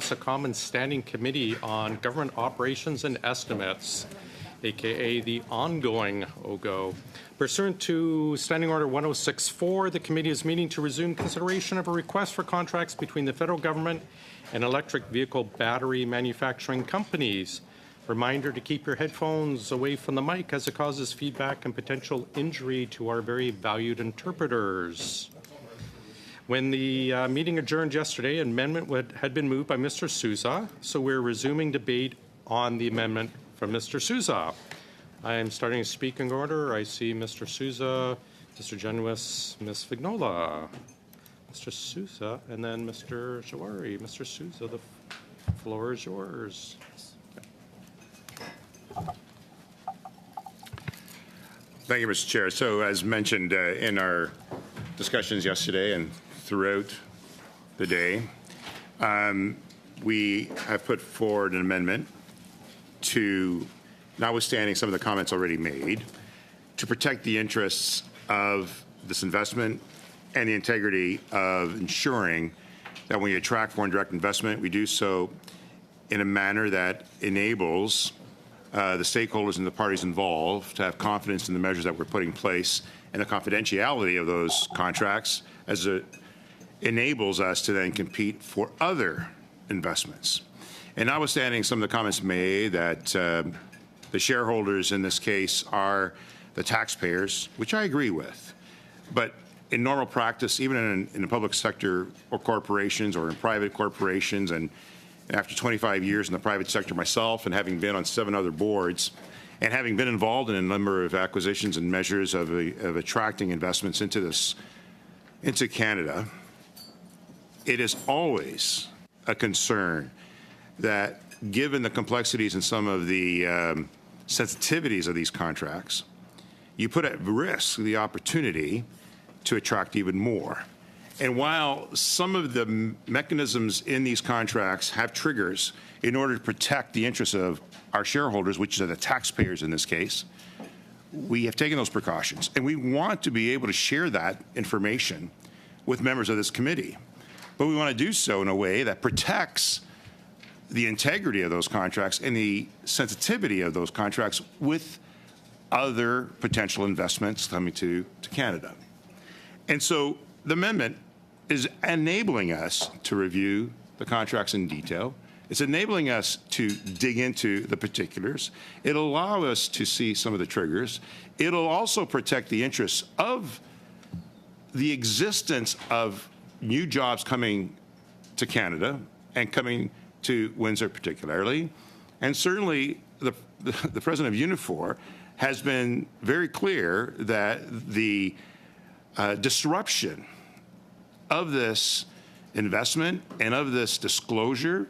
establish a common standing committee on government operations and estimates, aka the ongoing OGGO. Pursuant to Standing Order 1064, the committee is meeting to resume consideration of a request for contracts between the federal government and electric vehicle battery manufacturing companies. Reminder to keep your headphones away from the mic as it causes feedback and potential injury to our very valued interpreters. When the meeting adjourned yesterday, an amendment had been moved by Mr. Sousa, so we're resuming debate on the amendment from Mr. Sousa. I am starting to speak in order. I see Mr. Sousa, Mr. Genuis, Ms. Vignola, Mr. Sousa, and then Mr. Jawari. Mr. Sousa, the floor is yours. Thank you, Mr. Chair. So as mentioned in our discussions yesterday and throughout the day, we have put forward an amendment to, notwithstanding some of the comments already made, to protect the interests of this investment and the integrity of ensuring that when we attract foreign direct investment, we do so in a manner that enables the stakeholders and the parties involved to have confidence in the measures that we're putting in place and the confidentiality of those contracts as it enables us to then compete for other investments. And notwithstanding some of the comments made that the shareholders in this case are the taxpayers, which I agree with, but in normal practice, even in the public sector or corporations or in private corporations, and after 25 years in the private sector myself and having been on 7 other boards and having been involved in a number of acquisitions and measures of attracting investments into Canada, it is always a concern that given the complexities and some of the sensitivities of these contracts, you put at risk the opportunity to attract even more. And while some of the mechanisms in these contracts have triggers in order to protect the interests of our shareholders, which are the taxpayers in this case, we have taken those precautions. And we want to be able to share that information with members of this committee. But we want to do so in a way that protects the integrity of those contracts and the sensitivity of those contracts with other potential investments coming to Canada. And so the amendment is enabling us to review the contracts in detail. It's enabling us to dig into the particulars. It'll allow us to see some of the triggers. It'll also protect the interests of the existence of new jobs coming to Canada and coming to Windsor particularly. And certainly the President of Unifor has been very clear that the disruption of this investment and of this disclosure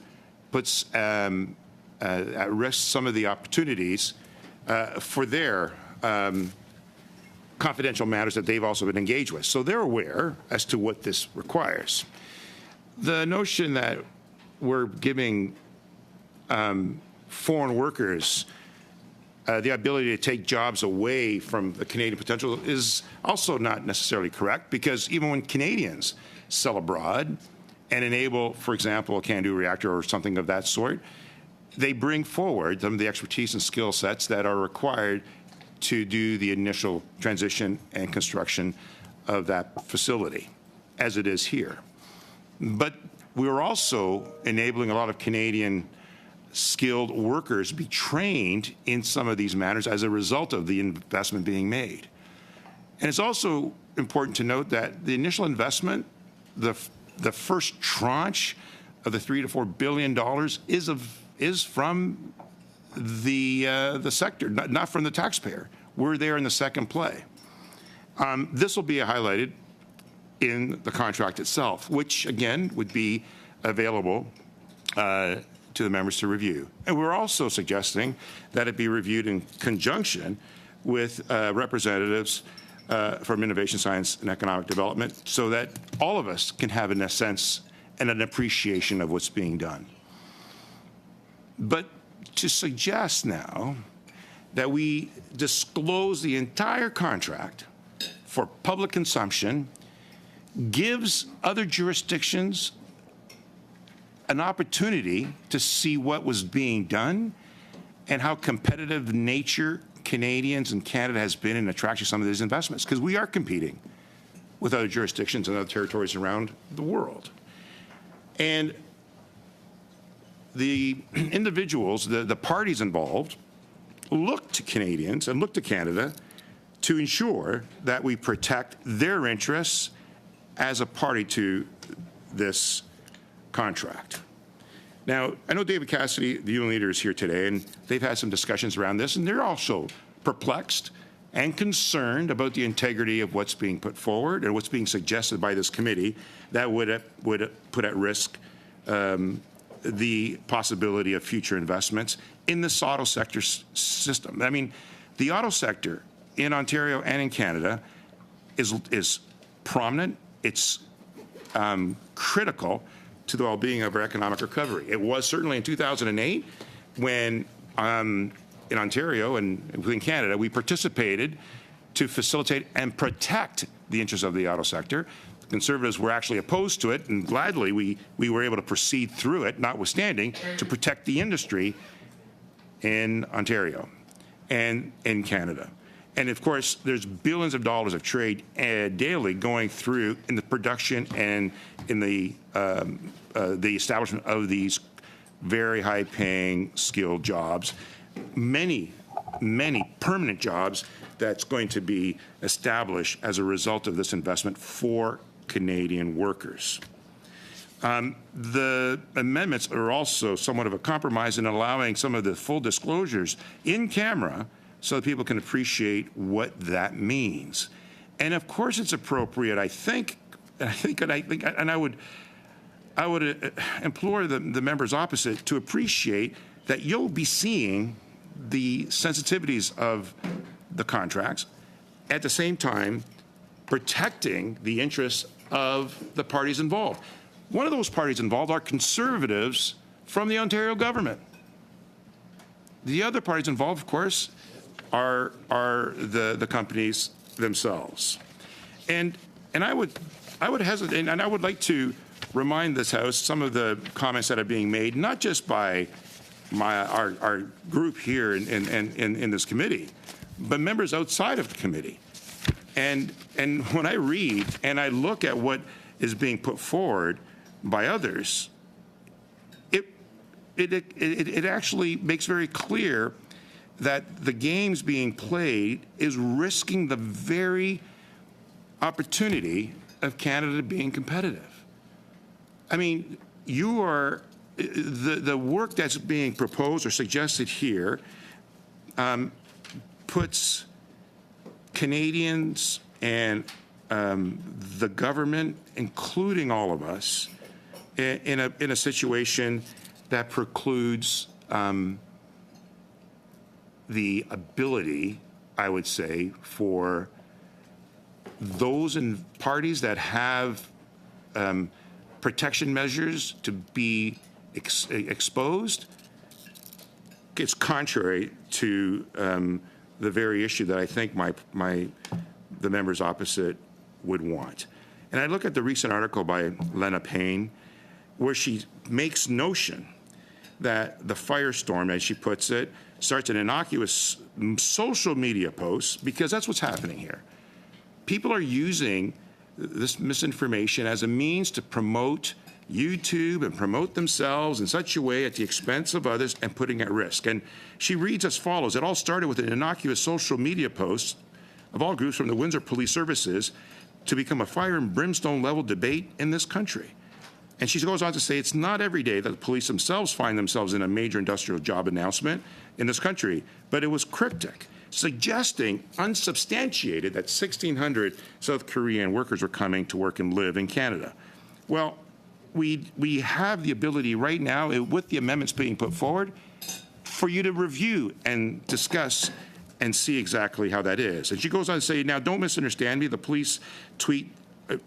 puts at risk some of the opportunities for their confidential matters that they've also been engaged with. So they're aware as to what this requires. The notion that we're giving foreign workers the ability to take jobs away from the Canadian potential is also not necessarily correct, because even when Canadians sell abroad and enable, for example, a CANDU reactor or something of that sort, they bring forward some of the expertise and skill sets that are required to do the initial transition and construction of that facility, as it is here. But we're also enabling a lot of Canadian skilled workers be trained in some of these matters as a result of the investment being made. And it's also important to note that the initial investment, the first tranche of the $3 to $4 billion is from the sector, not from the taxpayer. We're there in the second play. This will be highlighted in the contract itself, which again would be available to the members to review. And we're also suggesting that it be reviewed in conjunction with representatives from Innovation, Science and Economic Development, so that all of us can have a sense and an appreciation of what's being done. But to suggest now that we disclose the entire contract for public consumption gives other jurisdictions an opportunity to see what was being done and how competitive nature Canadians and Canada has been in attracting some of these investments, because we are competing with other jurisdictions and other territories around the world. And the individuals, the parties involved, look to Canadians and look to Canada to ensure that we protect their interests as a party to this contract. Now, I know David Cassidy, the union leader, is here today, and they've had some discussions around this, and they're also perplexed and concerned about the integrity of what's being put forward and what's being suggested by this committee that would put at risk the possibility of future investments in this auto sector system. I mean, the auto sector in Ontario and in Canada is prominent. It's critical to the well-being of our economic recovery. It was certainly in 2008 when in Ontario and within Canada, we participated to facilitate and protect the interests of the auto sector. The Conservatives were actually opposed to it, and gladly we were able to proceed through it, notwithstanding, to protect the industry in Ontario and in Canada. And of course, there's billions of dollars of trade daily going through in the production and in the establishment of these very high-paying, skilled jobs. Many permanent jobs that's going to be established as a result of this investment for Canadian workers. The amendments are also somewhat of a compromise in allowing some of the full disclosures in camera so that people can appreciate what that means. And of course, it's appropriate. I would implore the members opposite to appreciate that you'll be seeing the sensitivities of the contracts, at the same time protecting the interests of the parties involved. One of those parties involved are Conservatives from the Ontario government. The other parties involved, of course, are the companies themselves. And I would hesitate, and I would like to remind this House some of the comments that are being made, not just by our group here in this committee, but members outside of the committee. And when I read and I look at what is being put forward by others, it actually makes very clear that the games being played is risking the very opportunity of Canada being competitive. I mean, the work that's being proposed or suggested here puts Canadians and the government, including all of us, in a situation that precludes the ability, I would say, for those in parties that have protection measures to be exposed. It's contrary to the very issue that I think the members opposite would want. And I look at the recent article by Lena Payne, where she makes notion that the firestorm, as she puts it, starts an innocuous social media post, because that's what's happening here. People are using this misinformation as a means to promote YouTube and promote themselves in such a way at the expense of others and putting at risk. And she reads as follows: it all started with an innocuous social media post of all groups from the Windsor Police Services to become a fire and brimstone level debate in this country. And she goes on to say, it's not every day that the police themselves find themselves in a major industrial job announcement in this country, but it was cryptic, suggesting, unsubstantiated, that 1,600 South Korean workers were coming to work and live in Canada. Well, we have the ability right now, with the amendments being put forward, for you to review and discuss and see exactly how that is. And she goes on to say, now, don't misunderstand me. The police tweet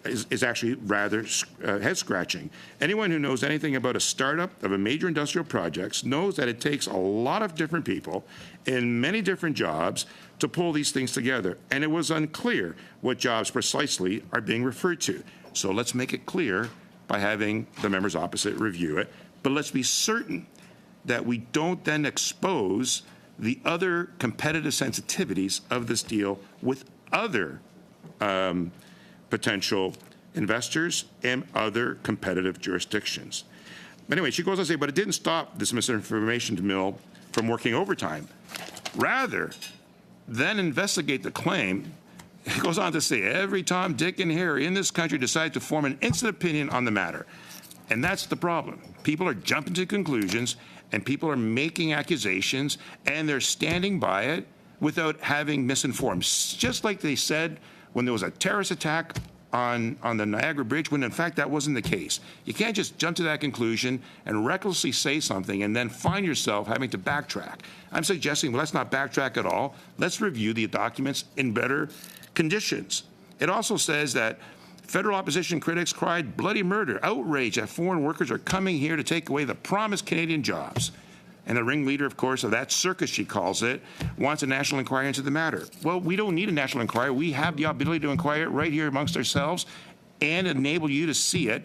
is actually rather head-scratching. Anyone who knows anything about a startup of a major industrial projects knows that it takes a lot of different people in many different jobs to pull these things together. And it was unclear what jobs precisely are being referred to. So let's make it clear by having the members opposite review it, But let's be certain that we don't then expose the other competitive sensitivities of this deal with other potential investors and other competitive jurisdictions. But anyway, she goes on to say, but it didn't stop this misinformation mill from working overtime. Rather, then investigate the claim. It goes on to say, every Tom, Dick, and Harry in this country decide to form an instant opinion on the matter. And that's the problem. People are jumping to conclusions, and people are making accusations, and they're standing by it without having misinformed. Just like they said when there was a terrorist attack on the Niagara Bridge, when in fact that wasn't the case. You can't just jump to that conclusion and recklessly say something and then find yourself having to backtrack. I'm suggesting, well, let's not backtrack at all. Let's review the documents in better conditions. It also says that federal opposition critics cried bloody murder, outrage that foreign workers are coming here to take away the promised Canadian jobs. And the ringleader, of course, of that circus, she calls it, wants a national inquiry into the matter. Well, we don't need a national inquiry. We have the ability to inquire right here amongst ourselves and enable you to see it,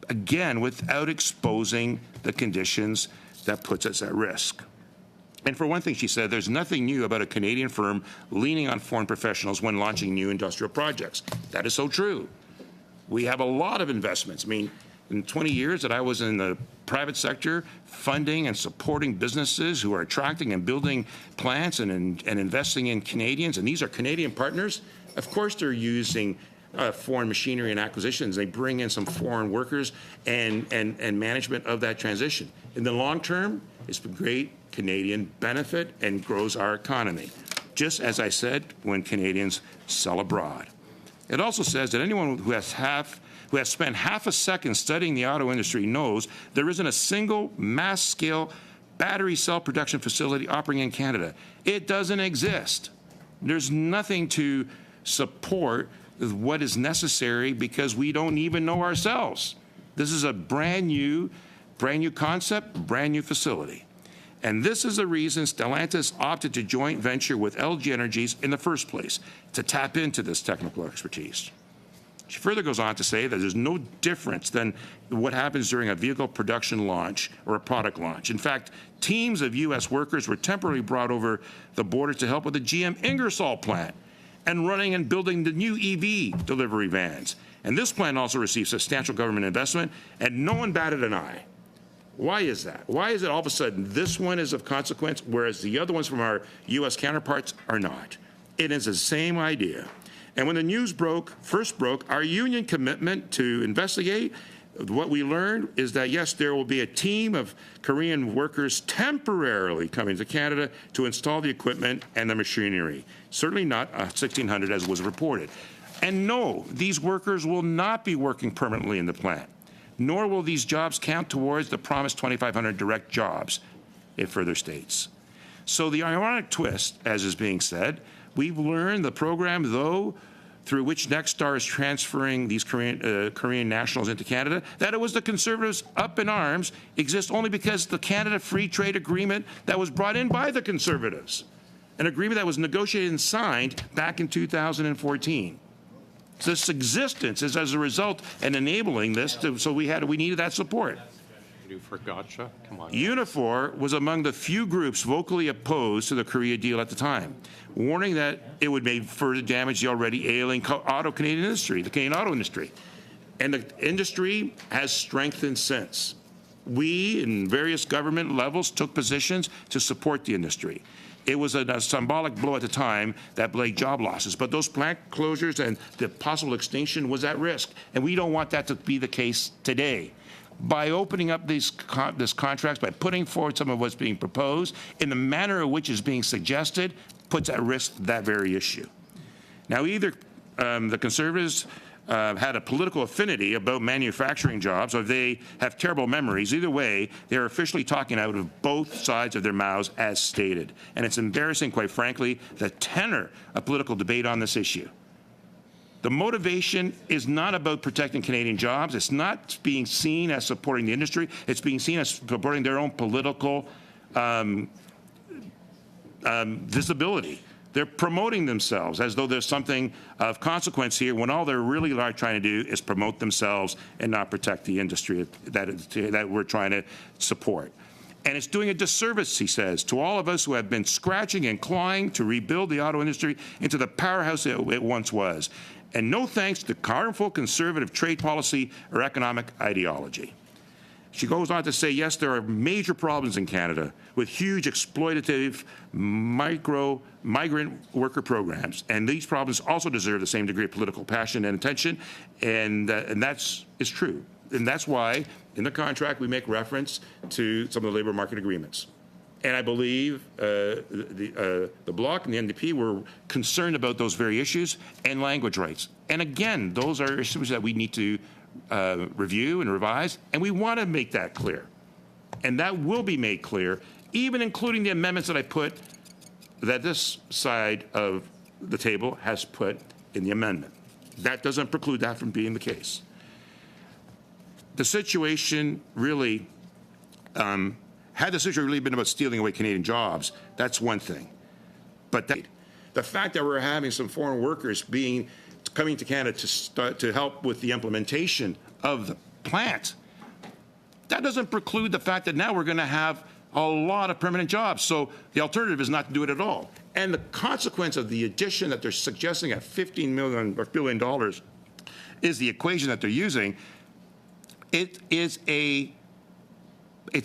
again, without exposing the conditions that puts us at risk. And for one thing, she said, there's nothing new about a Canadian firm leaning on foreign professionals when launching new industrial projects. That is so true. We have a lot of investments. I mean, in 20 years that I was in the private sector, funding and supporting businesses who are attracting and building plants and investing in Canadians, and these are Canadian partners, of course they're using foreign machinery and acquisitions. They bring in some foreign workers and management of that transition. In the long term, it's a great Canadian benefit and grows our economy, just as I said when Canadians sell abroad. It also says that anyone who has spent half a second studying the auto industry knows there isn't a single mass-scale battery cell production facility operating in Canada. It doesn't exist. There's nothing to support what is necessary because we don't even know ourselves. This is a brand new concept, brand new facility. And this is the reason Stellantis opted to joint venture with LG Energies in the first place, to tap into this technical expertise. She further goes on to say that there's no difference than what happens during a vehicle production launch or a product launch. In fact, teams of U.S. workers were temporarily brought over the border to help with the GM Ingersoll plant and running and building the new EV delivery vans. And this plant also received substantial government investment, and no one batted an eye. Why is that? Why is it all of a sudden this one is of consequence, whereas the other ones from our U.S. counterparts are not? It is the same idea. And when the news first broke, our union commitment to investigate, what we learned is that, yes, there will be a team of Korean workers temporarily coming to Canada to install the equipment and the machinery. Certainly not 1,600 as was reported. And no, these workers will not be working permanently in the plant, nor will these jobs count towards the promised 2,500 direct jobs, it further states. So the ironic twist, as is being said, we've learned the program, though, through which Nexstar is transferring these Korean nationals into Canada, that it was the Conservatives up in arms, exists only because the Canada Free Trade Agreement that was brought in by the Conservatives, an agreement that was negotiated and signed back in 2014. So this existence is as a result and enabling this, so we needed that support. For gotcha. Come on. Unifor was among the few groups vocally opposed to the Korea deal at the time, warning that it would make further damage the already ailing Canadian auto industry. And the industry has strengthened since. We, in various government levels, took positions to support the industry. It was a symbolic blow at the time that brought job losses, but those plant closures and the possible extinction was at risk, and we don't want that to be the case today. By opening up these contracts, by putting forward some of what's being proposed, in the manner in which is being suggested, puts at risk that very issue. Now, either the Conservatives had a political affinity about manufacturing jobs, or they have terrible memories. Either way, they're officially talking out of both sides of their mouths as stated. And it's embarrassing, quite frankly, the tenor of political debate on this issue. The motivation is not about protecting Canadian jobs. It's not being seen as supporting the industry. It's being seen as supporting their own political visibility. They're promoting themselves as though there's something of consequence here, when all they're really trying to do is promote themselves and not protect the industry that we're trying to support. And it's doing a disservice, he says, to all of us who have been scratching and clawing to rebuild the auto industry into the powerhouse it once was. And no thanks to harmful conservative trade policy or economic ideology. She goes on to say, yes, there are major problems in Canada with huge exploitative migrant worker programs. And these problems also deserve the same degree of political passion and attention. And that's true. And that's why in the contract we make reference to some of the labor market agreements. And I believe the Bloc and the NDP were concerned about those very issues and language rights. And again, those are issues that we need to review and revise, and we want to make that clear. And that will be made clear, even including the amendments that I put, that this side of the table has put in the amendment. That doesn't preclude that from being the case. The situation really, had the situation really been about stealing away Canadian jobs, that's one thing. But the fact that we're having some foreign workers coming to Canada to help with the implementation of the plant, that doesn't preclude the fact that now we're going to have a lot of permanent jobs. So the alternative is not to do it at all. And the consequence of the addition that they're suggesting at $15 billion is the equation that they're using. It's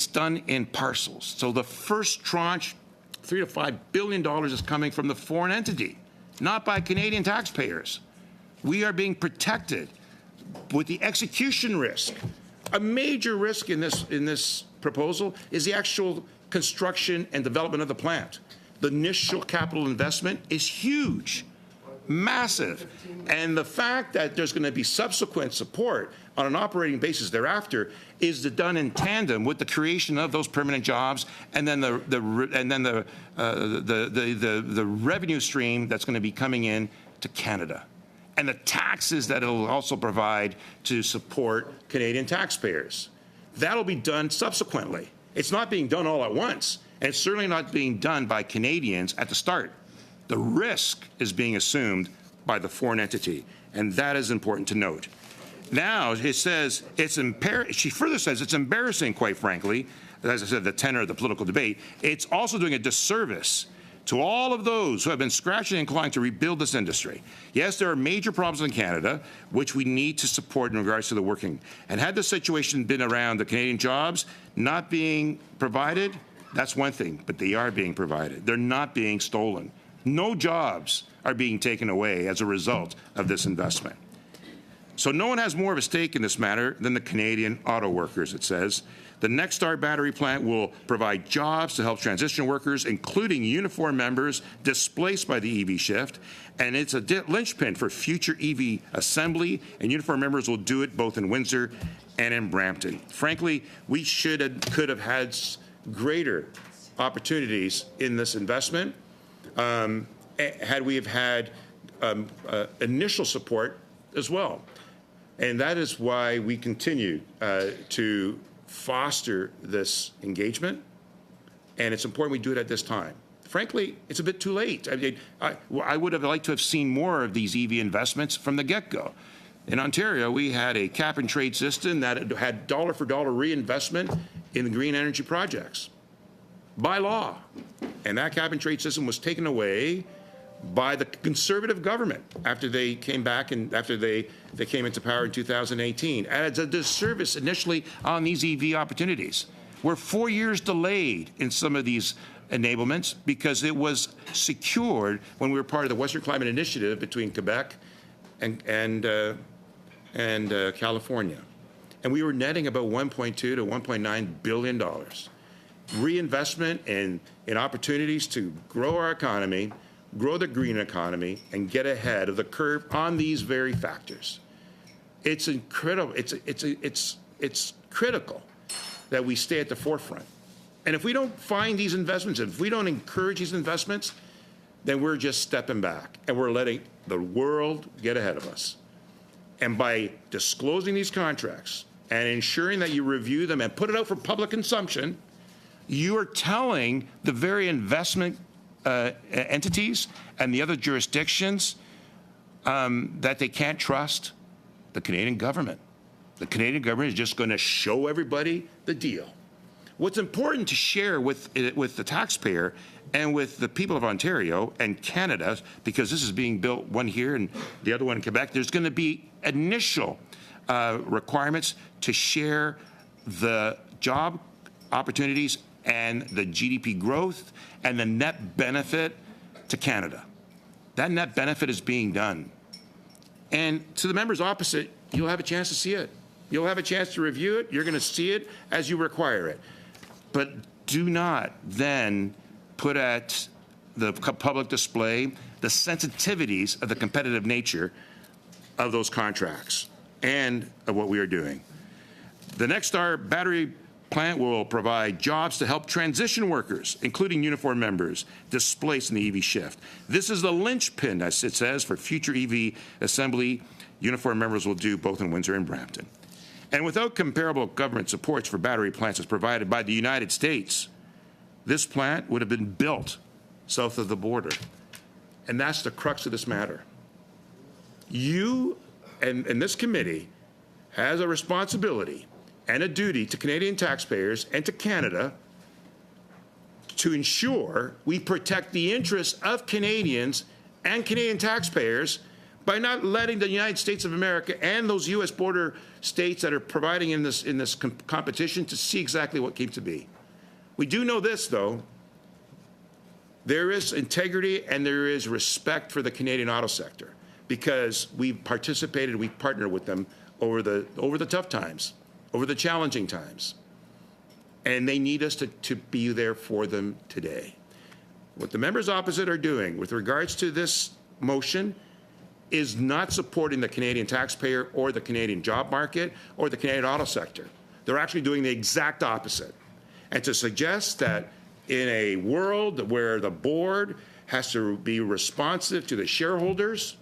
done in parcels. So the first tranche, $3 to $5 billion, is coming from the foreign entity, not by Canadian taxpayers. We are being protected with the execution risk. A major risk in this proposal is the actual construction and development of the plant. The initial capital investment is huge, massive. And the fact that there's going to be subsequent support on an operating basis thereafter is done in tandem with the creation of those permanent jobs, and then the revenue stream that's going to be coming in to Canada, and the taxes that it'll also provide to support Canadian taxpayers. That'll be done subsequently. It's not being done all at once, and it's certainly not being done by Canadians at the start. The risk is being assumed by the foreign entity, and that is important to note. Now, it says she further says it's embarrassing, quite frankly, as I said, the tenor of the political debate. It's also doing a disservice to all of those who have been scratching and clawing to rebuild this industry. Yes, there are major problems in Canada, which we need to support in regards to the working. And had the situation been around the Canadian jobs not being provided, that's one thing, but they are being provided. They're not being stolen. No jobs are being taken away as a result of this investment. So no one has more of a stake in this matter than the Canadian auto workers, it says. The Nexstar battery plant will provide jobs to help transition workers, including uniform members displaced by the EV shift, and it's a linchpin for future EV assembly, and uniform members will do it both in Windsor and in Brampton. Frankly, we could have had greater opportunities in this investment had we have had initial support as well. And that is why we continue to foster this engagement, and it's important we do it at this time. Frankly, it's a bit too late. I mean, I would have liked to have seen more of these EV investments from the get-go. In Ontario, we had a cap-and-trade system that had dollar-for-dollar reinvestment in the green energy projects by law, and that cap-and-trade system was taken away by the Conservative government after they came back and after they came into power in 2018. And it's a disservice initially on these EV opportunities. We're 4 years delayed in some of these enablements because it was secured when we were part of the Western Climate Initiative between Quebec and California. And we were netting about $1.2 to $1.9 billion. Reinvestment in opportunities to grow our economy, grow the green economy, and get ahead of the curve on these very factors. It's incredible. It's critical that we stay at the forefront. And if we don't find these investments, if we don't encourage these investments, then we're just stepping back and we're letting the world get ahead of us. And by disclosing these contracts and ensuring that you review them and put it out for public consumption, you are telling the very investment entities and the other jurisdictions that they can't trust? The Canadian government. The Canadian government is just going to show everybody the deal. What's important to share with the taxpayer and with the people of Ontario and Canada, because this is being built, one here and the other one in Quebec, there's going to be initial requirements to share the job opportunities and the GDP growth and the net benefit to Canada. That net benefit is being done. And to the members opposite, you'll have a chance to see it. You'll have a chance to review it. You're going to see it as you require it. But do not then put at the public display the sensitivities of the competitive nature of those contracts and of what we are doing. The Next Star battery plant will provide jobs to help transition workers, including uniform members, displaced in the EV shift. This is the linchpin, as it says, for future EV assembly. Uniform members will do both in Windsor and Brampton. And without comparable government supports for battery plants as provided by the United States, this plant would have been built south of the border. And that's the crux of this matter. You and this committee has a responsibility and a duty to Canadian taxpayers and to Canada to ensure we protect the interests of Canadians and Canadian taxpayers by not letting the United States of America and those U.S. border states that are providing in this competition to see exactly what came to be. We do know this, though. There is integrity and there is respect for the Canadian auto sector because we've participated, we've partnered with them over the tough times, over the challenging times. And they need us to be there for them today. What the members opposite are doing with regards to this motion is not supporting the Canadian taxpayer or the Canadian job market or the Canadian auto sector. They're actually doing the exact opposite. And to suggest that in a world where the board has to be responsive to the shareholders,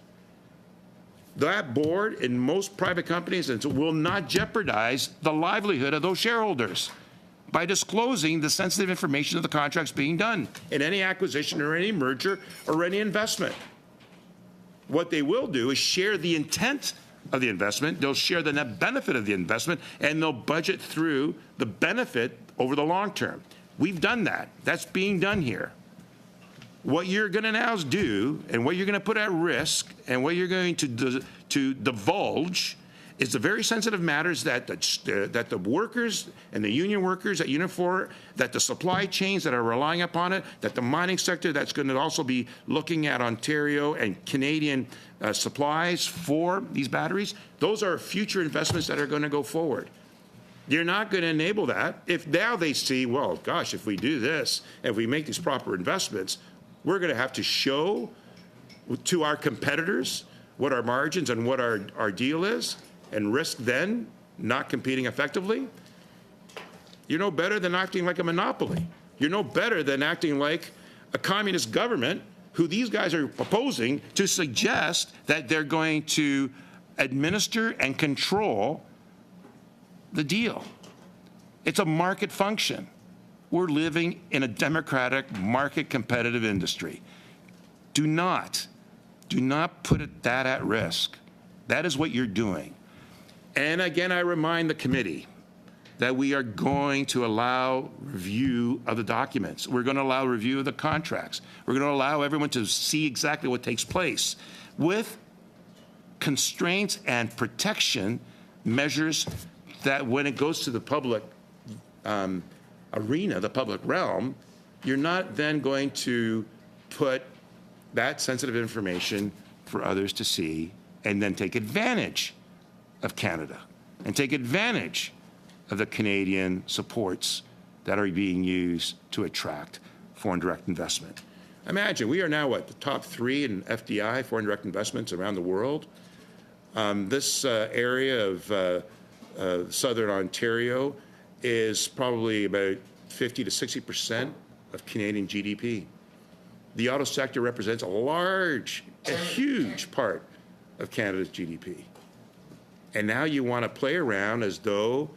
that board in most private companies will not jeopardize the livelihood of those shareholders by disclosing the sensitive information of the contracts being done in any acquisition or any merger or any investment. What they will do is share the intent of the investment, they'll share the net benefit of the investment, and they'll budget through the benefit over the long term. We've done that. That's being done here. What you're going to now do and what you're going to put at risk and what you're going to divulge is the very sensitive matters that the workers and the union workers at Unifor, that the supply chains that are relying upon it, that the mining sector that's going to also be looking at Ontario and Canadian supplies for these batteries, those are future investments that are going to go forward. You're not going to enable that if now they see, well, gosh, if we do this, if we make these proper investments, we're going to have to show to our competitors what our margins and what our deal is, and risk then not competing effectively. You're no better than acting like a monopoly. You're no better than acting like a communist government who these guys are proposing to suggest that they're going to administer and control the deal. It's a market function. We're living in a democratic, market competitive industry. Do not put that at risk. That is what you're doing. And again, I remind the committee that we are going to allow review of the documents. We're going to allow review of the contracts. We're going to allow everyone to see exactly what takes place with constraints and protection measures that when it goes to the public arena, the public realm, you're not then going to put that sensitive information for others to see and then take advantage of Canada and take advantage of the Canadian supports that are being used to attract foreign direct investment. Imagine, we are now at the top 3 in FDI, foreign direct investments around the world. This area of southern Ontario is probably about 50 to 60% of Canadian GDP. The auto sector represents a huge part of Canada's GDP. And now you want to play around as though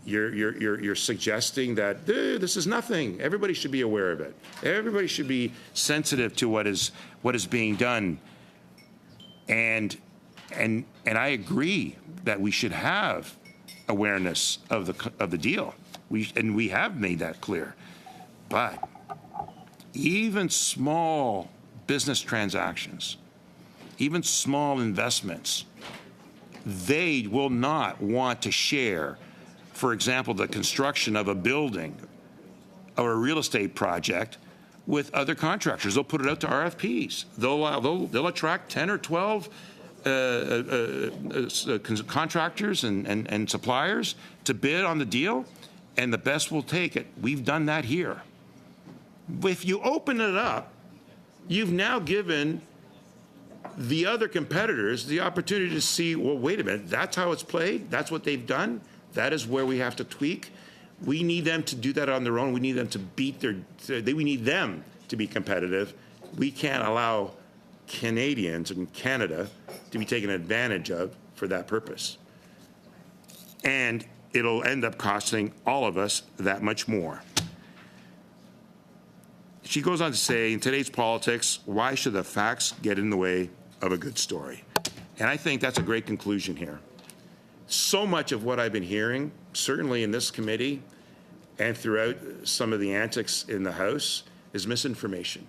you're suggesting that this is nothing. Everybody should be aware of it. Everybody should be sensitive to what is being done. And I agree that we should have awareness of the deal. We have made that clear. But even small business transactions, even small investments, they will not want to share, for example, the construction of a building or a real estate project with other contractors. They'll put it out to RFPs. They'll attract 10 or 12 contractors and suppliers to bid on the deal, and the best will take it. We've done that here. If you open it up, you've now given the other competitors the opportunity to see, well, wait a minute, that's how it's played, that's what they've done, that is where we have to tweak. We need them to do that on their own. We need them to we need them to be competitive. We can't allow Canadians and Canada to be taken advantage of for that purpose. And it'll end up costing all of us that much more. She goes on to say, in today's politics, why should the facts get in the way of a good story? And I think that's a great conclusion here. So much of what I've been hearing, certainly in this committee and throughout some of the antics in the House, is misinformation.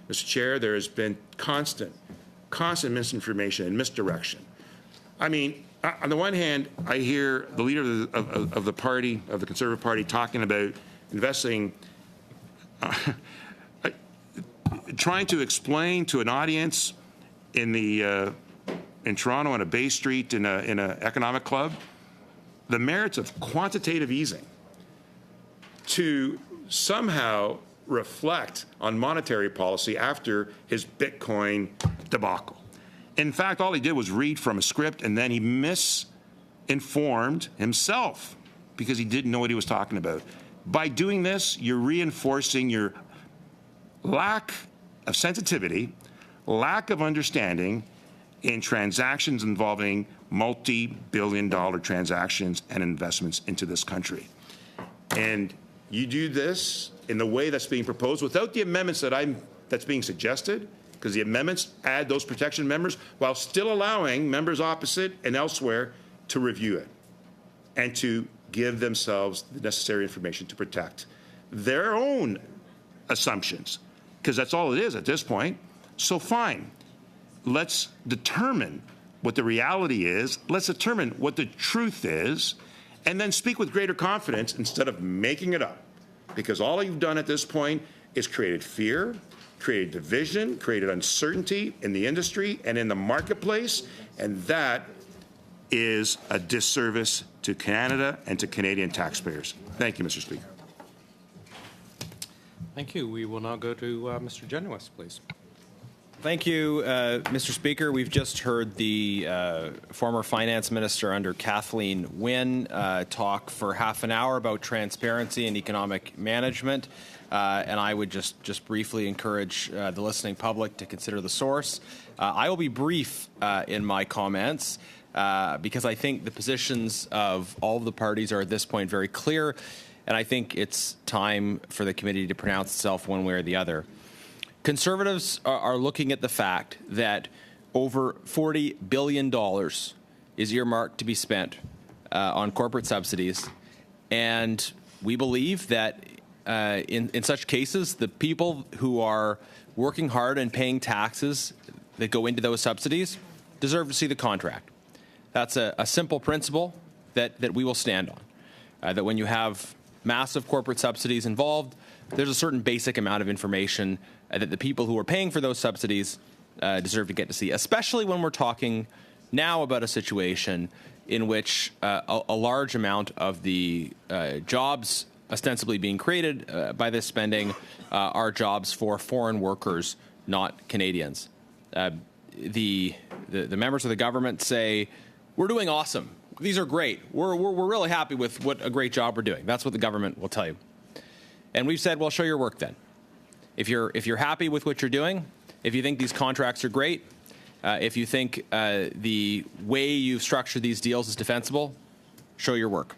Mr. Chair, there has been constant misinformation and misdirection. I mean, on the one hand, I hear the leader of the party, of the Conservative Party, talking about investing, trying to explain to an audience in Toronto on a Bay Street in an economic club the merits of quantitative easing to somehow reflect on monetary policy after his Bitcoin debacle. In fact, all he did was read from a script, and then he misinformed himself because he didn't know what he was talking about. By doing this, you're reinforcing your lack of sensitivity, lack of understanding in transactions involving multi-billion-dollar transactions and investments into this country. And you do this in the way that's being proposed without the amendments that's being suggested, because the amendments add those protection members while still allowing members opposite and elsewhere to review it and to give themselves the necessary information to protect their own assumptions, because that's all it is at this point. So fine, let's determine what the reality is, let's determine what the truth is, and then speak with greater confidence instead of making it up. Because all you've done at this point is created fear, created division, created uncertainty in the industry and in the marketplace, and that is a disservice to Canada and to Canadian taxpayers. Thank you, Mr. Speaker. Thank you. We will now go to Mr. Genuis, please. Thank you, Mr. Speaker. We've just heard the former finance minister under Kathleen Wynne talk for half an hour about transparency and economic management, and I would just briefly encourage the listening public to consider the source. I will be brief in my comments because I think the positions of all of the parties are at this point very clear, and I think it's time for the committee to pronounce itself one way or the other. Conservatives are looking at the fact that over $40 billion is earmarked to be spent on corporate subsidies, and we believe that in such cases, the people who are working hard and paying taxes that go into those subsidies deserve to see the contract. That's a simple principle that we will stand on, that when you have massive corporate subsidies involved, there's a certain basic amount of information that the people who are paying for those subsidies deserve to get to see, especially when we're talking now about a situation in which a large amount of the jobs ostensibly being created by this spending are jobs for foreign workers, not Canadians. The members of the government say, we're doing awesome. These are great. We're really happy with what a great job we're doing. That's what the government will tell you. And we've said, well, show your work then. If you're happy with what you're doing, if you think these contracts are great, if you think the way you've structured these deals is defensible, show your work.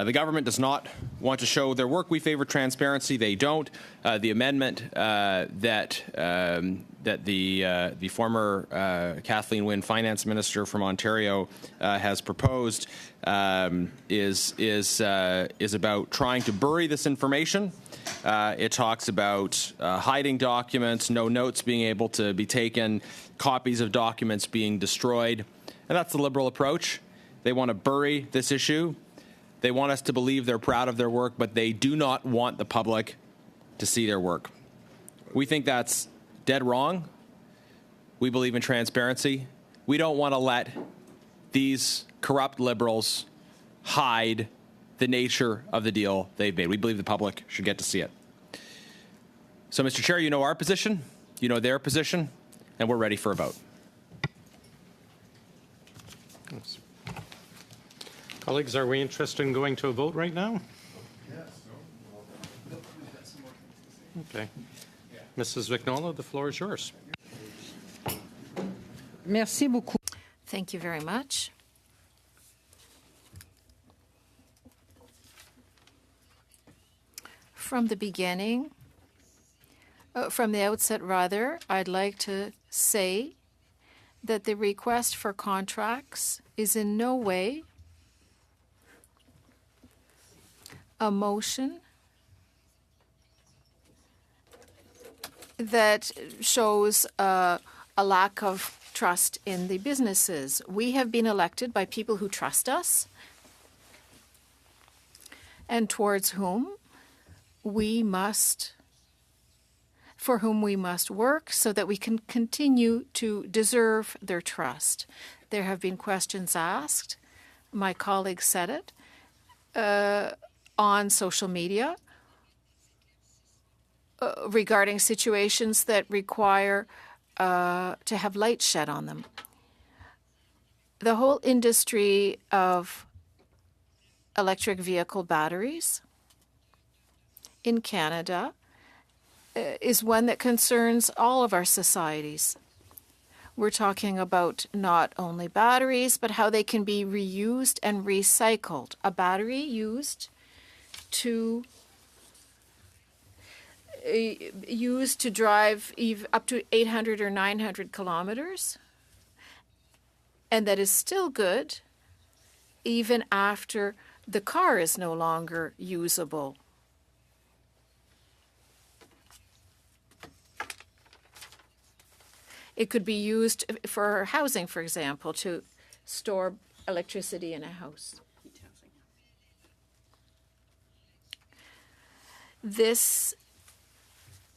The government does not want to show their work. We favor transparency. They don't. The amendment that the former Kathleen Wynne finance minister from Ontario has proposed is about trying to bury this information. It talks about hiding documents, no notes being able to be taken, copies of documents being destroyed. And that's the Liberal approach. They want to bury this issue. They want us to believe they're proud of their work, but they do not want the public to see their work. We think that's dead wrong. We believe in transparency. We don't want to let these corrupt Liberals hide the nature of the deal they've made. We believe the public should get to see it. So, Mr. Chair, you know our position, you know their position, and we're ready for a vote. Yes. Colleagues, are we interested in going to a vote right now? Yes. Okay. Mrs. Vignola, the floor is yours. Merci beaucoup. Thank you very much. From the beginning, from the outset rather, I'd like to say that the request for contracts is in no way a motion that shows a lack of trust in the businesses. We have been elected by people who trust us and towards whom we must, for whom we must work so that we can continue to deserve their trust. There have been questions asked, my colleague said it, on social media regarding situations that require to have light shed on them. The whole industry of electric vehicle batteries in Canada is one that concerns all of our societies. We're talking about not only batteries, but how they can be reused and recycled. A battery used to drive up to 800 or 900 kilometers, and that is still good even after the car is no longer usable. It could be used for housing, for example, to store electricity in a house. This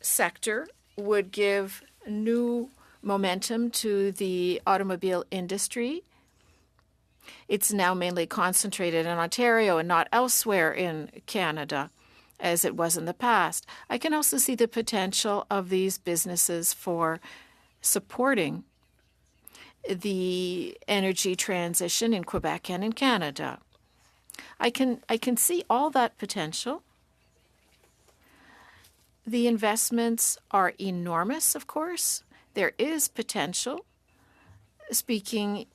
sector would give new momentum to the automobile industry. It's now mainly concentrated in Ontario and not elsewhere in Canada, as it was in the past. I can also see the potential of these businesses for supporting the energy transition in Quebec and in Canada. I can see all that potential. The investments are enormous, of course. There is potential.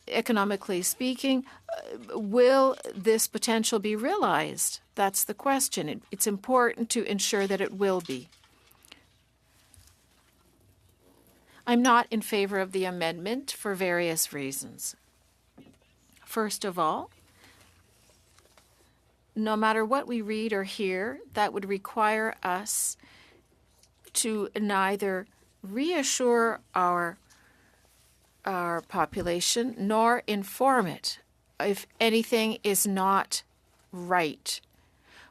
Economically speaking, will this potential be realized? That's the question. It's important to ensure that it will be. I'm not in favor of the amendment for various reasons. First of all, no matter what we read or hear, that would require us to neither reassure our population nor inform it if anything is not right.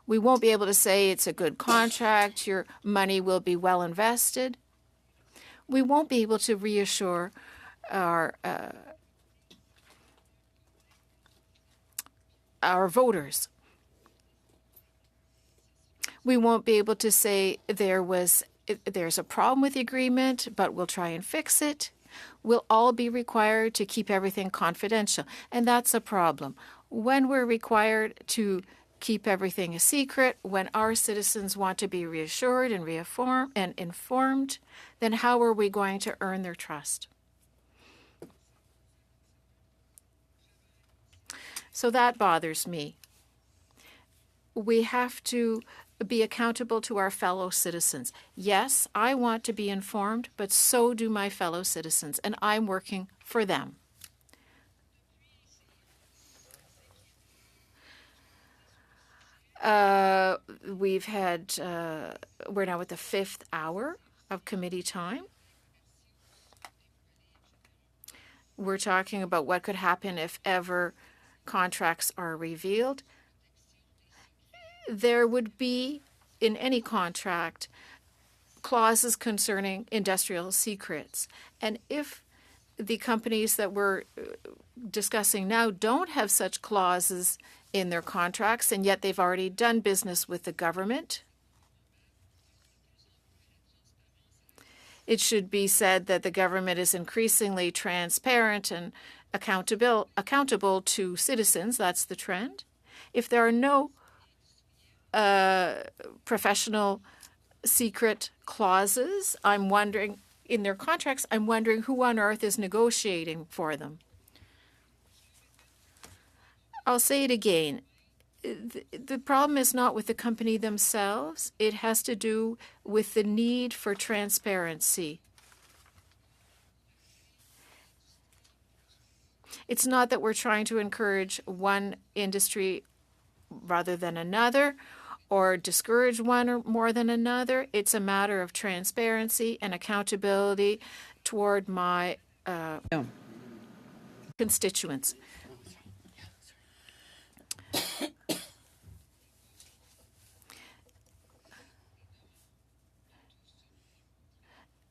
We won't be able to say it's a good contract, your money will be well invested. We won't be able to reassure our voters. We won't be able to say there's a problem with the agreement, but we'll try and fix it. We'll all be required to keep everything confidential, and that's a problem. When we're required to keep everything a secret, when our citizens want to be reassured and informed, then how are we going to earn their trust? So that bothers me. we have to be accountable to our fellow citizens. Yes, I want to be informed, but so do my fellow citizens, and I'm working for them. We've had, we're now at the 5th hour of committee time. We're talking about what could happen if ever contracts are revealed. There would be, in any contract, clauses concerning industrial secrets. And if the companies that we're discussing now don't have such clauses in their contracts, and yet they've already done business with the government, it should be said that the government is increasingly transparent and accountable to citizens. That's the trend. If there are no professional secret clauses, I'm wondering, in their contracts, I'm wondering who on earth is negotiating for them. I'll say it again. The problem is not with the company themselves. It has to do with the need for transparency. It's not that we're trying to encourage one industry rather than another, or discourage one or more than another. It's a matter of transparency and accountability toward my constituents.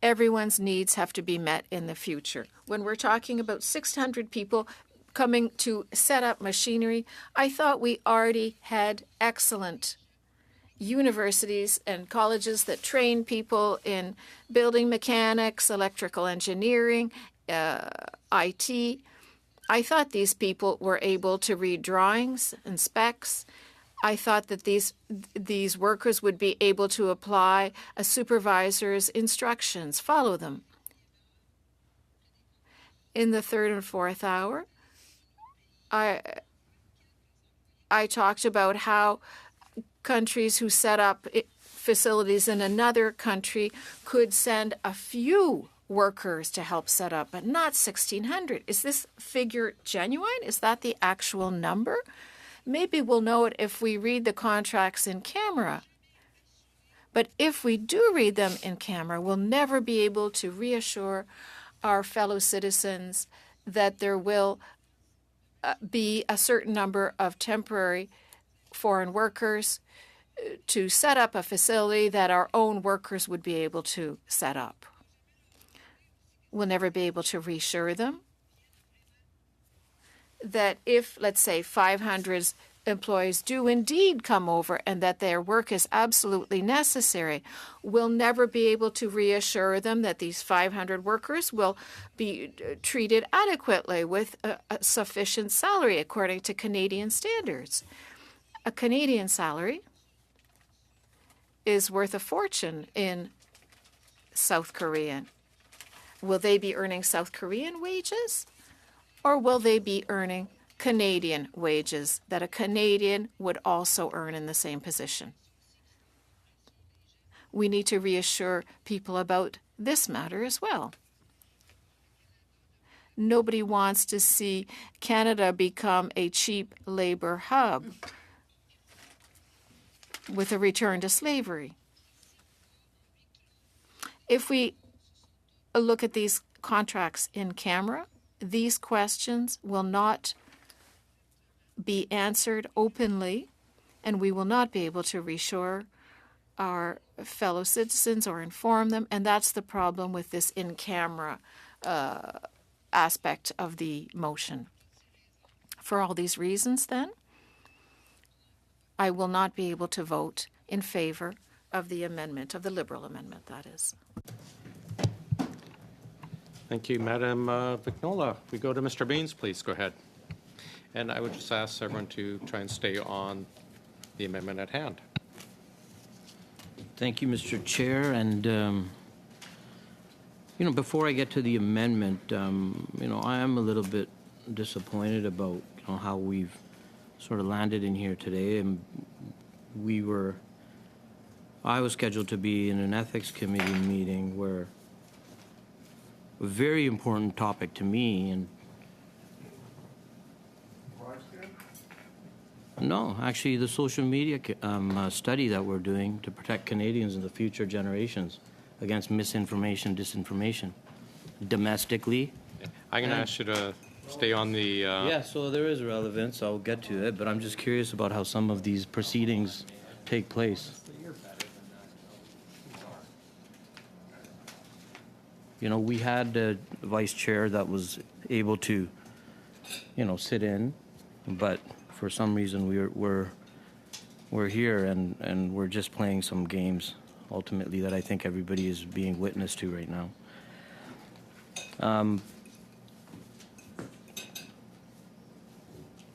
Everyone's needs have to be met in the future. When we're talking about 600 people coming to set up machinery, I thought we already had excellent universities and colleges that train people in building mechanics, electrical engineering, IT. I thought these people were able to read drawings and specs. I thought that these workers would be able to apply a supervisor's instructions, follow them. In the 3rd and 4th hour, I talked about how countries who set up facilities in another country could send a few workers to help set up, but not 1,600. Is this figure genuine? Is that the actual number? Maybe we'll know it if we read the contracts in camera. But if we do read them in camera, we'll never be able to reassure our fellow citizens that there will be a certain number of temporary foreign workers to set up a facility that our own workers would be able to set up. We'll never be able to reassure them that if, let's say, 500 employees do indeed come over and that their work is absolutely necessary, we'll never be able to reassure them that these 500 workers will be treated adequately with a sufficient salary according to Canadian standards. A Canadian salary is worth a fortune in South Korea. Will they be earning South Korean wages? Or will they be earning Canadian wages that a Canadian would also earn in the same position? We need to reassure people about this matter as well. Nobody wants to see Canada become a cheap labor hub with a return to slavery. If we look at these contracts in camera, these questions will not be answered openly, and we will not be able to reassure our fellow citizens or inform them, and that's the problem with this in-camera aspect of the motion. For all these reasons, then, I will not be able to vote in favor of the amendment, of the Liberal amendment, that is. Thank you, Madam Vignola. We go to Mr. Baines, please. Go ahead. And I would just ask everyone to try and stay on the amendment at hand. Thank you, Mr. Chair. And, before I get to the amendment, I am a little bit disappointed about how we've sort of landed in here today. And I was scheduled to be in an ethics committee meeting where a very important topic to me, and no, actually the social media study that we're doing to protect Canadians and the future generations against misinformation, disinformation, domestically. I'm going to ask you to stay on the... Yeah, so there is relevance. I'll get to it, but I'm just curious about how some of these proceedings take place. You know, we had a vice chair that was able to, you know, sit in, but for some reason we're here and we're just playing some games ultimately that I think everybody is being witness to right now.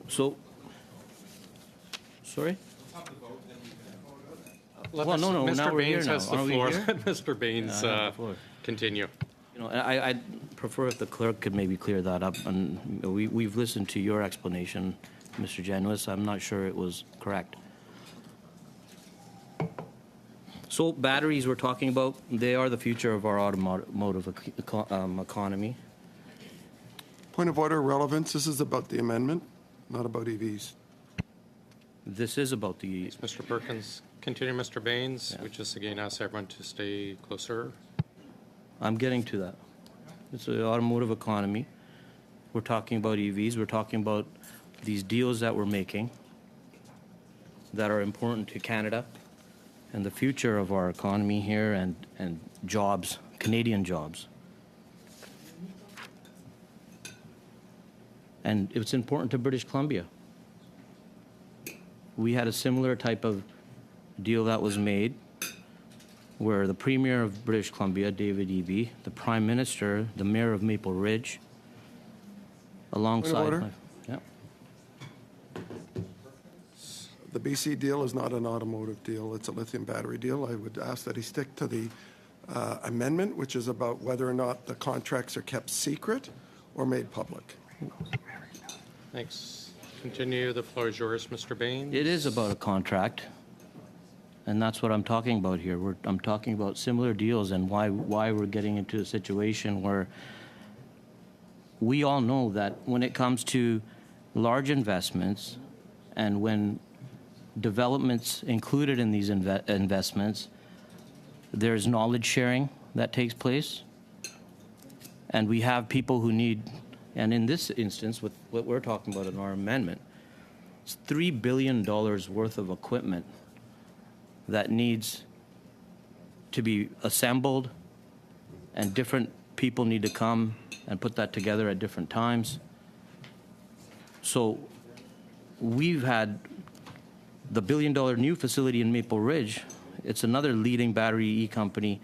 So, sorry? Well, no, Mr. now we're here Baines now. has the Aren't we floor. here? Mr. Baines, I have the floor. continue. You know, I'd prefer if the clerk could maybe clear that up. And we've listened to your explanation, Mr. Januis. I'm not sure it was correct. So batteries we're talking about, they are the future of our automotive economy. Point of order, relevance. This is about the amendment, not about EVs. This is about the... Mr. Perkins, continue, Mr. Baines. We just again ask everyone to stay closer. I'm getting to that. It's the automotive economy. We're talking about EVs. We're talking about these deals that we're making that are important to Canada and the future of our economy here and jobs, Canadian jobs. And it's important to British Columbia. We had a similar type of deal that was made where the Premier of British Columbia, David Eby, the Prime Minister, the Mayor of Maple Ridge, alongside... Point of order. Yeah. The BC deal is not an automotive deal. It's a lithium battery deal. I would ask that he stick to the amendment, which is about whether or not the contracts are kept secret or made public. Thanks. Continue. The floor is yours, Mr. Baines. It is about a contract, and that's what I'm talking about here. I'm talking about similar deals and why we're getting into a situation where we all know that when it comes to large investments and when developments included in these investments, there's knowledge sharing that takes place, and we have people who need... And in this instance, with what we're talking about in our amendment, it's $3 billion worth of equipment that needs to be assembled, and different people need to come and put that together at different times. So we've had the $1 billion new facility in Maple Ridge. It's another leading battery company,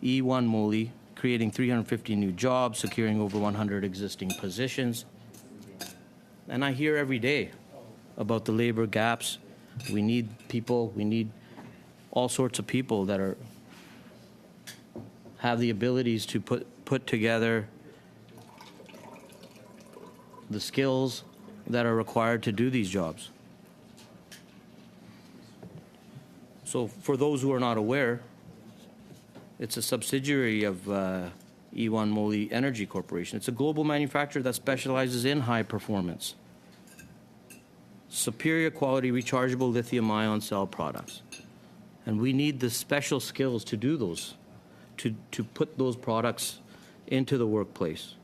E1 Moly, creating 350 new jobs, securing over 100 existing positions. And I hear every day about the labor gaps. We need people, we need all sorts of people that have the abilities to put together the skills that are required to do these jobs. So for those who are not aware, it's a subsidiary of E1 Moly Energy Corporation. It's a global manufacturer that specializes in high performance, superior quality rechargeable lithium-ion cell products. And we need the special skills to do those, to put those products into the workplace.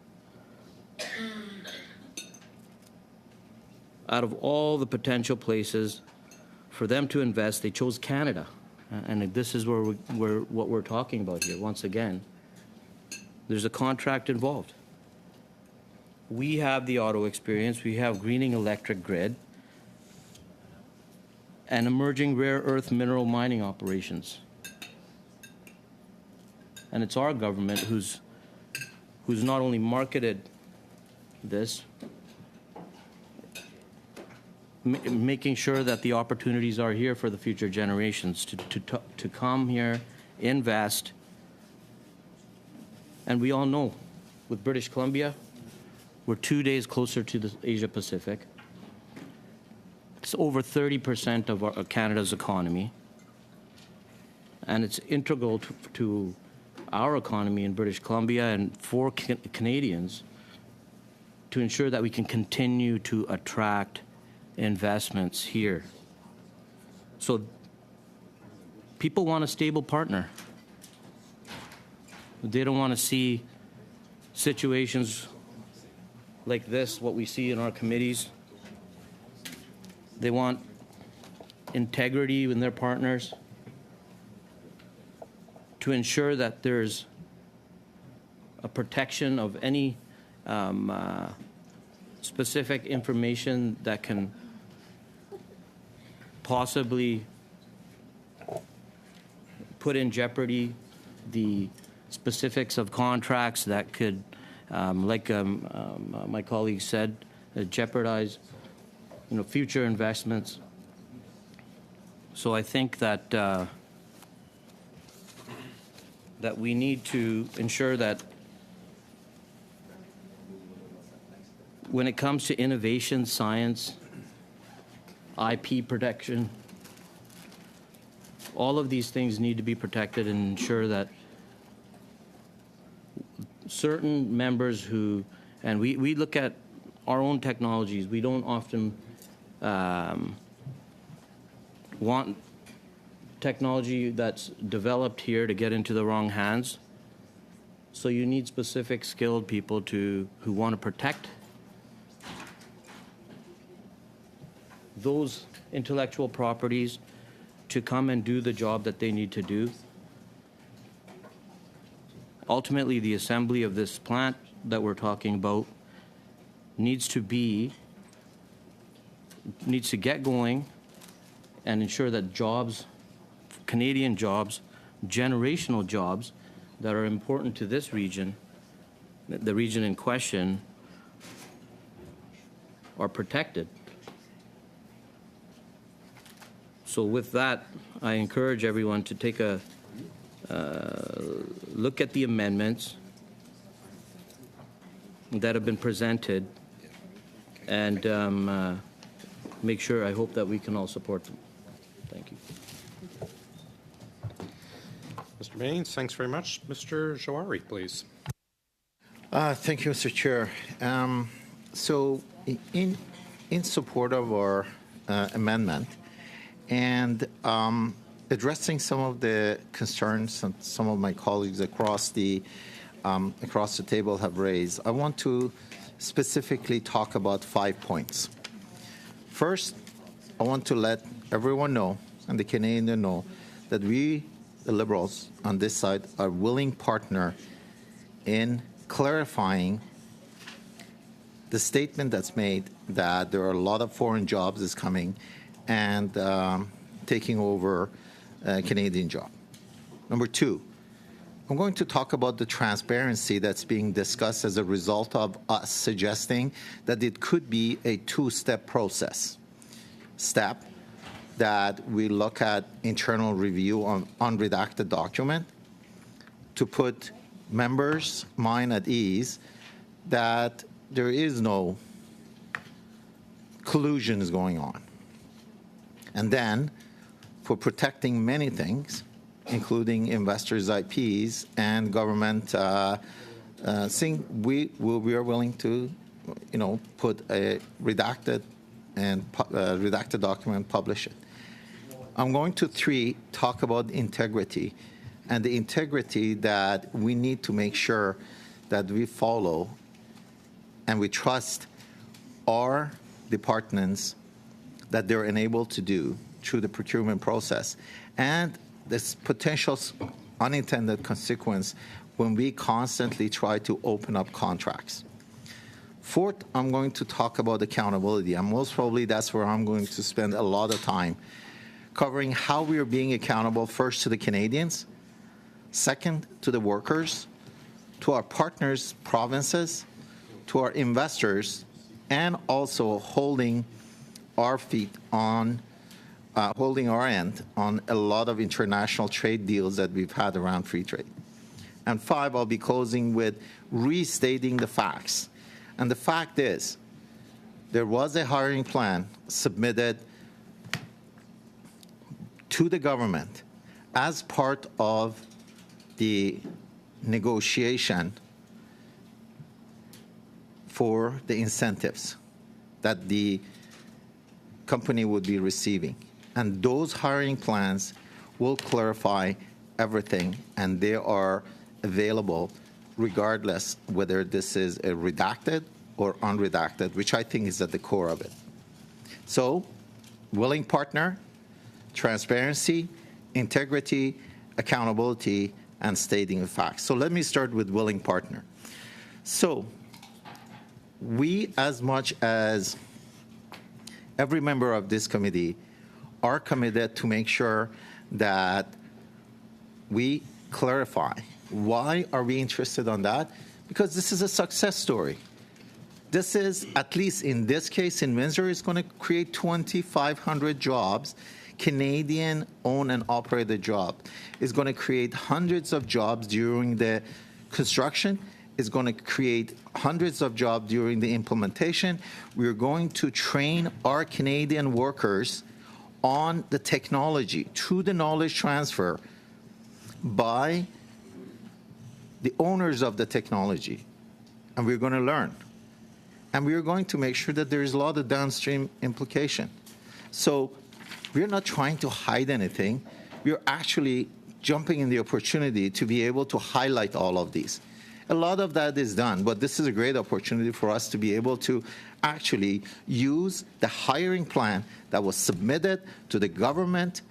Out of all the potential places for them to invest, they chose Canada. And this is what we're talking about here. Once again, there's a contract involved. We have the auto experience. We have greening electric grid and emerging rare earth mineral mining operations. And it's our government who's not only marketed this, making sure that the opportunities are here for the future generations to come here, invest. And we all know, with British Columbia, we're 2 days closer to the Asia Pacific. affects over 30% of Canada's economy, and it's integral to our economy in British Columbia and for Canadians to ensure that we can continue to attract investments here. So people want a stable partner. They don't want to see situations like this, what we see in our committees. They want integrity in their partners to ensure that there's a protection of any specific information that can possibly put in jeopardy the specifics of contracts that could, like my colleague said, jeopardize future investments. So I think that that we need to ensure that when it comes to innovation, science, IP protection, all of these things need to be protected and ensure that certain members who, and we look at our own technologies, we don't often want technology that's developed here to get into the wrong hands. So you need specific skilled people who want to protect those intellectual properties to come and do the job that they need to do. Ultimately, the assembly of this plant that we're talking about needs to get going and ensure that jobs, Canadian jobs, generational jobs that are important to this region, the region in question, are protected. So with that, I encourage everyone to take a look at the amendments that have been presented and make sure, I hope that we can all support them. Thank you. Mr. Baines, thanks very much. Mr. Jawari, please. Thank you, Mr. Chair. So in support of our amendment and addressing some of the concerns that some of my colleagues across the table have raised, I want to specifically talk about 5 points. First, I want to let everyone know, and the Canadian know, that we, the Liberals on this side, are a willing partner in clarifying the statement that's made that there are a lot of foreign jobs is coming and taking over Canadian job. Number two, I'm going to talk about the transparency that's being discussed as a result of us suggesting that it could be a two-step process. Step that we look at internal review on unredacted document to put members' mind at ease that there is no collusion is going on. And then for protecting many things, including investors' IPs and government thing, we are willing to, put a redacted document, publish it. I'm going to talk about integrity and the integrity that we need to make sure that we follow and we trust our departments that they're enabled to do through the procurement process, and this potential unintended consequence when we constantly try to open up contracts. Fourth, I'm going to talk about accountability, and most probably that's where I'm going to spend a lot of time, covering how we are being accountable first to the Canadians, second to the workers, to our partners, provinces, to our investors, and also holding our feet on holding our end on a lot of international trade deals that we've had around free trade. And 5, I'll be closing with restating the facts. And the fact is, there was a hiring plan submitted to the government as part of the negotiation for the incentives that the company would be receiving. And those hiring plans will clarify everything, and they are available regardless whether this is a redacted or unredacted, which I think is at the core of it. So, willing partner, transparency, integrity, accountability, and stating the facts. So let me start with willing partner. So we, as much as every member of this committee, are committed to make sure that we clarify. Why are we interested on that? Because this is a success story. This is, at least in this case, in Windsor, is going to create 2,500 jobs, Canadian-owned and operated jobs. It's going to create hundreds of jobs during the construction. It's going to create hundreds of jobs during the implementation. We're going to train our Canadian workers on the technology through the knowledge transfer by the owners of the technology. And we're going to learn. And we are going to make sure that there is a lot of downstream implication. So we're not trying to hide anything. We're actually jumping in the opportunity to be able to highlight all of these. A lot of that is done, but this is a great opportunity for us to be able to actually use the hiring plan that was submitted to the government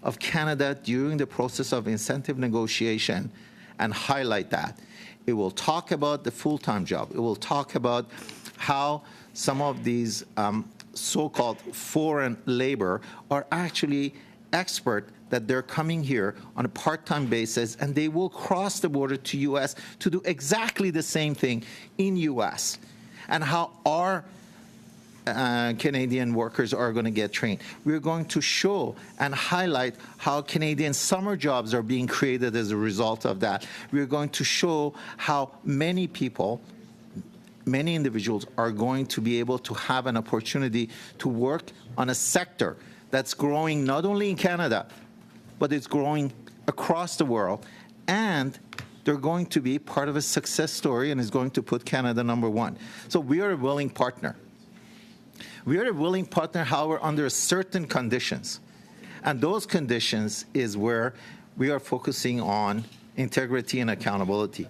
of Canada during the process of incentive negotiation and highlight that. It will talk about the full-time job. It will talk about how some of these so-called foreign labor are actually expert, that they're coming here on a part-time basis, and they will cross the border to U.S. to do exactly the same thing in U.S., and how our Canadian workers are going to get trained. We're going to show and highlight how Canadian summer jobs are being created as a result of that. We're going to show how many people, many individuals are going to be able to have an opportunity to work on a sector that's growing not only in Canada, but it's growing across the world. And they're going to be part of a success story and is going to put Canada #1. So we are a willing partner. We are a willing partner, however, under certain conditions. And those conditions is where we are focusing on integrity and accountability.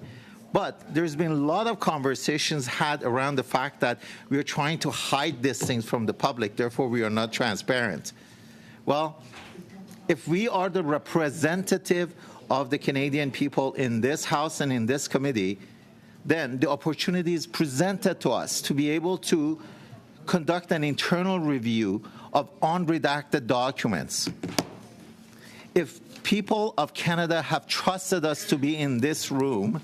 But there's been a lot of conversations had around the fact that we are trying to hide these things from the public, therefore we are not transparent. Well, if we are the representative of the Canadian people in this House and in this committee, then the opportunity is presented to us to be able to conduct an internal review of unredacted documents. If people of Canada have trusted us to be in this room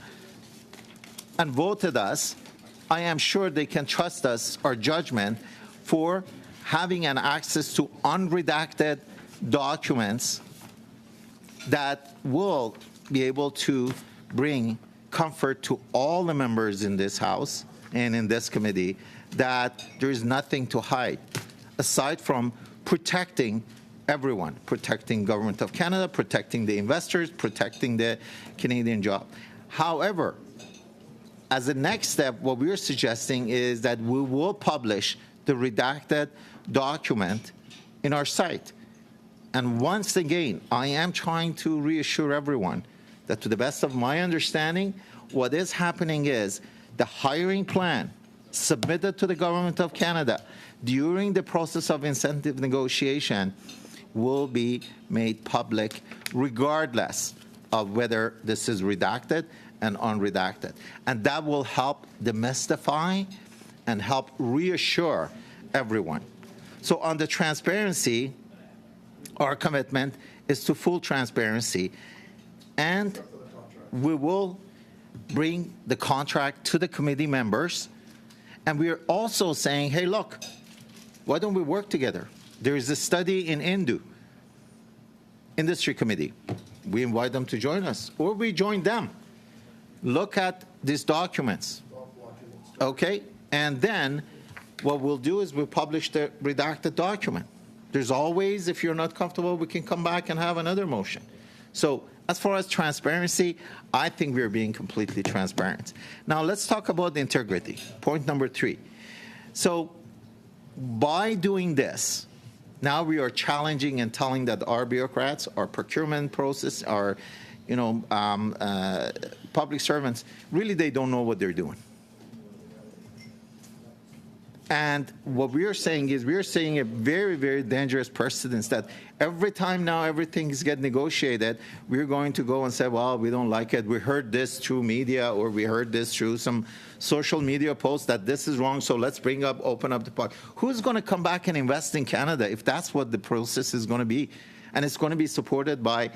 and voted us, I am sure they can trust us, our judgment, for having an access to unredacted documents that will be able to bring comfort to all the members in this House and in this committee that there is nothing to hide, aside from protecting everyone, protecting Government of Canada, protecting the investors, protecting the Canadian job. However, as a next step, what we're suggesting is that we will publish the redacted document in our site. And once again, I am trying to reassure everyone that to the best of my understanding, what is happening is the hiring plan submitted to the Government of Canada during the process of incentive negotiation will be made public regardless of whether this is redacted and unredacted. And that will help demystify and help reassure everyone. So on the transparency, our commitment is to full transparency, and we will bring the contract to the committee members. And we are also saying, hey, look, why don't we work together? There is a study in Industry Committee. We invite them to join us, or we join them. Look at these documents, okay? And then what we'll do is we'll publish the redacted document. There's always, if you're not comfortable, we can come back and have another motion. So as far as transparency, I think we're being completely transparent. Now let's talk about the integrity. Point number 3. So by doing this, now we are challenging and telling that our bureaucrats, our procurement process, our public servants, really they don't know what they're doing. And what we are saying is we are saying a very, very dangerous precedence that every time now everything is getting negotiated, we're going to go and say, well, we don't like it. We heard this through media, or we heard this through some social media posts that this is wrong, so let's open up the park. Who's going to come back and invest in Canada if that's what the process is going to be? And it's going to be supported by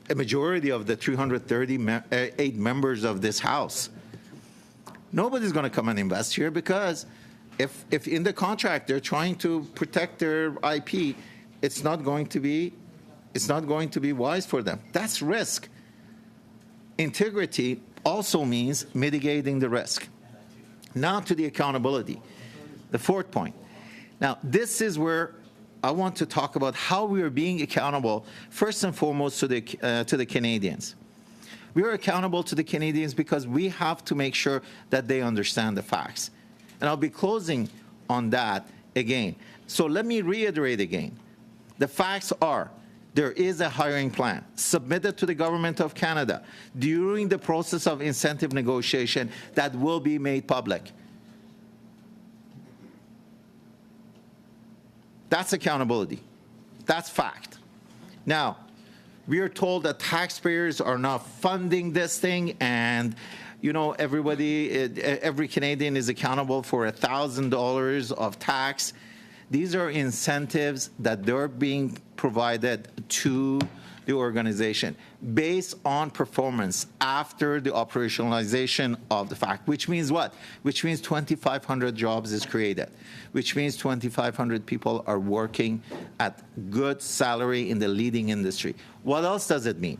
a majority of the 338 members of this House. Nobody's going to come and invest here because if in the contract they're trying to protect their IP, it's not going to be wise for them. That's risk. Integrity also means mitigating the risk. Now to the accountability, the 4th point. Now this is where I want to talk about how we are being accountable first and foremost to the Canadians. We are accountable to the Canadians because we have to make sure that they understand the facts. And I'll be closing on that again. So let me reiterate again. The facts are there is a hiring plan submitted to the Government of Canada during the process of incentive negotiation that will be made public. That's accountability. That's fact. Now, we are told that taxpayers are not funding this thing, and every Canadian is accountable for $1,000 of tax. These are incentives that they're being provided to the organization based on performance after the operationalization of the fact, which means what? Which means 2,500 jobs is created, which means 2,500 people are working at good salary in the leading industry. What else does it mean?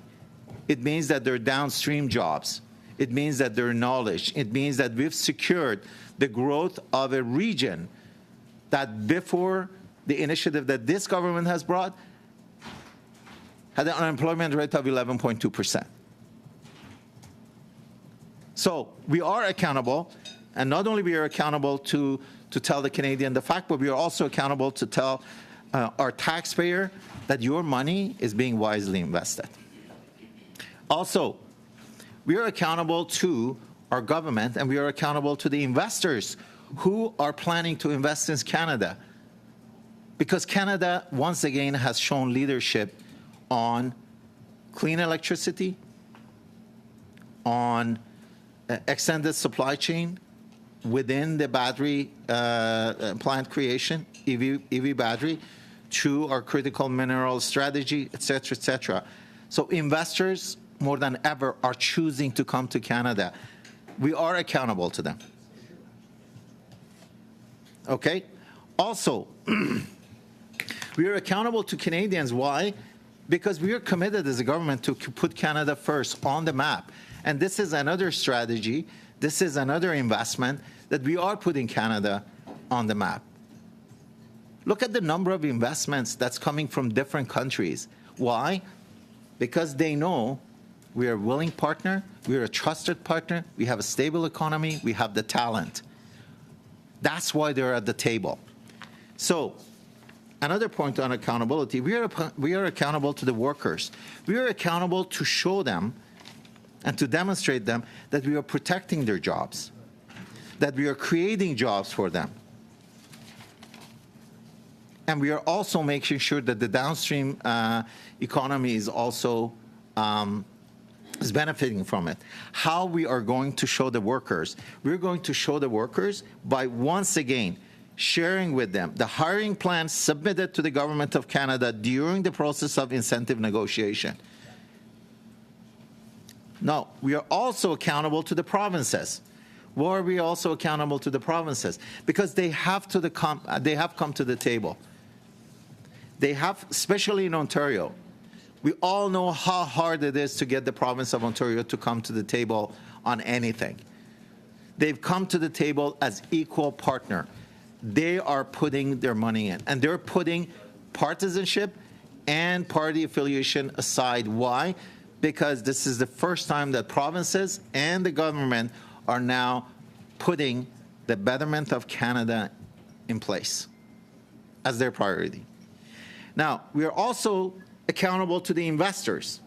It means that they're downstream jobs. It means that their knowledge. It means that we've secured the growth of a region that before the initiative that this government has brought had an unemployment rate of 11.2%. So we are accountable, and not only we are accountable to tell the Canadian the fact, but we are also accountable to tell our taxpayer that your money is being wisely invested. Also, we are accountable to our government, and we are accountable to the investors who are planning to invest in Canada. Because Canada, once again, has shown leadership on clean electricity, on extended supply chain within the battery plant creation, EV battery, through our critical mineral strategy, et cetera, et cetera. So investors, more than ever, are choosing to come to Canada. We are accountable to them. Okay? Also, we are accountable to Canadians. Why? Because we are committed as a government to put Canada first on the map. And this is another strategy. This is another investment that we are putting Canada on the map. Look at the number of investments that's coming from different countries. Why? Because they know we are a willing partner, we are a trusted partner, we have a stable economy, we have the talent. That's why they're at the table. So, another point on accountability, we are accountable to the workers. We are accountable to show them and to demonstrate them that we are protecting their jobs, that we are creating jobs for them. And we are also making sure that the downstream economy is also is benefiting from it. How we are going to show the workers? We're going to show the workers by, once again, sharing with them the hiring plan submitted to the Government of Canada during the process of incentive negotiation. No, we are also accountable to the provinces. Why are we also accountable to the provinces? Because they have come to the table. They have, especially in Ontario. We all know how hard it is to get the province of Ontario to come to the table on anything. They've come to the table as equal partner. They are putting their money in, and they're putting partisanship and party affiliation aside. Why? Because this is the first time that provinces and the government are now putting the betterment of Canada in place as their priority. Now, we are also accountable to the investors.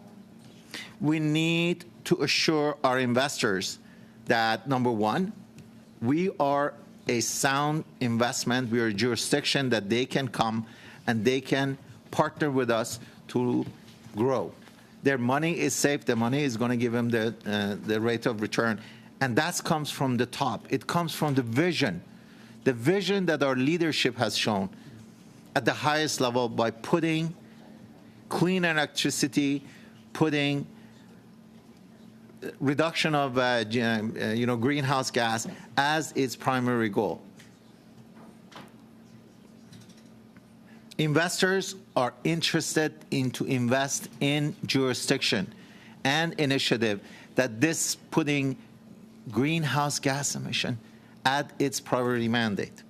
We need to assure our investors that, number one, we are a sound investment. We are a jurisdiction that they can come and they can partner with us to grow. Their money is safe. Their money is going to give them the rate of return. And that comes from the top. It comes from the vision that our leadership has shown at the highest level by putting clean electricity, putting reduction of greenhouse gas as its primary goal. Investors are interested to invest in jurisdiction and initiative that this putting greenhouse gas emission at its priority mandate.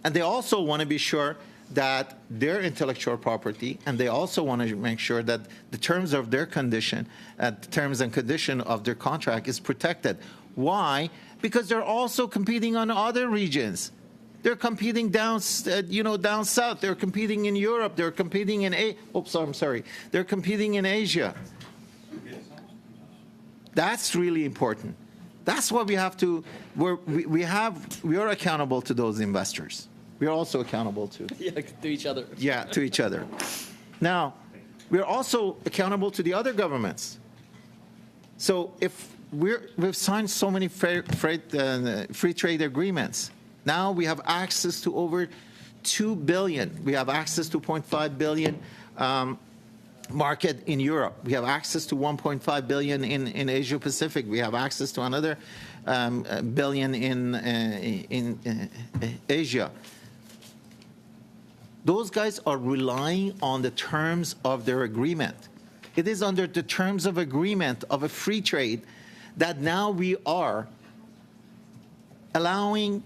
And they also want to be sure that their intellectual property, and they also want to make sure that the terms of their condition, the terms and condition of their contract is protected. Why? Because they're also competing on other regions. They're competing down south. They're competing in Europe. They're competing in They're competing in Asia. That's really important. That's what we have to. We are accountable to those investors. We are also accountable to to each other. Yeah, to each other. Now, we are also accountable to the other governments. So if we've signed so many free trade agreements, now we have access to over $2 billion. We have access to $0.5 billion market in Europe. We have access to $1.5 billion in Asia Pacific. We have access to another billion in Asia. Those guys are relying on the terms of their agreement. It is under the terms of agreement of a free trade that now we are allowing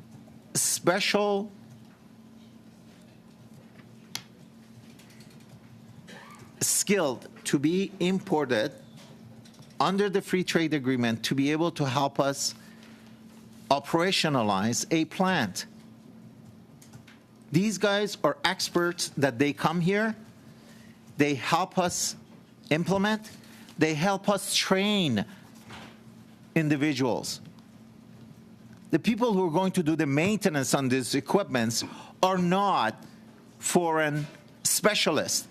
special skilled to be imported under the free trade agreement to be able to help us operationalize a plant. These guys are experts that they come here, they help us implement, they help us train individuals. The people who are going to do the maintenance on these equipments are not foreign specialists.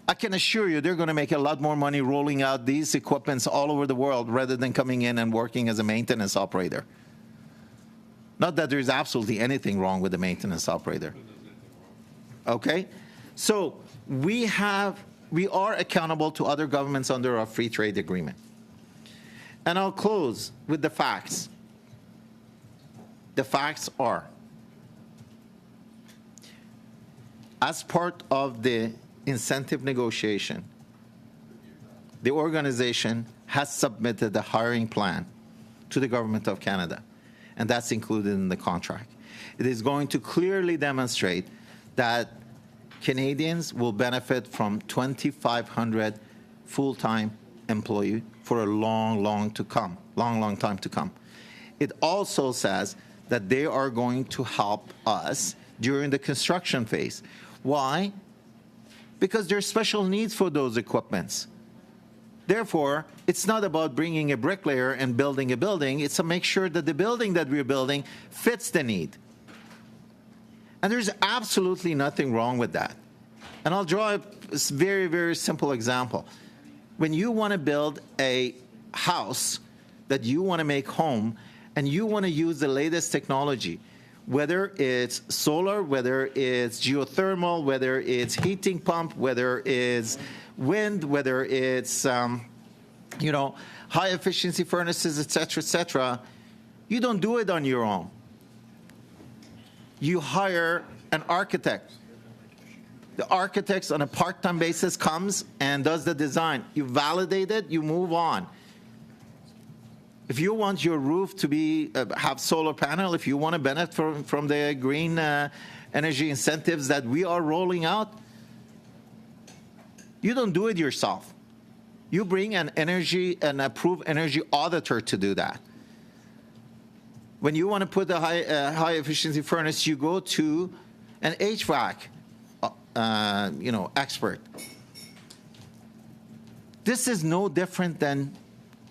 I can assure you they're going to make a lot more money rolling out these equipments all over the world rather than coming in and working as a maintenance operator. Not that there's absolutely anything wrong with the maintenance operator. Okay? So we are accountable to other governments under our free trade agreement. And I'll close with the facts. The facts are, as part of the incentive negotiation, the organization has submitted a hiring plan to the Government of Canada, and that's included in the contract. It is going to clearly demonstrate that Canadians will benefit from 2,500 full-time employees for a long time to come. It also says that they are going to help us during the construction phase. Why? Because there's special needs for those equipments. Therefore, it's not about bringing a bricklayer and building a building. It's to make sure that the building that we're building fits the need. And there's absolutely nothing wrong with that. And I'll draw a very, very simple example. When you want to build a house that you want to make home and you want to use the latest technology, whether it's solar, whether it's geothermal, whether it's heating pump, whether it's wind, whether it's high efficiency furnaces, etc., you don't do it on your own. You hire an architect. The architect on a part-time basis comes and does the design. You validate it, you move on. If you want your roof to be have solar panel, if you want to benefit from the green energy incentives that we are rolling out, you don't do it yourself. You bring an approved energy auditor to do that. When you want to put a high efficiency furnace, you go to an HVAC expert. This is no different than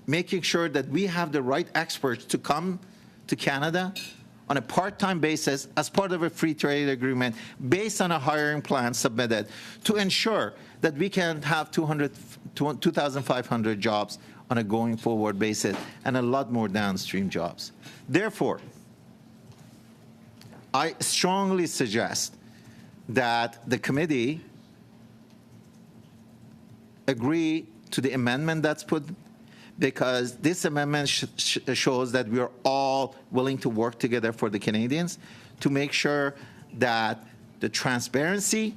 making sure that we have the right experts to come to Canada on a part-time basis as part of a free trade agreement based on a hiring plan submitted to ensure that we can have 2,500 jobs on a going forward basis and a lot more downstream jobs. Therefore, I strongly suggest that the committee agree to the amendment that's put, because this amendment shows that we are all willing to work together for the Canadians to make sure that the transparency,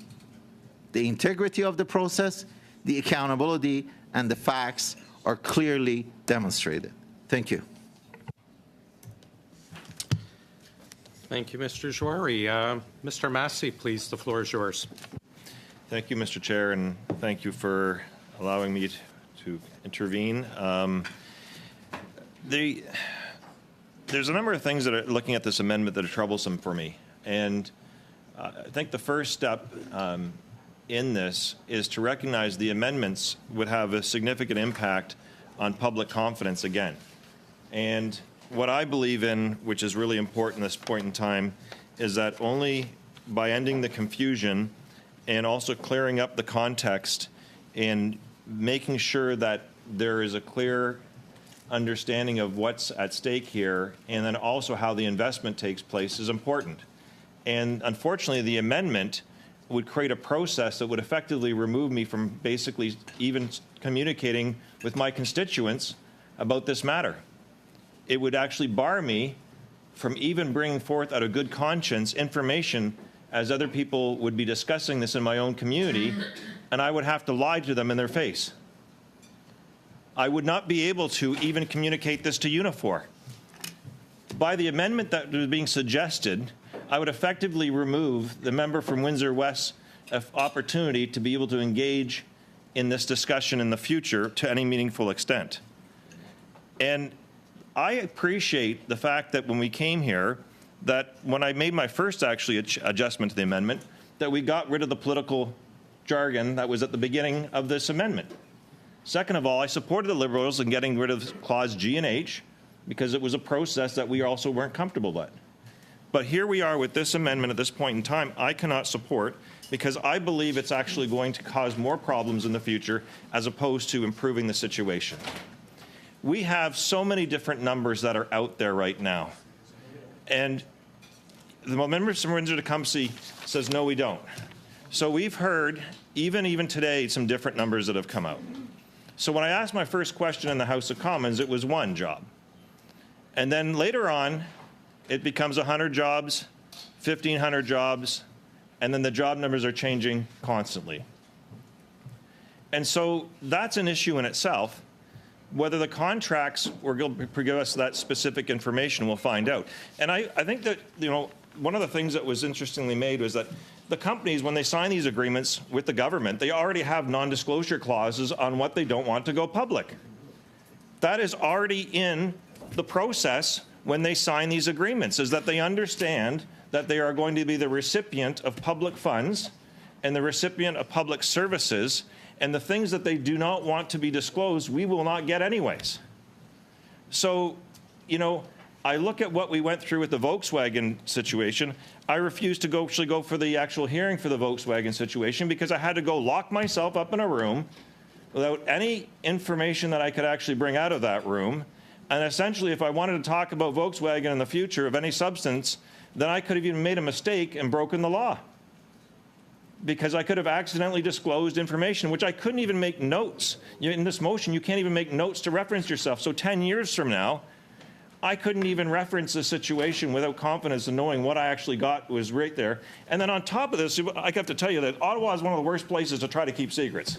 the integrity of the process, the accountability, and the facts are clearly demonstrated. Thank you. Thank you, Mr. Jouari. Mr. Massey, please, the floor is yours. Thank you, Mr. Chair, and thank you for allowing me to intervene. There's a number of things that are looking at this amendment that are troublesome for me. And I think the first step in this is to recognize the amendments would have a significant impact on public confidence again. And what I believe in, which is really important at this point in time, is that only by ending the confusion and also clearing up the context and making sure that there is a clear understanding of what's at stake here, and then also how the investment takes place, is important. And unfortunately, the amendment would create a process that would effectively remove me from basically even communicating with my constituents about this matter. It would actually bar me from even bringing forth out of good conscience information as other people would be discussing this in my own community, and I would have to lie to them in their face. I would not be able to even communicate this to Unifor. By the amendment that was being suggested, I would effectively remove the member from Windsor West's opportunity to be able to engage in this discussion in the future to any meaningful extent. And I appreciate the fact that when we came here, that when I made my first actually adjustment to the amendment, that we got rid of the political jargon that was at the beginning of this amendment. Second of all, I supported the Liberals in getting rid of Clause G and H because it was a process that we also weren't comfortable with. But here we are with this amendment at this point in time I cannot support because I believe it's actually going to cause more problems in the future as opposed to improving the situation. We have so many different numbers that are out there right now. And the member from Windsor-Tecumseh says, no, we don't. So we've heard, even today, some different numbers that have come out. So when I asked my first question in the House of Commons, it was one job. And then later on, it becomes 100 jobs, 1,500 jobs, and then the job numbers are changing constantly. And so that's an issue in itself. Whether the contracts will give us that specific information, we'll find out. And I think that, one of the things that was interestingly made was that the companies, when they sign these agreements with the government, they already have non-disclosure clauses on what they don't want to go public. That is already in the process when they sign these agreements, is that they understand that they are going to be the recipient of public funds and the recipient of public services, and the things that they do not want to be disclosed, we will not get anyways. So, I look at what we went through with the Volkswagen situation. I refused to actually go for the actual hearing for the Volkswagen situation because I had to go lock myself up in a room without any information that I could actually bring out of that room. And essentially, if I wanted to talk about Volkswagen in the future of any substance, then I could have even made a mistake and broken the law, because I could have accidentally disclosed information, which I couldn't even make notes. In this motion, you can't even make notes to reference yourself. So 10 years from now, I couldn't even reference the situation without confidence in knowing what I actually got was right there. And then on top of this, I have to tell you that Ottawa is one of the worst places to try to keep secrets.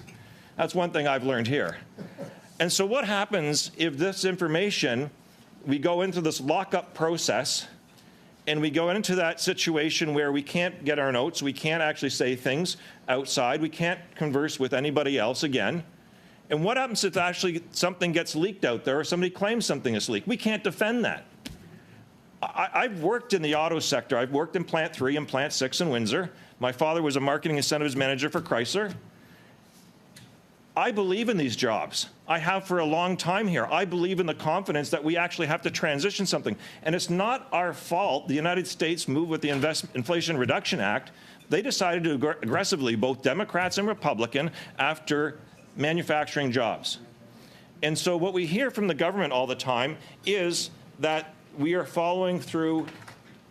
That's one thing I've learned here. And so what happens if this information we go into this lockup process, and we go into that situation where we can't get our notes, we can't actually say things outside, we can't converse with anybody else again. And what happens if actually something gets leaked out there or somebody claims something is leaked? We can't defend that. I've worked in the auto sector. I've worked in Plant 3 and Plant 6 in Windsor. My father was a marketing incentives manager for Chrysler. I believe in these jobs. I have for a long time here. I believe in the confidence that we actually have to transition something. And it's not our fault the United States moved with the Inflation Reduction Act. They decided to aggressively, both Democrats and Republican, after manufacturing jobs. And so what we hear from the government all the time is that we are following through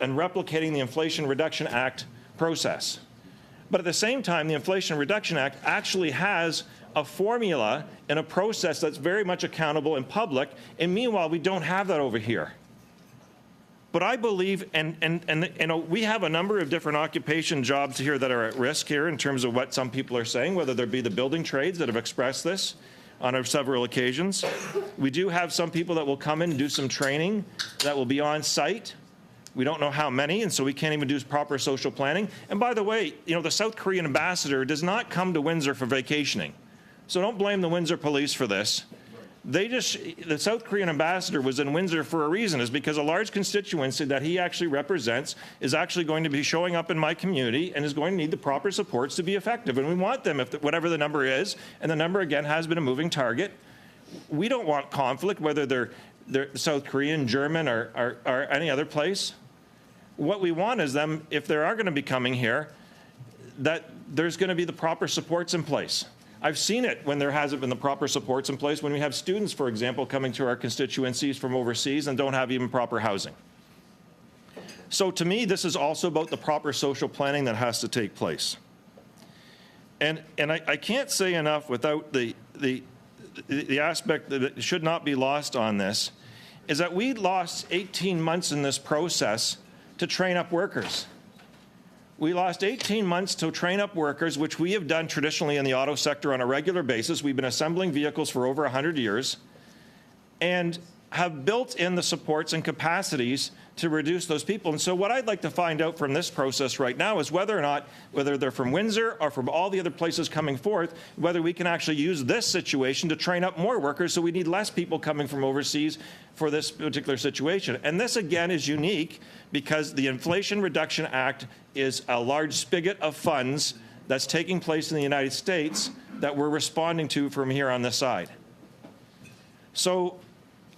and replicating the Inflation Reduction Act process. But at the same time, the Inflation Reduction Act actually has a formula and a process that's very much accountable and public, and meanwhile, we don't have that over here. But I believe, and you know, we have a number of different occupation jobs here that are at risk here in terms of what some people are saying, whether there be the building trades that have expressed this on several occasions. We do have some people that will come in and do some training that will be on site. We don't know how many, and so we can't even do proper social planning. And by the way, you know, the South Korean ambassador does not come to Windsor for vacationing. So don't blame the Windsor police for this. The South Korean ambassador was in Windsor for a reason, is because a large constituency that he actually represents is actually going to be showing up in my community and is going to need the proper supports to be effective. And we want them, if whatever the number is, and the number again has been a moving target. We don't want conflict, whether they're South Korean, German, or any other place. What we want is them, if they are going to be coming here, that there's going to be the proper supports in place. I've seen it when there hasn't been the proper supports in place, when we have students, for example, coming to our constituencies from overseas and don't have even proper housing. So to me, this is also about the proper social planning that has to take place. And I can't say enough without the aspect that should not be lost on this, is that we lost 18 months in this process to train up workers. We lost 18 months to train up workers, which we have done traditionally in the auto sector on a regular basis. We've been assembling vehicles for over 100 years and have built in the supports and capacities to reduce those people. And so what I'd like to find out from this process right now is whether or not, whether they're from Windsor or from all the other places coming forth, whether we can actually use this situation to train up more workers, so we need less people coming from overseas for this particular situation. And this, again, is unique because the Inflation Reduction Act is a large spigot of funds that's taking place in the United States that we're responding to from here on this side. So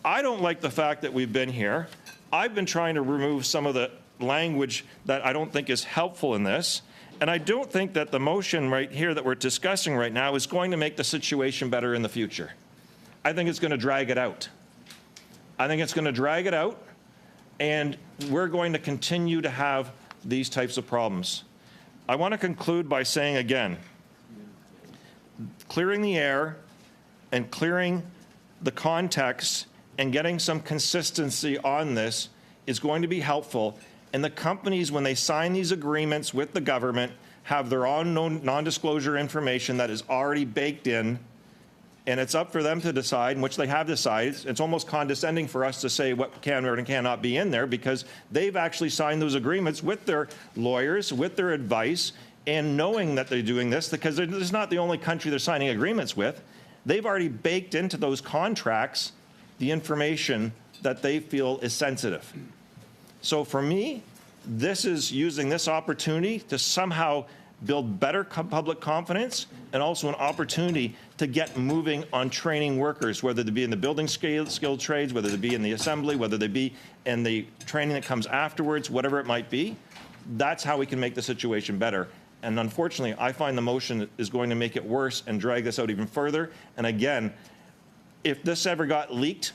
I don't like the fact that we've been here. I've been trying to remove some of the language that I don't think is helpful in this. And I don't think that the motion right here that we're discussing right now is going to make the situation better in the future. I think it's going to drag it out. I think it's going to drag it out, and we're going to continue to have these types of problems. I want to conclude by saying again, clearing the air and clearing the context and getting some consistency on this is going to be helpful. And the companies, when they sign these agreements with the government, have their own non-disclosure information that is already baked in, and it's up for them to decide, which they have decided. It's almost condescending for us to say what can or cannot be in there, because they've actually signed those agreements with their lawyers, with their advice, and knowing that they're doing this, because this is not the only country they're signing agreements with. They've already baked into those contracts the information that they feel is sensitive. So for me, this is using this opportunity to somehow build better public confidence, and also an opportunity to get moving on training workers, whether they be in the building skilled trades, whether they be in the assembly, whether they be in the training that comes afterwards, whatever it might be. That's how we can make the situation better. And unfortunately, I find the motion is going to make it worse and drag this out even further. And again, if this ever got leaked,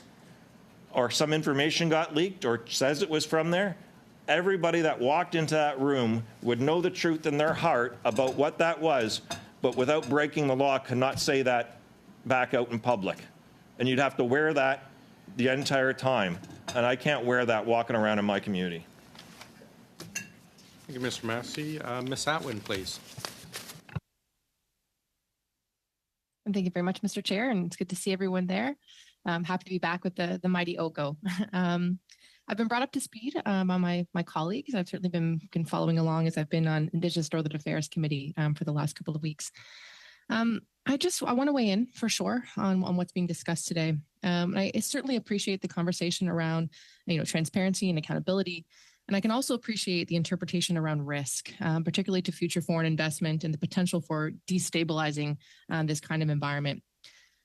or some information got leaked, or says it was from there, everybody that walked into that room would know the truth in their heart about what that was, but without breaking the law, could not say that back out in public. And you'd have to wear that the entire time. And I can't wear that walking around in my community. Thank you, Mr. Massey. Ms. Atwin, please. And thank you very much, Mr. Chair, and it's good to see everyone there. I'm happy to be back with the mighty OGGO. I've been brought up to speed by my colleagues. I've certainly been following along as I've been on Indigenous Northern Affairs Committee for the last couple of weeks. I want to weigh in for sure on what's being discussed today. I certainly appreciate the conversation around transparency and accountability. And I can also appreciate the interpretation around risk, particularly to future foreign investment and the potential for destabilizing this kind of environment.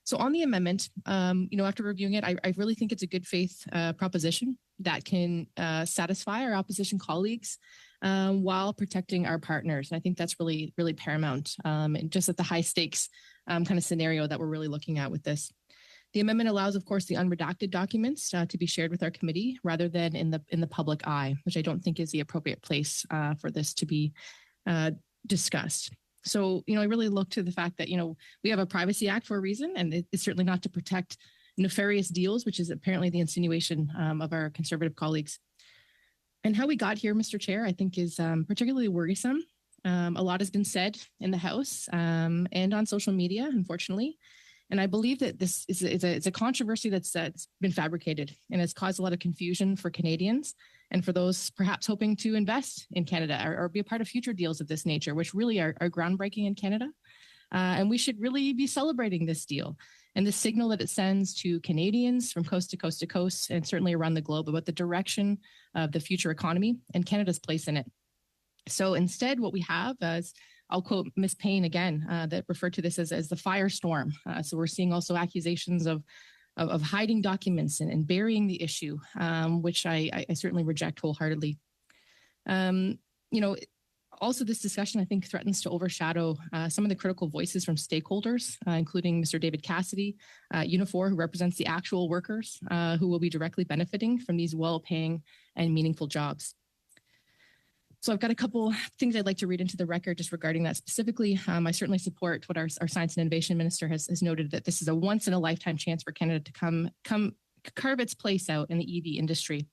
So on the amendment, after reviewing it, I really think it's a good faith proposition that can satisfy our opposition colleagues while protecting our partners. And I think that's really, really paramount, and just at the high stakes kind of scenario that we're really looking at with this. The amendment allows, of course, the unredacted documents to be shared with our committee rather than in the public eye, which I don't think is the appropriate place for this to be discussed. So, I really look to the fact that, we have a Privacy Act for a reason, and it's certainly not to protect nefarious deals, which is apparently the insinuation of our Conservative colleagues. And how we got here, Mr. Chair, I think is particularly worrisome. A lot has been said in the House and on social media, unfortunately. And I believe that this is a controversy that's been fabricated and has caused a lot of confusion for Canadians and for those perhaps hoping to invest in Canada or be a part of future deals of this nature, which really are groundbreaking in Canada. And we should really be celebrating this deal and the signal that it sends to Canadians from coast to coast to coast and certainly around the globe about the direction of the future economy and Canada's place in it. So instead, what we have is, I'll quote Ms. Payne again, that referred to this as the firestorm. So we're seeing also accusations of hiding documents and burying the issue, which I certainly reject wholeheartedly. Also, this discussion, I think, threatens to overshadow some of the critical voices from stakeholders, including Mr. David Cassidy, Unifor, who represents the actual workers who will be directly benefiting from these well-paying and meaningful jobs. So I've got a couple things I'd like to read into the record just regarding that specifically. I certainly support what our Science and Innovation Minister has noted, that this is a once-in-a-lifetime chance for Canada to come carve its place out in the EV industry.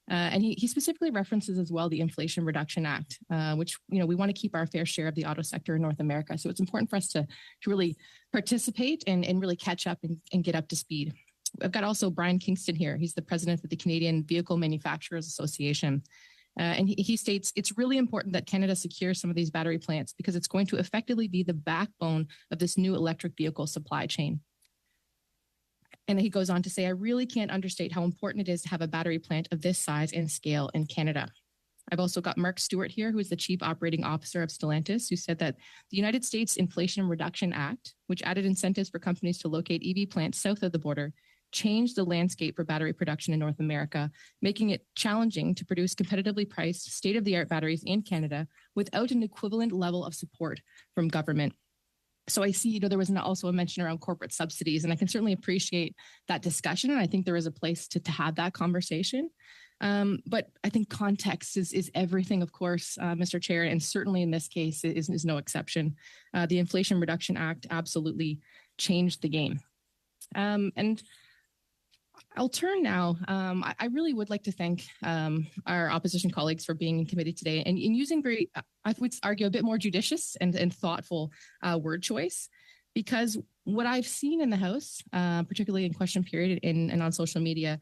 And he specifically references as well the Inflation Reduction Act, which, we want to keep our fair share of the auto sector in North America. So it's important for us to really participate and really catch up and get up to speed. I've got also Brian Kingston here. He's the president of the Canadian Vehicle Manufacturers Association. And he states, it's really important that Canada secures some of these battery plants because it's going to effectively be the backbone of this new electric vehicle supply chain. And he goes on to say, I really can't understate how important it is to have a battery plant of this size and scale in Canada. I've also got Mark Stewart here, who is the Chief Operating Officer of Stellantis, who said that the United States Inflation Reduction Act, which added incentives for companies to locate EV plants south of the border, changed the landscape for battery production in North America, making it challenging to produce competitively priced state-of-the-art batteries in Canada without an equivalent level of support from government. So I see, there was also a mention around corporate subsidies, and I can certainly appreciate that discussion, and I think there is a place to have that conversation. But I think context is everything, of course, Mr. Chair, and certainly in this case is no exception. The Inflation Reduction Act absolutely changed the game. And I'll turn now. I really would like to thank our opposition colleagues for being in committee today and in using very, I would argue, a bit more judicious and thoughtful word choice, because what I've seen in the House, particularly in question period and on social media,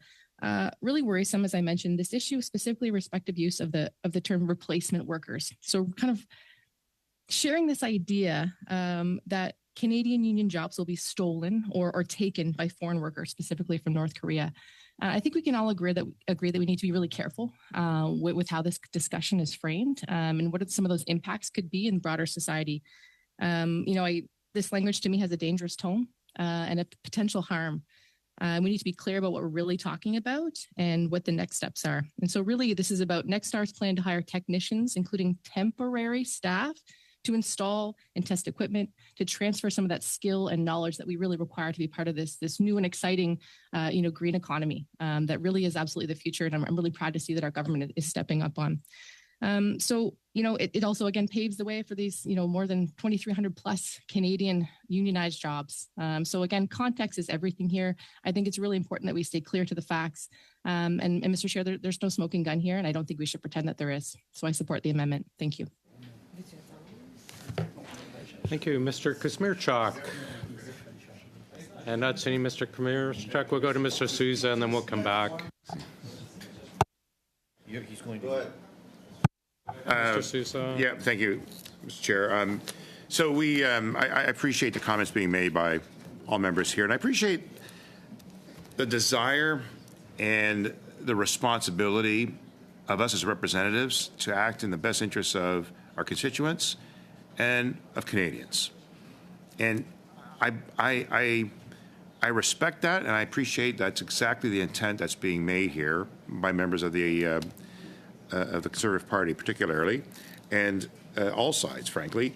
really worrisome, as I mentioned, this issue specifically respective use of the term replacement workers. So kind of sharing this idea that Canadian union jobs will be stolen or taken by foreign workers, specifically from North Korea. I think we can all agree that we need to be really careful with how this discussion is framed and what some of those impacts could be in broader society. This language to me has a dangerous tone and a potential harm. We need to be clear about what we're really talking about and what the next steps are. And so really, this is about Nexstar's plan to hire technicians, including temporary staff, to install and test equipment, to transfer some of that skill and knowledge that we really require to be part of this new and exciting, green economy that really is absolutely the future. And I'm really proud to see that our government is stepping up on. It also, again, paves the way for these, more than 2,300 plus Canadian unionized jobs. So again, context is everything here. I think it's really important that we stay clear to the facts. And Mr. Chair, there's no smoking gun here, and I don't think we should pretend that there is. So I support the amendment. Thank you. Thank you. Mr. Kuzmierczak. And that's any Mr. Check. We'll go to Mr. Sousa, and then we'll come back. He's going to. Mr. Sousa. Yeah, thank you, Mr. Chair. So I appreciate the comments being made by all members here, and I appreciate the desire and the responsibility of us as representatives to act in the best interests of our constituents and of Canadians. And I respect that, and I appreciate that's exactly the intent that's being made here by members of the Conservative Party, particularly, and all sides, frankly.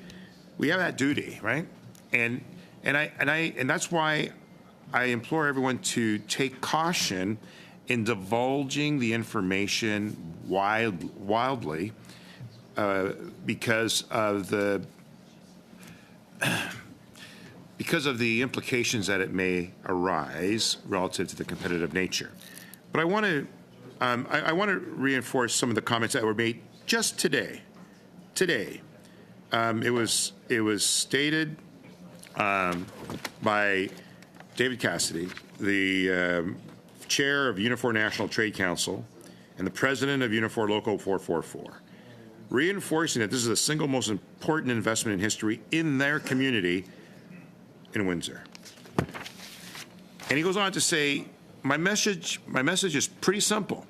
We have that duty, right? And that's why I implore everyone to take caution in divulging the information wildly because of the implications that it may arise relative to the competitive nature. But I want to reinforce some of the comments that were made just today. It was stated by David Cassidy, the chair of Unifor National Trade Council and the president of Unifor Local 444, reinforcing that this is the single most important investment in history in their community in Windsor. And he goes on to say, my message is pretty simple.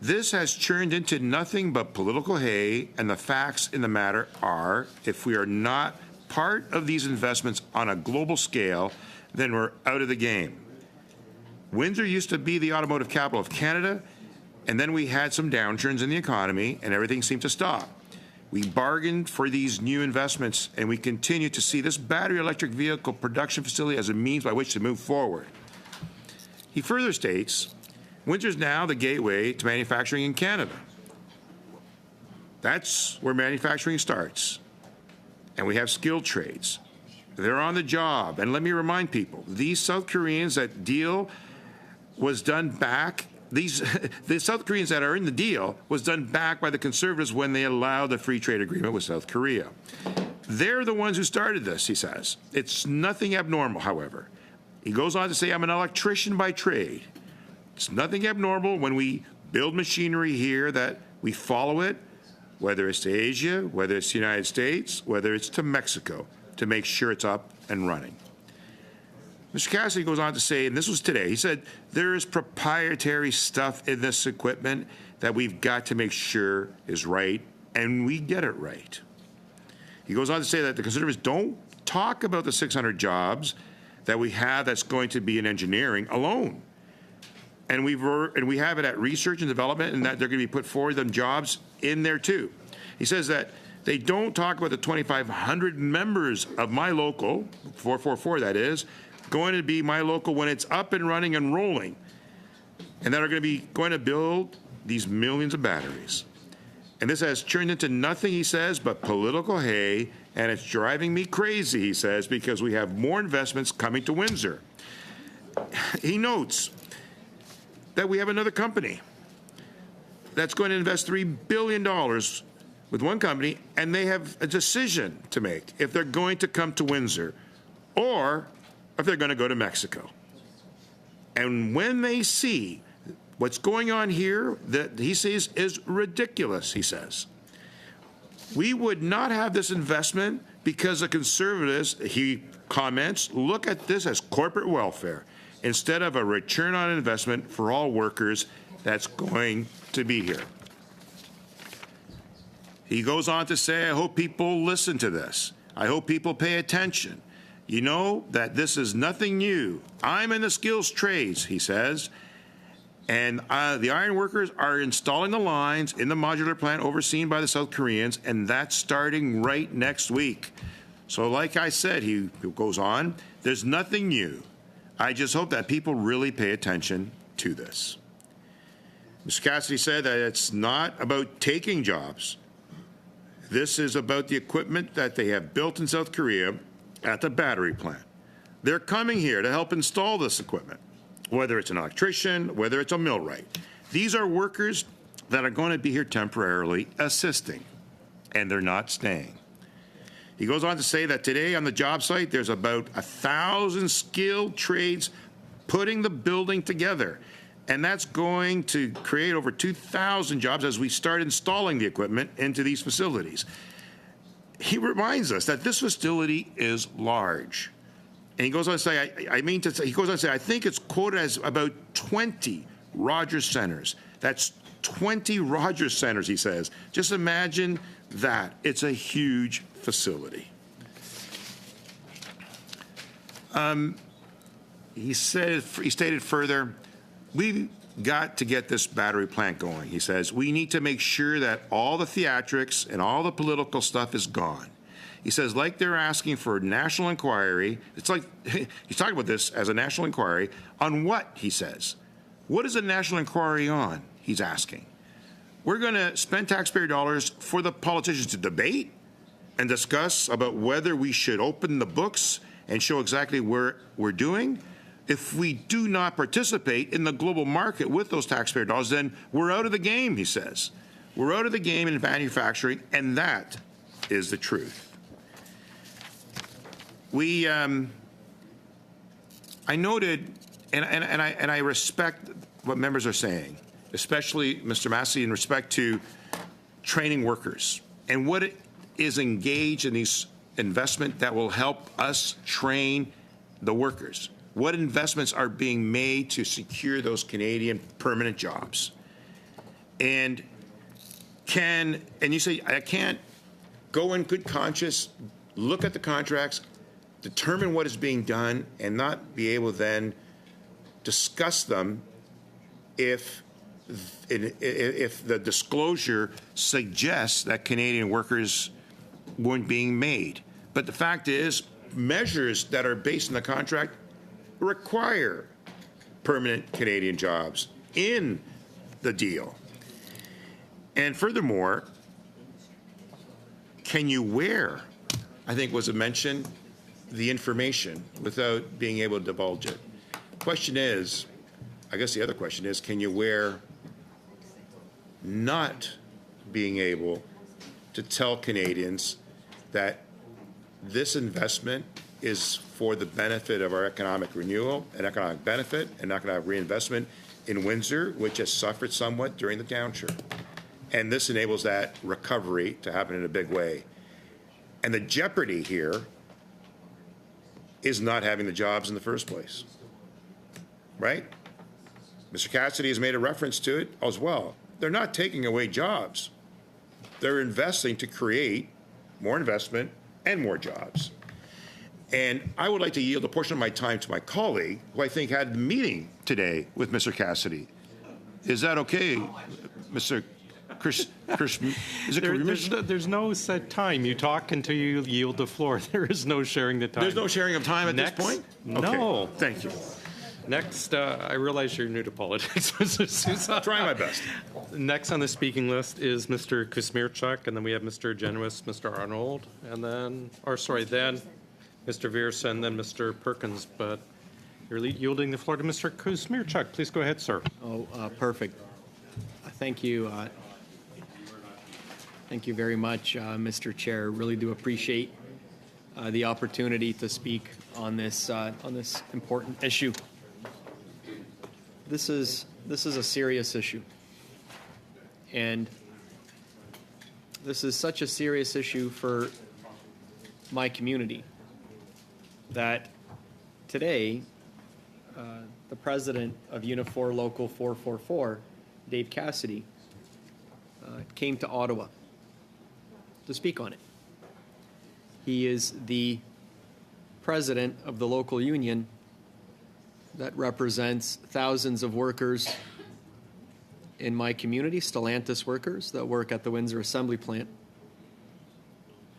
This has churned into nothing but political hay, and the facts in the matter are, if we are not part of these investments on a global scale, then we're out of the game. Windsor used to be the automotive capital of Canada, and then we had some downturns in the economy, and everything seemed to stop. We bargained for these new investments, and we continue to see this battery electric vehicle production facility as a means by which to move forward. He further states, Windsor is now the gateway to manufacturing in Canada. That's where manufacturing starts. And we have skilled trades. They're on the job. And let me remind people, these South Koreans, that deal was done back, the South Koreans that are in the deal was done back by the Conservatives when they allowed the free trade agreement with South Korea. They're the ones who started this, he says. It's nothing abnormal, however. He goes on to say, I'm an electrician by trade. It's nothing abnormal when we build machinery here that we follow it, whether it's to Asia, whether it's the United States, whether it's to Mexico, to make sure it's up and running. Mr. Cassidy goes on to say, and this was today, he said, there is proprietary stuff in this equipment that we've got to make sure is right, and we get it right. He goes on to say that the Conservatives don't talk about the 600 jobs that we have that's going to be in engineering alone. And we have it at research and development, and that they're going to be put forward them jobs in there too. He says that they don't talk about the 2,500 members of my local, 444 that is, going to be my local when it's up and running and rolling, and that are going to build these millions of batteries. And this has turned into nothing, he says, but political hay, and it's driving me crazy, he says, because we have more investments coming to Windsor. He notes that we have another company that's going to invest $3 billion with one company, and they have a decision to make if they're going to come to Windsor or if they're going to go to Mexico. And when they see what's going on here, that he says is ridiculous, he says. We would not have this investment because the Conservatives, he comments, look at this as corporate welfare instead of a return on investment for all workers that's going to be here. He goes on to say, I hope people listen to this. I hope people pay attention. You know that this is nothing new. I'm in the skills trades, he says, and the iron workers are installing the lines in the modular plant overseen by the South Koreans, and that's starting right next week. So like I said, he goes on, there's nothing new. I just hope that people really pay attention to this. Mr. Cassidy said that it's not about taking jobs. This is about the equipment that they have built in South Korea at the battery plant. They're coming here to help install this equipment, whether it's an electrician, whether it's a millwright. These are workers that are going to be here temporarily assisting, and they're not staying. He goes on to say that today on the job site, there's about 1,000 skilled trades putting the building together. And that's going to create over 2,000 jobs as we start installing the equipment into these facilities. He reminds us that this facility is large. And he goes on to say, he goes on to say, I think it's quoted as about 20 Rogers Centers. That's 20 Rogers Centers, he says. Just imagine that. It's a huge facility. He stated further, we've got to get this battery plant going. He says, we need to make sure that all the theatrics and all the political stuff is gone. He says, like they're asking for a national inquiry, it's like, he's talking about this as a national inquiry, on what, he says. What is a national inquiry on, he's asking. We're going to spend taxpayer dollars for the politicians to debate and discuss about whether we should open the books and show exactly where we're doing. If we do not participate in the global market with those taxpayer dollars, then we're out of the game, he says. We're out of the game in manufacturing, and that is the truth. I noted, and I respect what members are saying, especially Mr. Massey in respect to training workers and what it is engaged in these investment that will help us train the workers. What investments are being made to secure those Canadian permanent jobs? And you say, I can't go in good conscience, look at the contracts, determine what is being done, and not be able then discuss them if the disclosure suggests that Canadian workers weren't being made. But the fact is, measures that are based on the contract require permanent Canadian jobs in the deal. And furthermore, can you wear, I think was mentioned, the information without being able to divulge it? Question is, I guess the other question is, can you wear not being able to tell Canadians that this investment is for the benefit of our economic renewal and economic benefit and economic reinvestment in Windsor, which has suffered somewhat during the downturn. And this enables that recovery to happen in a big way. And the jeopardy here is not having the jobs in the first place, right? Mr. Cassidy has made a reference to it as well. They're not taking away jobs. They're investing to create more investment and more jobs. And I would like to yield a portion of my time to my colleague, who I think had the meeting today with Mr. Cassidy. Is that okay, Mr. Chris, is it there's no set time. You talk until you yield the floor. There is no sharing the time. There's no sharing of time at this point? No. Okay. Thank you. Next, I realize you're new to politics, Mr. Sousa. Trying my best. Next on the speaking list is Mr. Kuzmierczak, and then we have Mr. Genuis, Mr. Arnold, and then Mr. Viersa, and then Mr. Perkins. But you're yielding the floor to Mr. Kuzmierczak. Please go ahead, sir. Perfect. Thank you. Thank you very much, Mr. Chair. Really do appreciate the opportunity to speak on this important issue. This is a serious issue, and this is such a serious issue for my community that today the president of Unifor Local 444, Dave Cassidy, came to Ottawa to speak on it. He is the president of the local union that represents thousands of workers in my community, Stellantis workers that work at the Windsor Assembly Plant.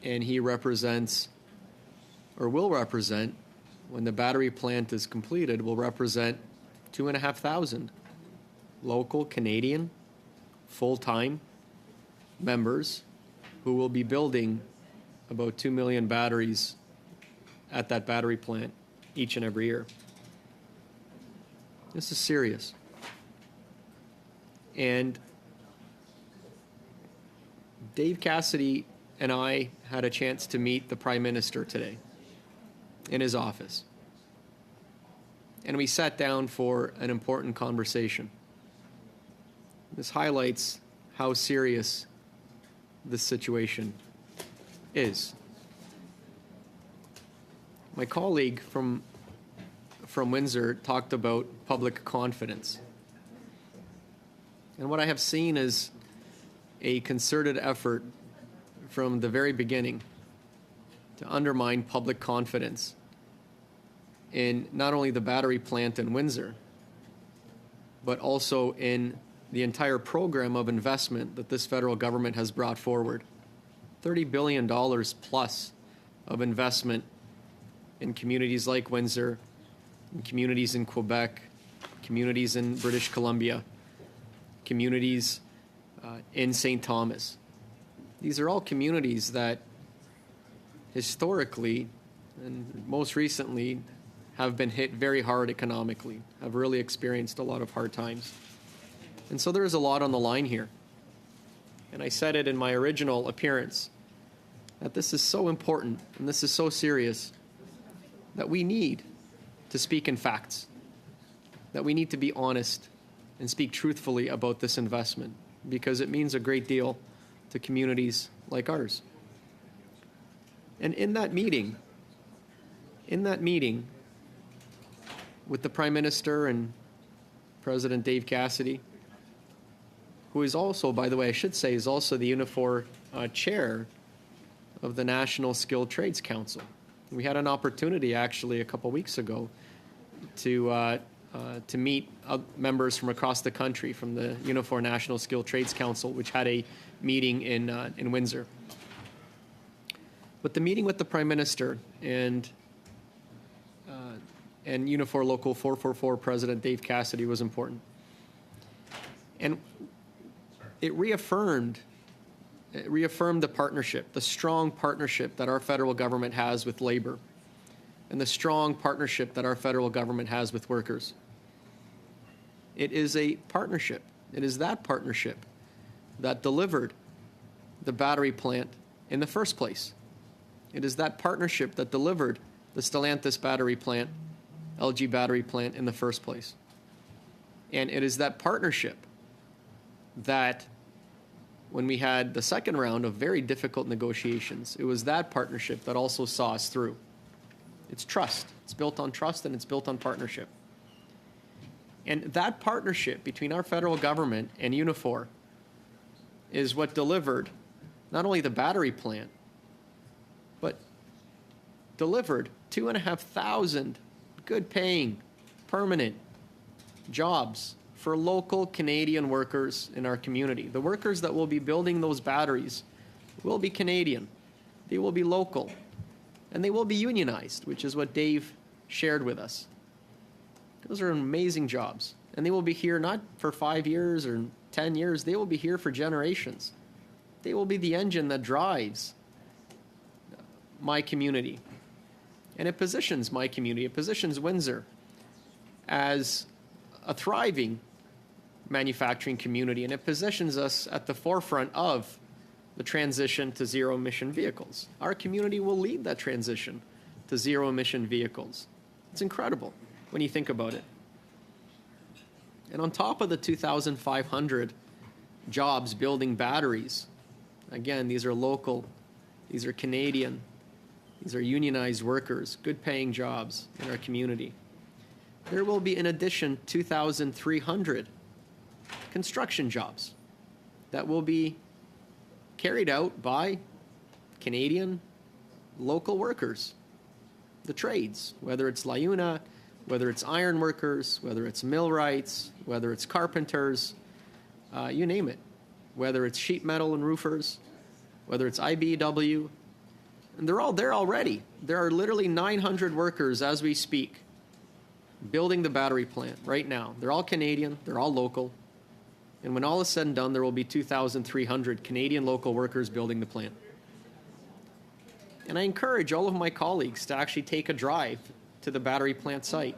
And he represents, or will represent, when the battery plant is completed, will represent 2,500 local Canadian full-time members who will be building about 2 million batteries at that battery plant each and every year. This is serious. And Dave Cassidy and I had a chance to meet the Prime Minister today in his office. And we sat down for an important conversation. This highlights how serious this situation is. My colleague from Windsor talked about public confidence. And what I have seen is a concerted effort from the very beginning to undermine public confidence in not only the battery plant in Windsor, but also in the entire program of investment that this federal government has brought forward. $30 billion plus of investment in communities like Windsor, in communities in Quebec, communities in British Columbia, communities in St. Thomas. These are all communities that historically and most recently have been hit very hard economically, have really experienced a lot of hard times. And so there is a lot on the line here. And I said it in my original appearance, that this is so important and this is so serious that we need to speak in facts, that we need to be honest and speak truthfully about this investment, because it means a great deal to communities like ours. And in that meeting with the Prime Minister and President Dave Cassidy, who is also, by the way, I should say, is also the Unifor chair of the National Skilled Trades Council. We had an opportunity, actually, a couple weeks ago to meet members from across the country from the Unifor National Skilled Trades Council, which had a meeting in Windsor. But the meeting with the Prime Minister and Unifor Local 444 President Dave Cassidy was important. And it reaffirmed the partnership, the strong partnership that our federal government has with labor, and the strong partnership that our federal government has with workers. It is a partnership. It is that partnership that delivered the battery plant in the first place. It is that partnership that delivered the Stellantis battery plant, LG battery plant in the first place. And it is that partnership that, when we had the second round of very difficult negotiations, it was that partnership that also saw us through. It's trust. It's built on trust and it's built on partnership. And that partnership between our federal government and Unifor is what delivered not only the battery plant, but delivered 2,500 good-paying, permanent jobs for local Canadian workers in our community. The workers that will be building those batteries will be Canadian. They will be local. And they will be unionized, which is what Dave shared with us. Those are amazing jobs. And they will be here not for 5 years or 10 years. They will be here for generations. They will be the engine that drives my community. And it positions my community, it positions Windsor as a thriving manufacturing community, and it positions us at the forefront of the transition to zero-emission vehicles. Our community will lead that transition to zero-emission vehicles. It's incredible when you think about it. And on top of the 2,500 jobs building batteries, again, these are local, these are Canadian, these are unionized workers, good-paying jobs in our community. There will be, in addition, 2,300 construction jobs that will be carried out by Canadian local workers, the trades, whether it's LiUNA, whether it's iron workers, whether it's millwrights, whether it's carpenters, you name it, whether it's sheet metal and roofers, whether it's IBEW, and they're all there already. There are literally 900 workers as we speak building the battery plant right now. They're all Canadian, they're all local. And when all is said and done, there will be 2,300 Canadian local workers building the plant. And I encourage all of my colleagues to actually take a drive to the battery plant site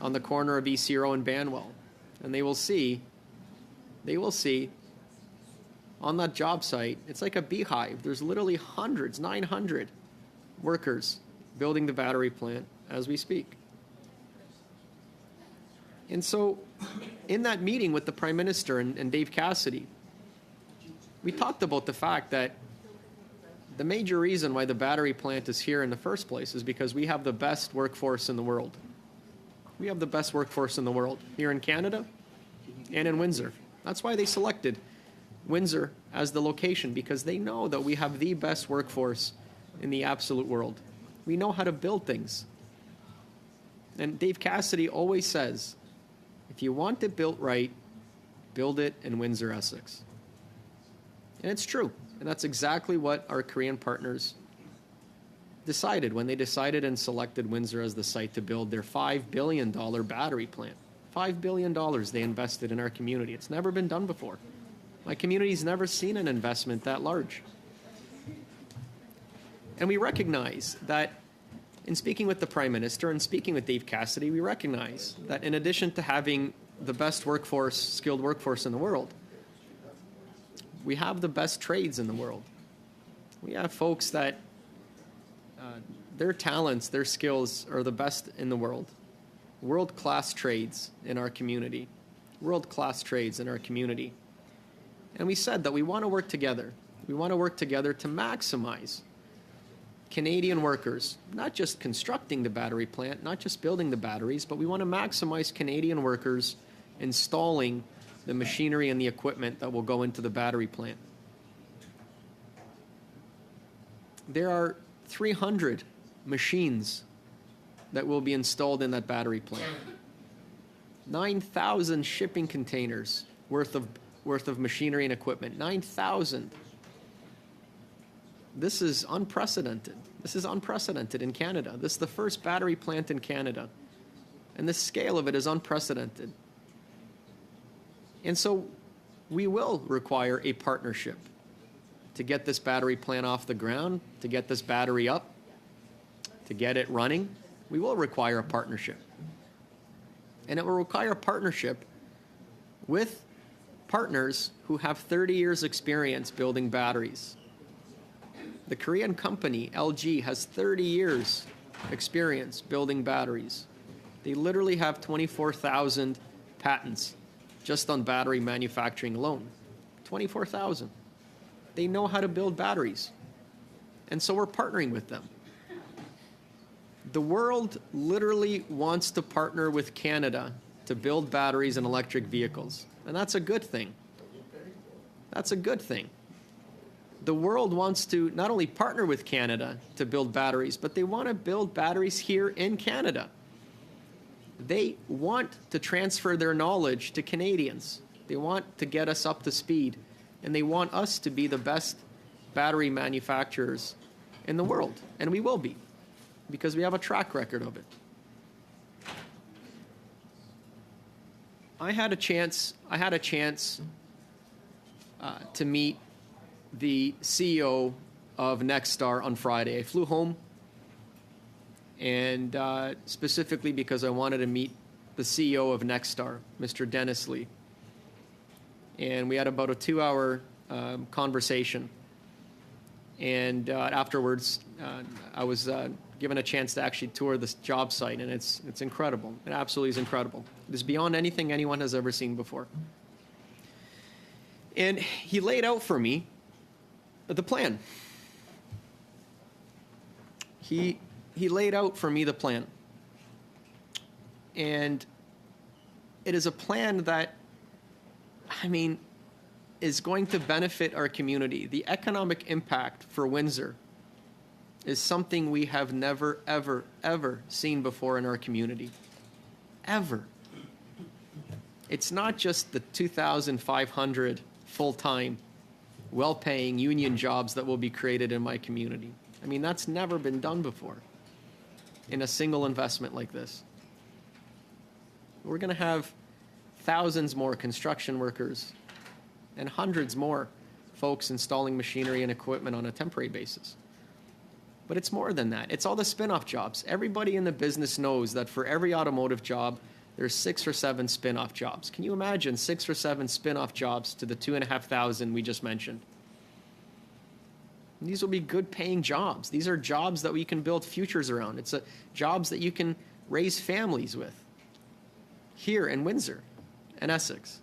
on the corner of East Hero and Banwell. And they will see on that job site, it's like a beehive. There's literally hundreds, 900 workers building the battery plant as we speak. And so in that meeting with the Prime Minister and Dave Cassidy, we talked about the fact that the major reason why the battery plant is here in the first place is because we have the best workforce in the world. We have the best workforce in the world here in Canada and in Windsor. That's why they selected Windsor as the location, because they know that we have the best workforce in the absolute world. We know how to build things. And Dave Cassidy always says, if you want it built right, build it in Windsor, Essex. And it's true. And that's exactly what our Korean partners decided when they decided and selected Windsor as the site to build their $5 billion battery plant. $5 billion they invested in our community. It's never been done before. My community's never seen an investment that large. And we recognize that in speaking with the Prime Minister and speaking with Dave Cassidy, we recognize that in addition to having the best workforce, skilled workforce in the world, we have the best trades in the world. We have folks that their talents, their skills are the best in the world. World-class trades in our community. World-class trades in our community. And we said that we want to work together. We want to work together to maximize Canadian workers, not just constructing the battery plant, not just building the batteries, but we want to maximize Canadian workers installing the machinery and the equipment that will go into the battery plant. There are 300 machines that will be installed in that battery plant. 9,000 shipping containers worth of machinery and equipment. 9,000. This is unprecedented. This is unprecedented in Canada. This is the first battery plant in Canada. And the scale of it is unprecedented. And so we will require a partnership to get this battery plant off the ground, to get this battery up, to get it running. We will require a partnership. And it will require a partnership with partners who have 30 years experience building batteries. The Korean company, LG, has 30 years experience building batteries. They literally have 24,000 patents just on battery manufacturing alone. 24,000. They know how to build batteries. And so we're partnering with them. The world literally wants to partner with Canada to build batteries and electric vehicles. And that's a good thing. That's a good thing. The world wants to not only partner with Canada to build batteries, but they want to build batteries here in Canada. They want to transfer their knowledge to Canadians. They want to get us up to speed. And they want us to be the best battery manufacturers in the world. And we will be, because we have a track record of it. I had a chance to meet the CEO of Nexstar on Friday. I flew home, and specifically because I wanted to meet the CEO of Nexstar, Mr. Dennis Lee. And we had about a 2-hour conversation. And afterwards, I was given a chance to actually tour this job site, and it's incredible. It absolutely is incredible. It is beyond anything anyone has ever seen before. And he laid out for me the plan. He laid out for me the plan. And it is a plan that, is going to benefit our community. The economic impact for Windsor is something we have never, ever, ever seen before in our community. Ever. It's not just the 2,500 full-time, well-paying union jobs that will be created in my community. That's never been done before in a single investment like this. We're going to have thousands more construction workers and hundreds more folks installing machinery and equipment on a temporary basis. But it's more than that. It's all the spin-off jobs. Everybody in the business knows that for every automotive job, there's 6 or 7 spin-off jobs. Can you imagine 6 or 7 spin-off jobs to the 2,500 we just mentioned? And these will be good paying jobs. These are jobs that we can build futures around. It's jobs that you can raise families with here in Windsor and Essex.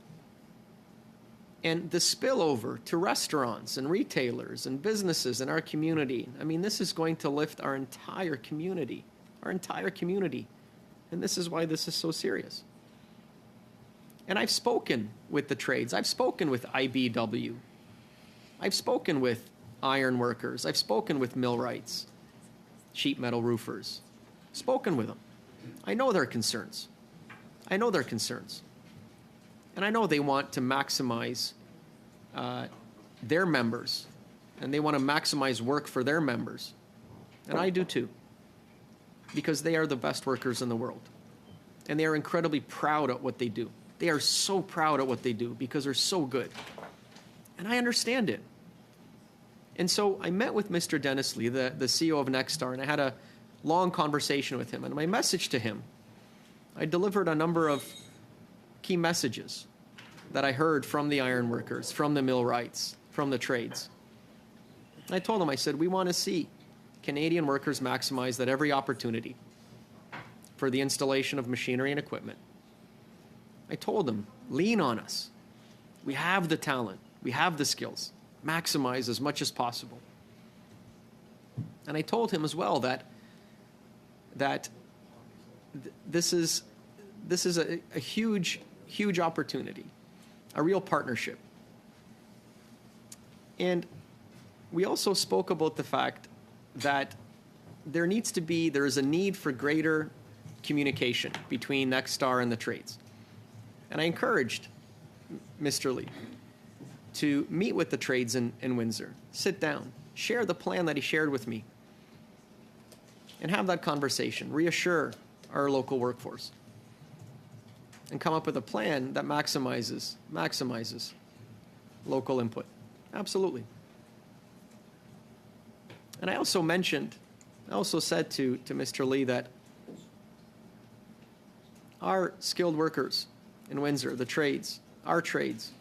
And the spillover to restaurants and retailers and businesses in our community, I mean, this is going to lift our entire community. And this is why this is so serious. And I've spoken with the trades. I've spoken with IBW. I've spoken with iron workers. I've spoken with millwrights, sheet metal roofers. Spoken with them. I know their concerns. And I know they want to maximize their members, and they want to maximize work for their members. And I do too, because they are the best workers in the world. And they are incredibly proud at what they do. They are so proud at what they do because they're so good. And I understand it. And so I met with Mr. Dennis Lee, the CEO of Nexstar, and I had a long conversation with him. And my message to him, I delivered a number of key messages that I heard from the iron workers, from the millwrights, from the trades. I told him, I said, we want to see Canadian workers maximize that every opportunity for the installation of machinery and equipment. I told them, lean on us. We have the talent. We have the skills. Maximize as much as possible. And I told him as well that this is a huge opportunity, a real partnership. And we also spoke about the fact that there is a need for greater communication between Nexstar and the trades. And I encouraged Mr. Lee to meet with the trades in Windsor, sit down, share the plan that he shared with me, and have that conversation, reassure our local workforce, and come up with a plan that maximizes local input. Absolutely. And I also said to Mr. Lee that our skilled workers in Windsor, the trades, our trades,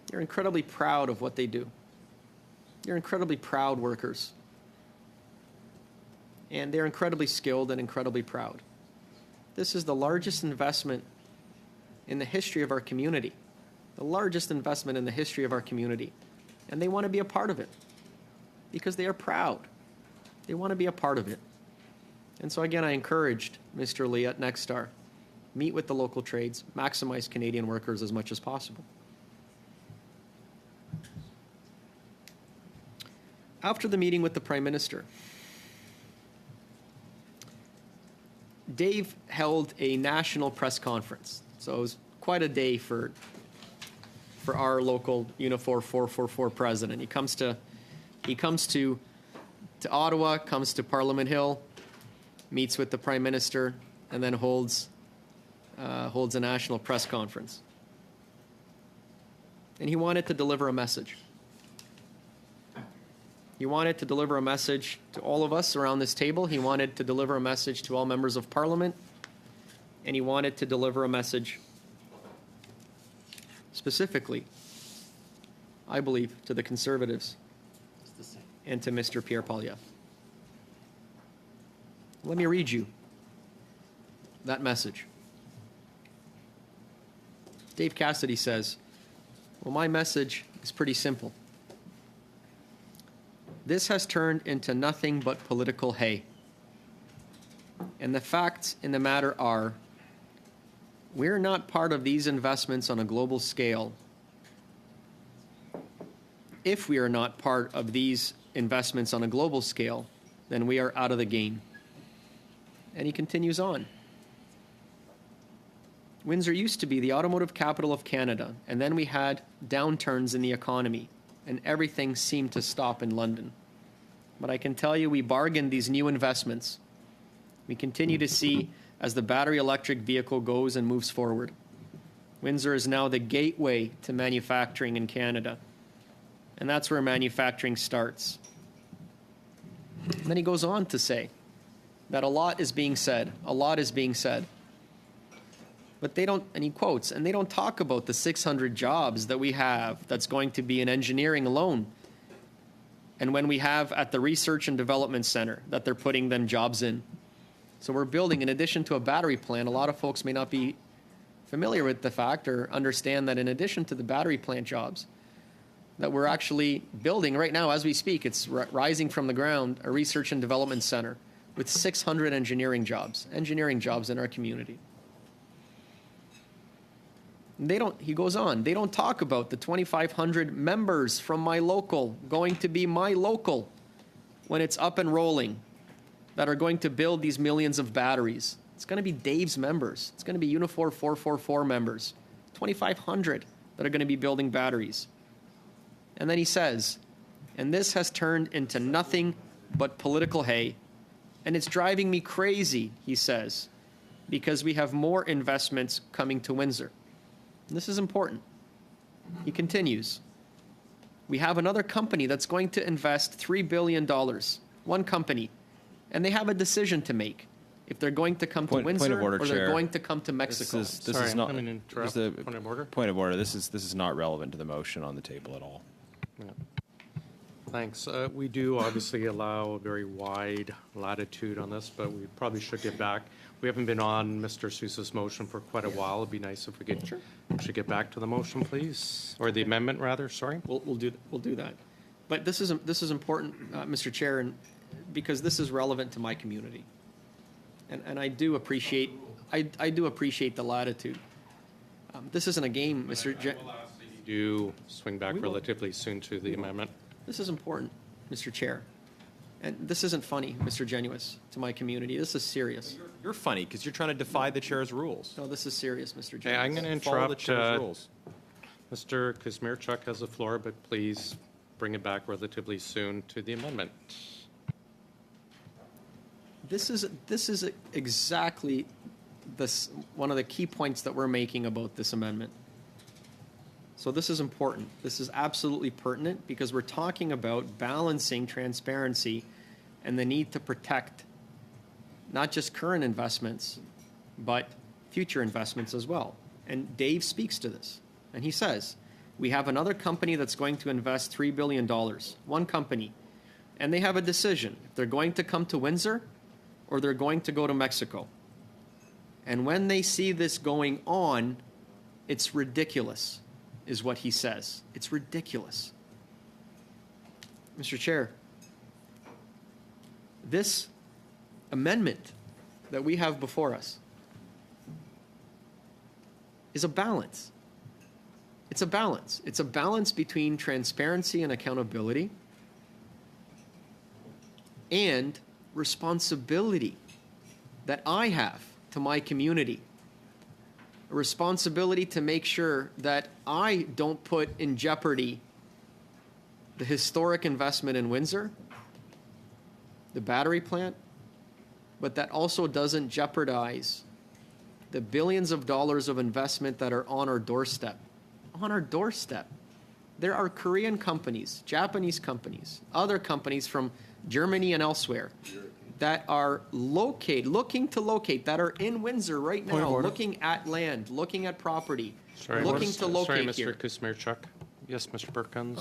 they're incredibly proud of what they do. They're incredibly proud workers. And they're incredibly skilled and incredibly proud. This is the largest investment in the history of our community. The largest investment in the history of our community. And they want to be a part of it because they are proud. They want to be a part of it. And so again, I encouraged Mr. Lee at Nexstar, meet with the local trades, maximize Canadian workers as much as possible. After the meeting with the Prime Minister, Dave held a national press conference. So it was quite a day for our local Unifor 444 president. He comes to Ottawa, comes to Parliament Hill, meets with the Prime Minister, and then holds a national press conference. And he wanted to deliver a message. He wanted to deliver a message to all of us around this table. He wanted to deliver a message to all members of Parliament. And he wanted to deliver a message specifically, I believe, to the Conservatives and to Mr. Pierre Poilievre. Let me read you that message. Dave Cassidy says, well, my message is pretty simple. This has turned into nothing but political hay. And the facts in the matter are, we're not part of these investments on a global scale. If we are not part of these investments on a global scale, then we are out of the game. And he continues on. Windsor used to be the automotive capital of Canada, and then we had downturns in the economy, and everything seemed to stop in London. But I can tell you we bargained these new investments. We continue to see as the battery electric vehicle goes and moves forward. Windsor is now the gateway to manufacturing in Canada. And that's where manufacturing starts. And then he goes on to say that a lot is being said. But they don't, and he quotes, and they don't talk about the 600 jobs that we have that's going to be in engineering alone. And when we have at the Research and Development Center that they're putting them jobs in. So we're building, in addition to a battery plant, a lot of folks may not be familiar with the fact or understand that in addition to the battery plant jobs, that we're actually building right now as we speak, it's rising from the ground, a Research and Development Center with 600 engineering jobs in our community. He goes on, they don't talk about the 2,500 members from my local, going to be my local when it's up and rolling, that are going to build these millions of batteries. It's going to be Dave's members. It's going to be Unifor 444 members, 2,500 that are going to be building batteries. And then he says, and this has turned into nothing but political hay, and it's driving me crazy, he says, because we have more investments coming to Windsor. And this is important. He continues, we have another company that's going to invest $3 billion, one company, and they have a decision to make. If they're going to come to Windsor order, or they're Chair. going to come to Mexico. This Sorry, is not. I'm gonna interrupt. this is a- Point of order. Point of order. This is not relevant to the motion on the table at all. Thanks. We do obviously allow a very wide latitude on this, but we probably should get back. We haven't been on Mr. Sousa's motion for quite a while. It'd be nice if we could should get back to the motion, please, or the amendment rather. Sorry. We'll do that. But this is important, Mr. Chair, and because this is relevant to my community, and I do appreciate the latitude. This isn't a game, Mr. Do swing back relatively soon to the amendment. This is important, Mr. Chair, and this isn't funny, Mr. Genuis, to my community. This is serious. You're funny because you're trying to defy the chair's rules. No, this is serious, Mr. Genuis. Hey, I'm going to Follow the interrupt. chair's rules. Mr. Kuzmierczuk has the floor, but please bring it back relatively soon to the amendment. This is exactly one of the key points that we're making about this amendment. So this is important. This is absolutely pertinent because we're talking about balancing transparency and the need to protect not just current investments, but future investments as well. And Dave speaks to this. And he says, we have another company that's going to invest $3 billion, one company, and they have a decision. If they're going to come to Windsor or they're going to go to Mexico. And when they see this going on, it's ridiculous, is what he says. It's ridiculous. Mr. Chair, this amendment that we have before us is a balance. It's a balance. It's a balance between transparency and accountability and responsibility that I have to my community. A responsibility to make sure that I don't put in jeopardy the historic investment in Windsor, the battery plant, but that also doesn't jeopardize the billions of dollars of investment that are on our doorstep. On our doorstep. There are Korean companies, Japanese companies, other companies from Germany and elsewhere that are looking to locate, that are in Windsor right now, looking at land, looking at property, looking to locate here. Sorry, Mr. Kuzmierczuk. Yes, Mr. Perkins.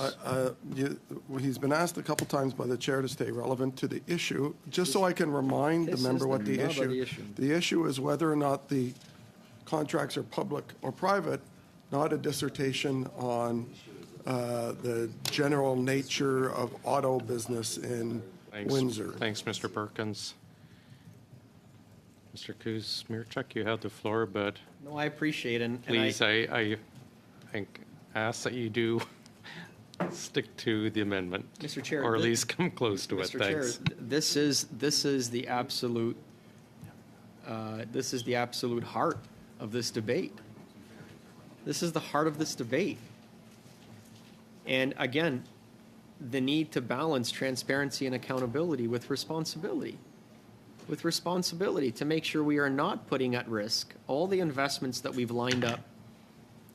He's been asked a couple times by the chair to stay relevant to the issue. Just so I can remind the member what the issue. The issue is whether or not the contracts are public or private, not a dissertation on the general nature of auto business in Windsor. Thanks, Mr. Perkins. Mr. Kuzmierczuk, you have the floor, but No, I appreciate it. please, I ask that you do stick to the amendment. Mr. Chair, or at least come close to it. Mr. Chair, Thanks. this is the absolute heart of this debate. This is the heart of this debate. And again, the need to balance transparency and accountability with responsibility. With responsibility to make sure we are not putting at risk all the investments that we've lined up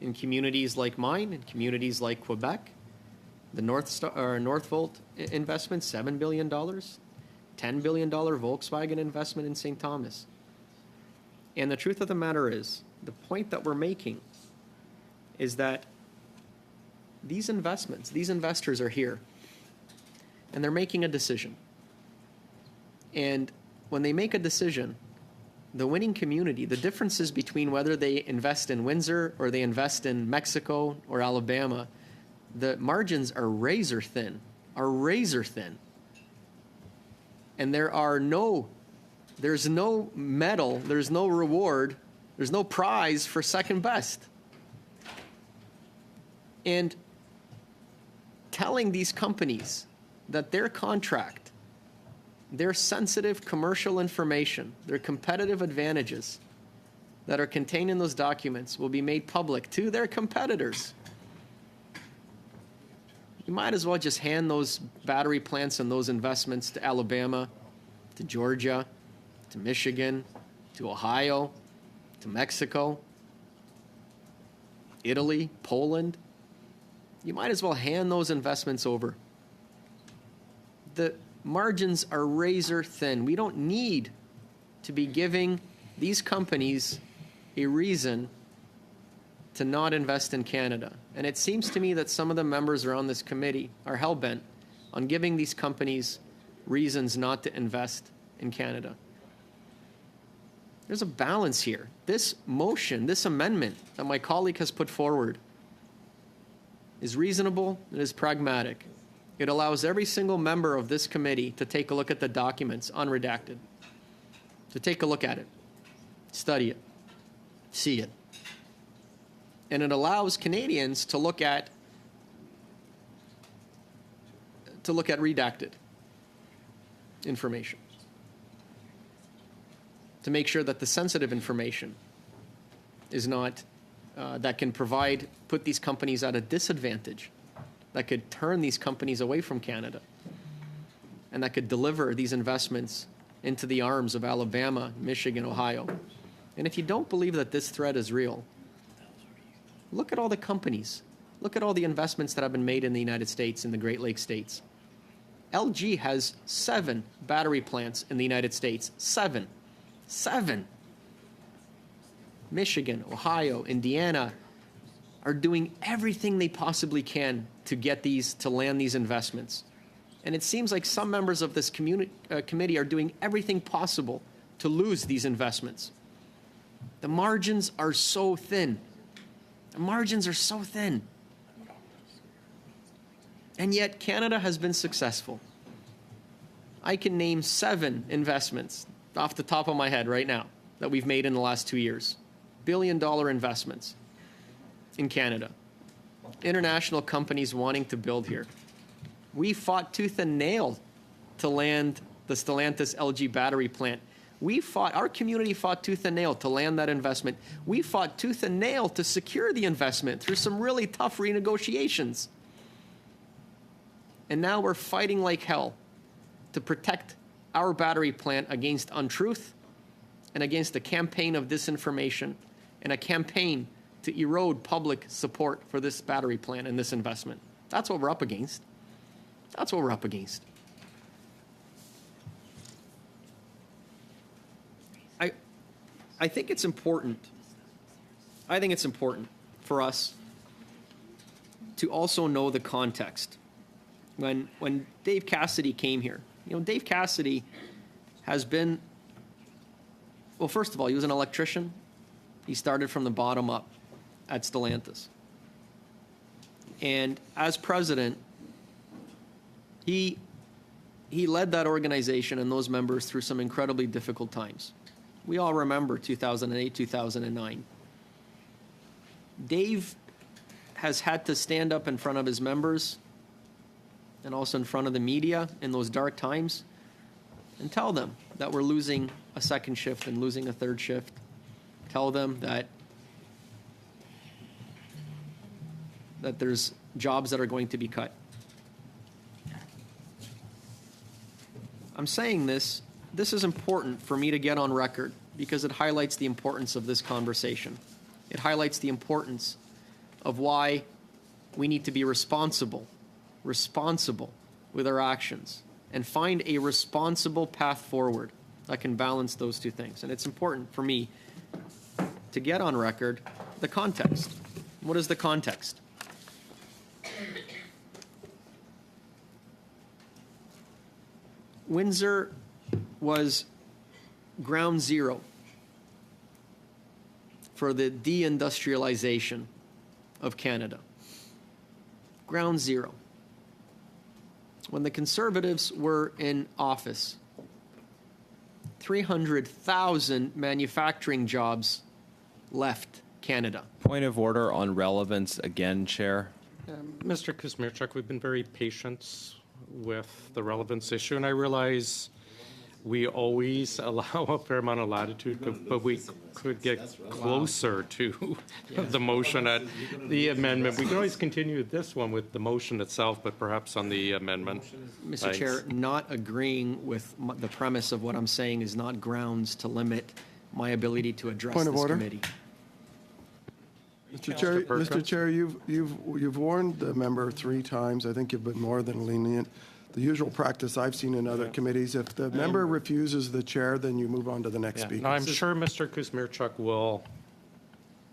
in communities like mine, in communities like Quebec, the Northvolt investment, $7 billion, $10 billion Volkswagen investment in St. Thomas. And the truth of the matter is the point that we're making is that these investments, these investors are here, and they're making a decision. And when they make a decision, the winning community, the differences between whether they invest in Windsor or they invest in Mexico or Alabama, the margins are razor thin, And there's no medal, there's no reward, there's no prize for second best. And telling these companies that their contract, their sensitive commercial information, their competitive advantages that are contained in those documents will be made public to their competitors. You might as well just hand those battery plants and those investments to Alabama, to Georgia, to Michigan, to Ohio, to Mexico, Italy, Poland. You might as well hand those investments over. The margins are razor thin. We don't need to be giving these companies a reason to not invest in Canada. And it seems to me that some of the members around this committee are hell-bent on giving these companies reasons not to invest in Canada. There's a balance here. This motion, this amendment that my colleague has put forward is reasonable, it is pragmatic. It allows every single member of this committee to take a look at the documents, unredacted, to take a look at it, study it, see it. And it allows Canadians to look at redacted information, to make sure that the sensitive information is not, that can put these companies at a disadvantage, that could turn these companies away from Canada, and that could deliver these investments into the arms of Alabama, Michigan, Ohio. And if you don't believe that this threat is real, look at all the companies. Look at all the investments that have been made in the United States, in the Great Lakes states. LG has 7 battery plants in the United States. 7. Michigan, Ohio, Indiana are doing everything they possibly can to land these investments. And it seems like some members of this committee are doing everything possible to lose these investments. The margins are so thin. And yet Canada has been successful. I can name 7 investments off the top of my head right now that we've made in the last 2 years. billion-dollar investments in Canada. International companies wanting to build here. We fought tooth and nail to land the Stellantis LG battery plant. Our community fought tooth and nail to land that investment. We fought tooth and nail to secure the investment through some really tough renegotiations. And now we're fighting like hell to protect our battery plant against untruth and against a campaign of disinformation and a campaign to erode public support for this battery plant and this investment. That's what we're up against. I think it's important. I think it's important for us to also know the context. When Dave Cassidy came here, Dave Cassidy has been, well, first of all, he was an electrician. He started from the bottom up at Stellantis. And as president, he led that organization and those members through some incredibly difficult times. We all remember 2008, 2009. Dave has had to stand up in front of his members and also in front of the media in those dark times and tell them that we're losing a second shift and losing a third shift. Tell them that there's jobs that are going to be cut. I'm saying this is important for me to get on record because it highlights the importance of this conversation. It highlights the importance of why we need to be responsible with our actions and find a responsible path forward that can balance those two things. And it's important for me to get on record the context. What is the context? Windsor was ground zero for the deindustrialization of Canada. Ground zero. When the Conservatives were in office, 300,000 manufacturing jobs left Canada. Point of order on relevance again, Chair. Mr. Kuzmierczak, we've been very patient with the relevance issue, and I realize we always allow a fair amount of latitude, but we could get closer to the motion at the amendment. We can always continue this one with the motion itself, but perhaps on the amendment. Mr. Thanks. Chair, not agreeing with the premise of what I'm saying is not grounds to limit my ability to address Point of this order. committee. Mr. Chair, you've warned the member 3 times. I think you've been more than lenient. The usual practice I've seen in other committees, if the member refuses the chair, then you move on to the next Yeah. speaker. No, I'm sure Mr. Kuzmierczak will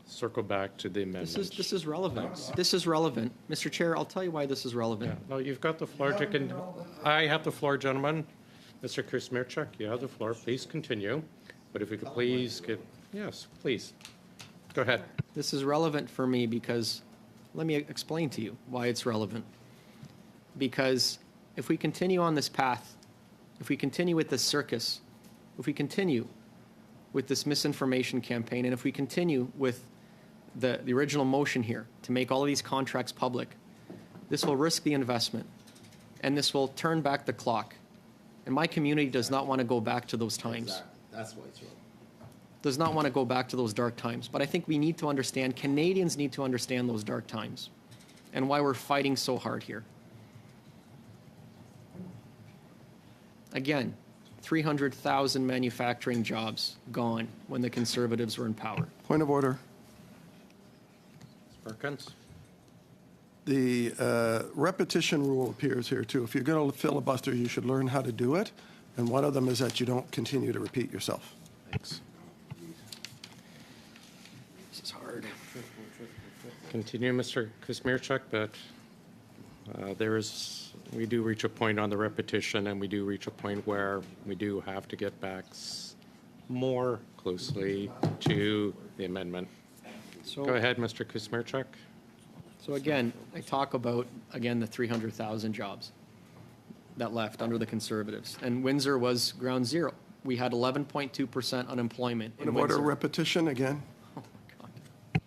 circle back to the amendment. This is relevant. This is relevant. Mr. Chair, I'll tell you why this is relevant. No, you've got the floor. I have the floor, gentlemen. Mr. Kuzmierczak, you have the floor. Please continue. But if we could please get, yes, please. Go ahead. This is relevant for me because, let me explain to you why it's relevant. Because if we continue on this path, if we continue with this circus, if we continue with this misinformation campaign, and if we continue with the original motion here to make all of these contracts public, this will risk the investment, and this will turn back the clock. And my community does not want to go back to those times. That's why it's wrong. Does not want to go back to those dark times. But I think we need to understand, Canadians need to understand those dark times and why we're fighting so hard here. Again, 300,000 manufacturing jobs gone when the Conservatives were in power. Point of order. Perkins? The repetition rule appears here, too. If you're going to filibuster, you should learn how to do it. And one of them is that you don't continue to repeat yourself. Thanks. This is hard. Continue, Mr. Kuzmierczak, but we do reach a point on the repetition, and we do reach a point where we do have to get back more closely to the amendment. So, Go ahead, Mr. Kuzmierczak. So again, I talk about, again, the 300,000 jobs that left under the Conservatives. And Windsor was ground zero. We had 11.2% unemployment Point in of order, Windsor. repetition again. Oh, my God.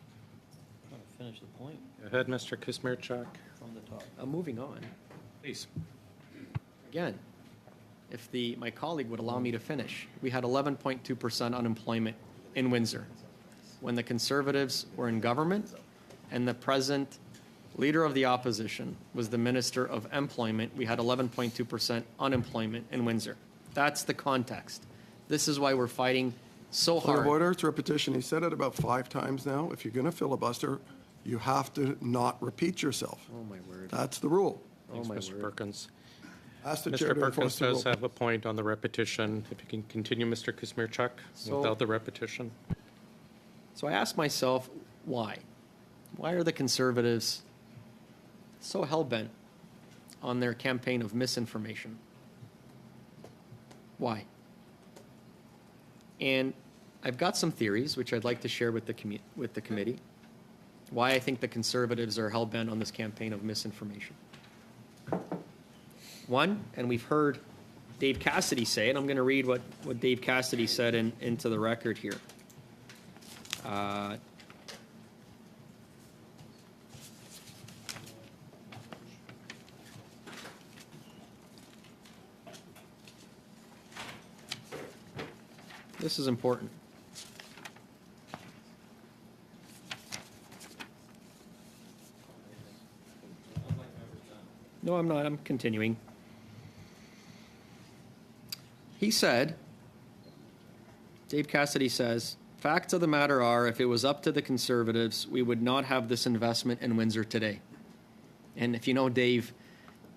Finish the point Go ahead, Mr. Kuzmierczak. from the top. I'm moving on. Please. Again, if my colleague would allow me to finish, we had 11.2% unemployment in Windsor when the Conservatives were in government and the present leader of the opposition was the Minister of Employment. We had 11.2% unemployment in Windsor. That's the context. This is why we're fighting so Point of hard. order, it's repetition. He said it about 5 times now. If you're going to filibuster, you have to not repeat yourself. Oh, my word. That's the rule. Thanks, my Mr. word. Perkins. Ask the chair Mr. to Perkins enforce the rule. does have a point on the repetition. If you can continue, Mr. Kuzmierczak, So- without the repetition. So I asked myself, why? Why are the Conservatives so hell-bent on their campaign of misinformation? Why? And I've got some theories, which I'd like to share with the committee, why I think the Conservatives are hell-bent on this campaign of misinformation. One, and we've heard Dave Cassidy say it, I'm going to read what Dave Cassidy said into the record here. This is important. No, I'm not. I'm continuing. He said, Dave Cassidy says, facts of the matter are, if it was up to the Conservatives, we would not have this investment in Windsor today. And if you know Dave,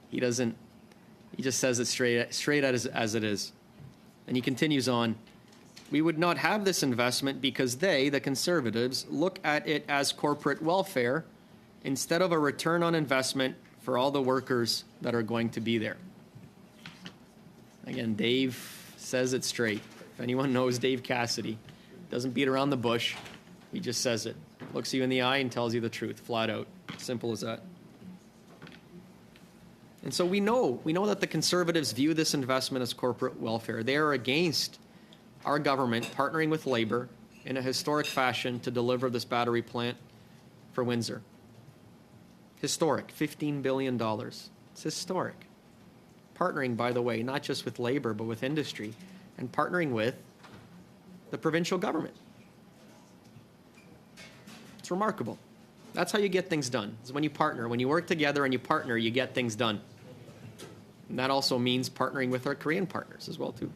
he just says it straight as it is. And he continues on, We would not have this investment because they, the Conservatives, look at it as corporate welfare instead of a return on investment for all the workers that are going to be there. Again, Dave says it straight. If anyone knows Dave Cassidy, doesn't beat around the bush. He just says it. Looks you in the eye and tells you the truth, flat out. Simple as that. And so we know that the Conservatives view this investment as corporate welfare. They are against our government partnering with Labour in a historic fashion to deliver this battery plant for Windsor. Historic, $15 billion. It's historic. Partnering, by the way, not just with Labour, but with industry, and partnering with the provincial government. It's remarkable. That's how you get things done, is when you partner. When you work together and you partner, you get things done. And that also means partnering with our Korean partners as well, too.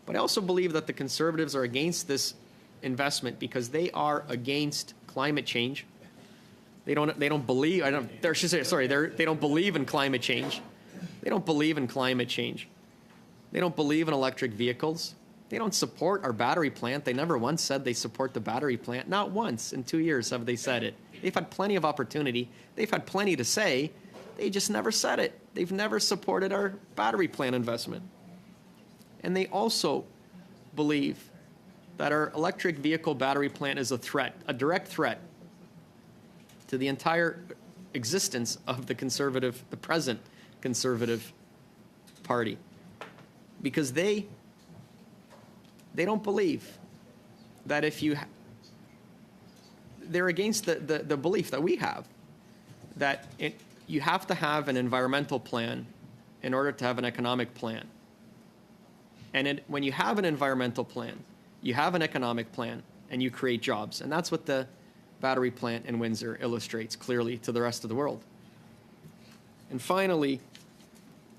But I also believe that the Conservatives are against this investment because they are against climate change. They don't believe in climate change. They don't believe in climate change. They don't believe in electric vehicles. They don't support our battery plant. They never once said they support the battery plant. Not once in 2 years have they said it. They've had plenty of opportunity. They've had plenty to say. They just never said it. They've never supported our battery plant investment. And they also believe that our electric vehicle battery plant is a threat, a direct threat to the entire existence of the present Conservative Party. Because they don't believe that they're against the belief that we have that you have to have an environmental plan in order to have an economic plan. And when you have an environmental plan, you have an economic plan, and you create jobs. And that's what the battery plant in Windsor illustrates clearly to the rest of the world. And finally,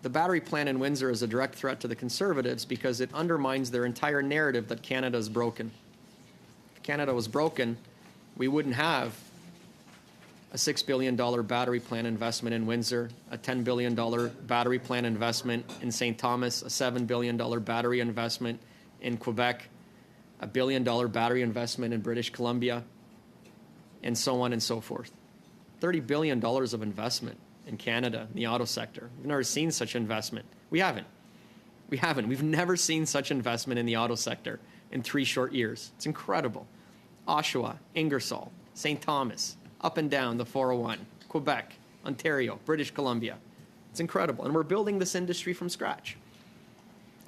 the battery plant in Windsor is a direct threat to the Conservatives because it undermines their entire narrative that Canada is broken. If Canada was broken, we wouldn't have a $6 billion battery plant investment in Windsor, a $10 billion battery plant investment in St. Thomas, a $7 billion battery investment in Quebec, a $1 billion battery investment in British Columbia, and so on and so forth. $30 billion of investment in Canada, in the auto sector. We've never seen such investment. We haven't. We've never seen such investment in the auto sector in 3 short years. It's incredible. Oshawa, Ingersoll, St. Thomas, up and down the 401, Quebec, Ontario, British Columbia. It's incredible. And we're building this industry from scratch.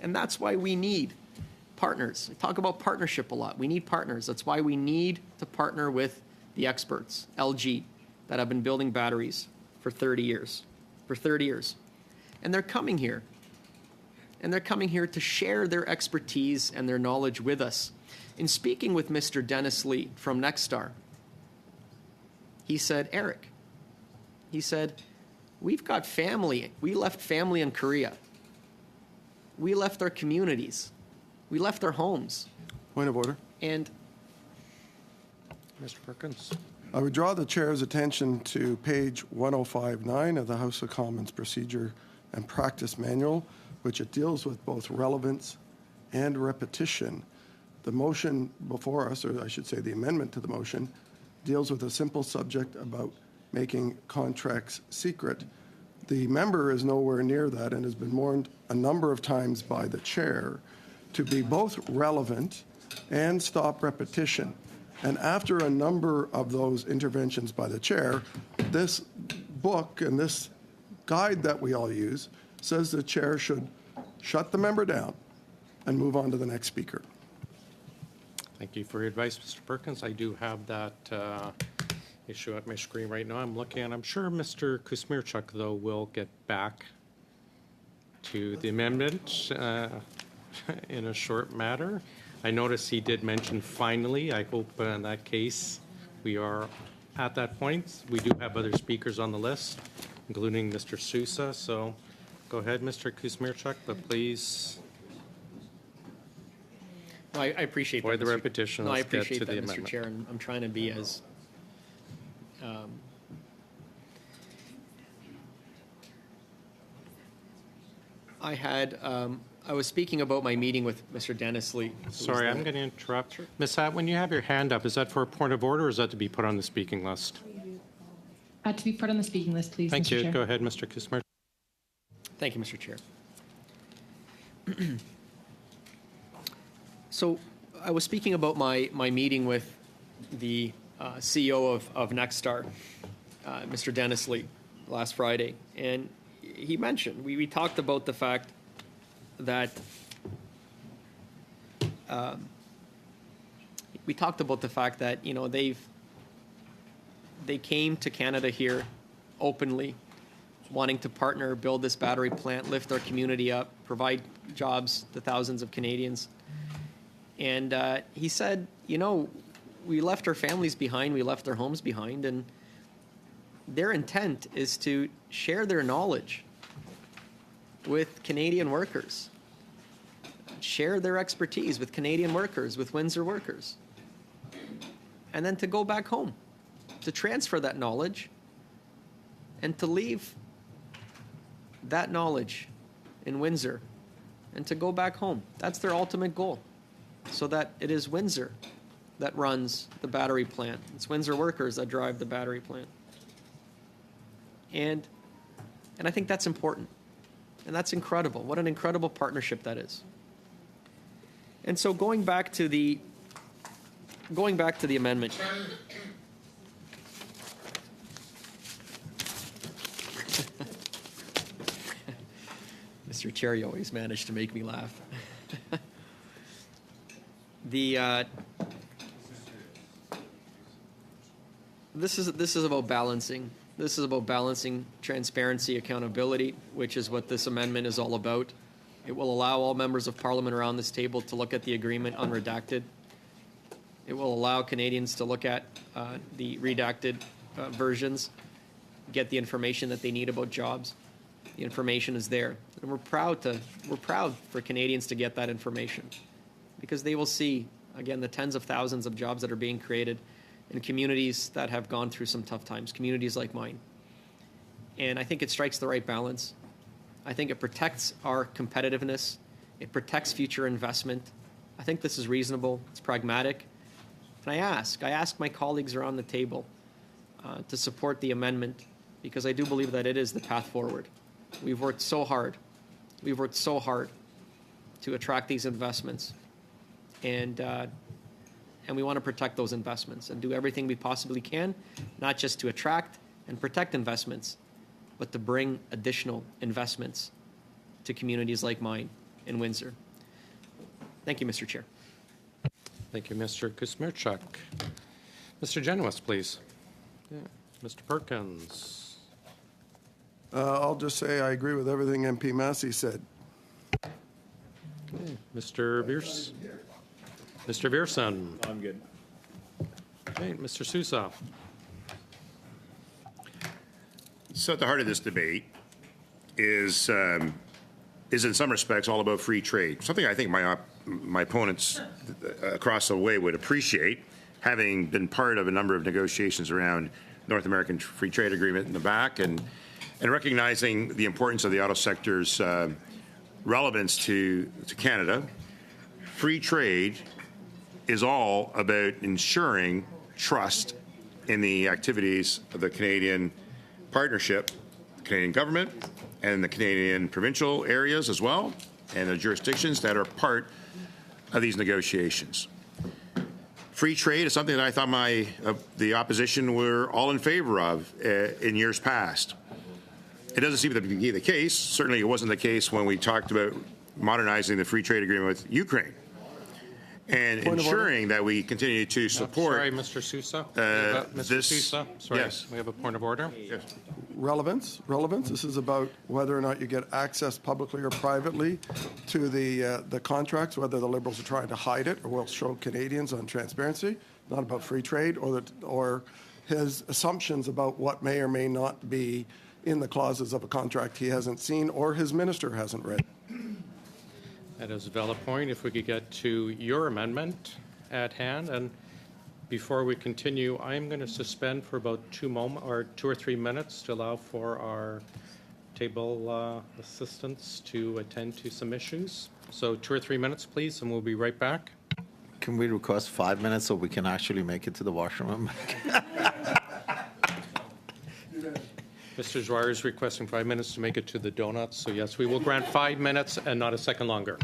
And that's why we need partners. I talk about partnership a lot. We need partners. That's why we need to partner with the experts, LG, that have been building batteries for 30 years. And they're coming here. And they're coming here to share their expertise and their knowledge with us. In speaking with Mr. Dennis Lee from Nexstar, he said, Eric, he said, we've got family. We left family in Korea. We left our communities. We left our homes. Point of order. And Mr. Perkins. I would draw the chair's attention to page 1059 of the House of Commons Procedure and Practice Manual, which it deals with both relevance and repetition. The motion before us, or I should say the amendment to the motion, deals with a simple subject about making contracts secret. The member is nowhere near that and has been warned a number of times by the chair to be both relevant and stop repetition. And after a number of those interventions by the chair, this book and this guide that we all use says the chair should shut the member down and move on to the next speaker. Thank you for your advice, Mr. Perkins. I do have that issue at my screen right now. I'm looking, and I'm sure Mr. Kusmirchuk, though, will get back to the amendment in a short matter. I notice he did mention finally. I hope in that case we are at that point. We do have other speakers on the list, including Mr. Sousa. So go ahead, Mr. Kusmirchuk, but please. No, I appreciate Avoid that. the repetition. No, I Let's get appreciate to that, the Mr. amendment. Chair, and I'm trying to be as I was speaking about my meeting with Mr. Dennis Lee. Sorry, I'm going to interrupt. Ms. Hatt, when you have your hand up, is that for a point of order or is that to be put on the speaking list? To be put on the speaking list, please, Thank Mr. you. Chair. Go ahead, Mr. Kismer. Thank you, Mr. Chair. So I was speaking about my meeting with the CEO of Nexstar, Mr. Dennis Lee, last Friday. And he mentioned, we talked about the fact that you know, they came to Canada here openly, wanting to partner, build this battery plant, lift our community up, provide jobs to thousands of Canadians. And he said, you know, we left our families behind, we left our homes behind, and their intent is to share their knowledge with Canadian workers, share their expertise with Canadian workers, with Windsor workers, and then to go back home, to transfer that knowledge, and to leave that knowledge in Windsor, and to go back home. That's their ultimate goal, so that it is Windsor that runs the battery plant. It's Windsor workers that drive the battery plant. And I think that's important. And that's incredible. What an incredible partnership that is. And so going back to the amendment. Mr. Chair, you always manage to make me laugh. This is about balancing. This is about balancing transparency, accountability, which is what this amendment is all about. It will allow all members of Parliament around this table to look at the agreement unredacted. It will allow Canadians to look at the redacted versions, get the information that they need about jobs. The information is there, and we're proud for Canadians to get that information, because they will see, again, the tens of thousands of jobs that are being created in communities that have gone through some tough times, communities like mine. And I think it strikes the right balance. I think it protects our competitiveness. It protects future investment. I think this is reasonable. It's pragmatic. And I ask my colleagues around the table to support the amendment, because I do believe that it is the path forward. We've worked so hard. We've worked so hard to attract these investments. And we want to protect those investments and do everything we possibly can, not just to attract and protect investments, but to bring additional investments to communities like mine in Windsor. Thank you, Mr. Chair. Thank you, Mr. Kusmirchuk. Mr. Genuis, please. Yeah. Mr. Perkins. I'll just say I agree with everything MP Massey said. Okay. Mr. Bierce. Mr. Vierson. I'm good. Okay, Mr. Sousa. So at the heart of this debate is in some respects all about free trade, something I think my opponents across the way would appreciate, having been part of a number of negotiations around North American Free Trade Agreement in the back, and recognizing the importance of the auto sector's relevance to Canada. Free trade is all about ensuring trust in the activities of the Canadian partnership, the Canadian government, and the Canadian provincial areas as well, and the jurisdictions that are part of these negotiations. Free trade is something that I thought the opposition were all in favor of in years past. It doesn't seem to be the case. Certainly it wasn't the case when we talked about modernizing the free trade agreement with Ukraine and ensuring that we continue to support. Sorry, Mr. Sousa. Mr. Sousa, sorry, yes. We have a point of order. Yes. Relevance. This is about whether or not you get access publicly or privately to the contracts, whether the Liberals are trying to hide it or will show Canadians on transparency, not about free trade or his assumptions about what may or may not be in the clauses of a contract he hasn't seen or his minister hasn't read. That is a valid point. If we could get to your amendment at hand. And before we continue, I'm going to suspend for about 2 or 3 minutes to allow for our table assistants to attend to some issues. So 2 or 3 minutes, please, and we'll be right back. Can we request 5 minutes so we can actually make it to the washroom? Mr. Dwyer is requesting 5 minutes to make it to the donuts. So yes, we will grant 5 minutes and not a second longer.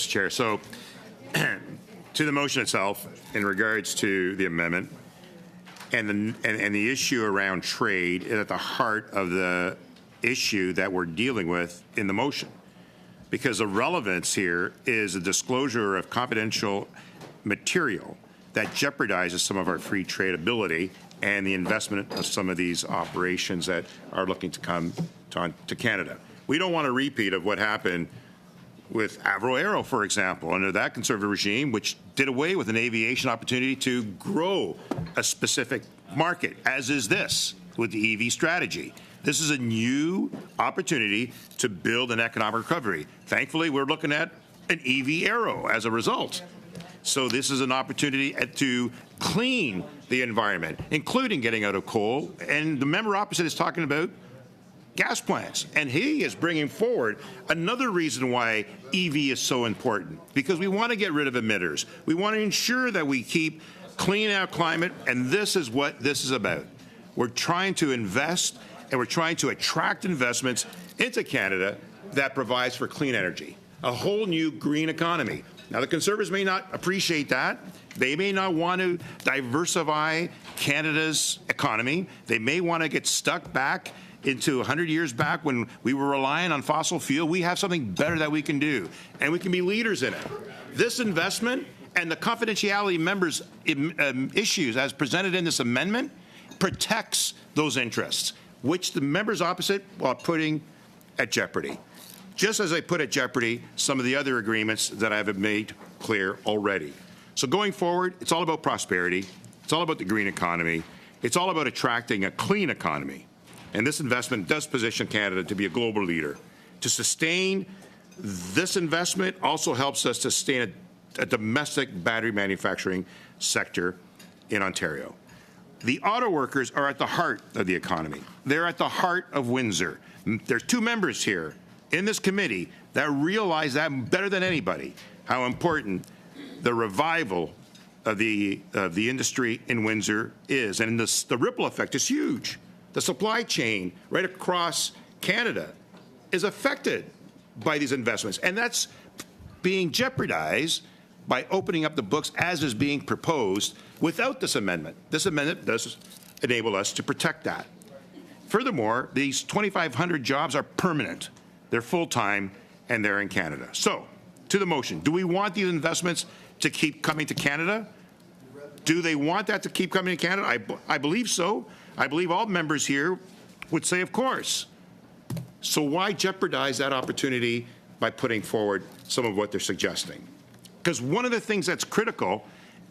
Mr. Chair. So to the motion itself, in regards to the amendment, and the issue around trade is at the heart of the issue that we're dealing with in the motion. Because the relevance here is a disclosure of confidential material that jeopardizes some of our free trade ability and the investment of some of these operations that are looking to come to Canada. We don't want a repeat of what happened with Avro Aero, for example, under that conservative regime, which did away with an aviation opportunity to grow a specific market, as is this with the EV strategy. This is a new opportunity to build an economic recovery. Thankfully, we're looking at an EV Aero as a result. So this is an opportunity to clean the environment, including getting out of coal. And the member opposite is talking about gas plants. And he is bringing forward another reason why EV is so important, because we want to get rid of emitters. We want to ensure that we keep clean our climate, and this is what this is about. We're trying to invest, and we're trying to attract investments into Canada that provides for clean energy, a whole new green economy. Now, the Conservatives may not appreciate that. They may not want to diversify Canada's economy. They may want to get stuck back into 100 years back when we were relying on fossil fuel. We have something better that we can do, and we can be leaders in it. This investment and the confidentiality members' issues as presented in this amendment protects those interests, which the members opposite are putting at jeopardy. Just as I put at jeopardy some of the other agreements that I have made clear already. So going forward, it's all about prosperity. It's all about the green economy. It's all about attracting a clean economy. And this investment does position Canada to be a global leader. To sustain this investment also helps us to sustain a domestic battery manufacturing sector in Ontario. The auto workers are at the heart of the economy. They're at the heart of Windsor. There's two members here in this committee that realize that better than anybody, how important the revival of the industry in Windsor is. And the ripple effect is huge. The supply chain right across Canada is affected by these investments. And that's being jeopardized by opening up the books as is being proposed without this amendment. This amendment does enable us to protect that. Furthermore, these 2,500 jobs are permanent. They're full-time, and they're in Canada. So, to the motion, do we want these investments to keep coming to Canada? Do they want that to keep coming to Canada? I believe so. I believe all members here would say, of course. So why jeopardize that opportunity by putting forward some of what they're suggesting? Because one of the things that's critical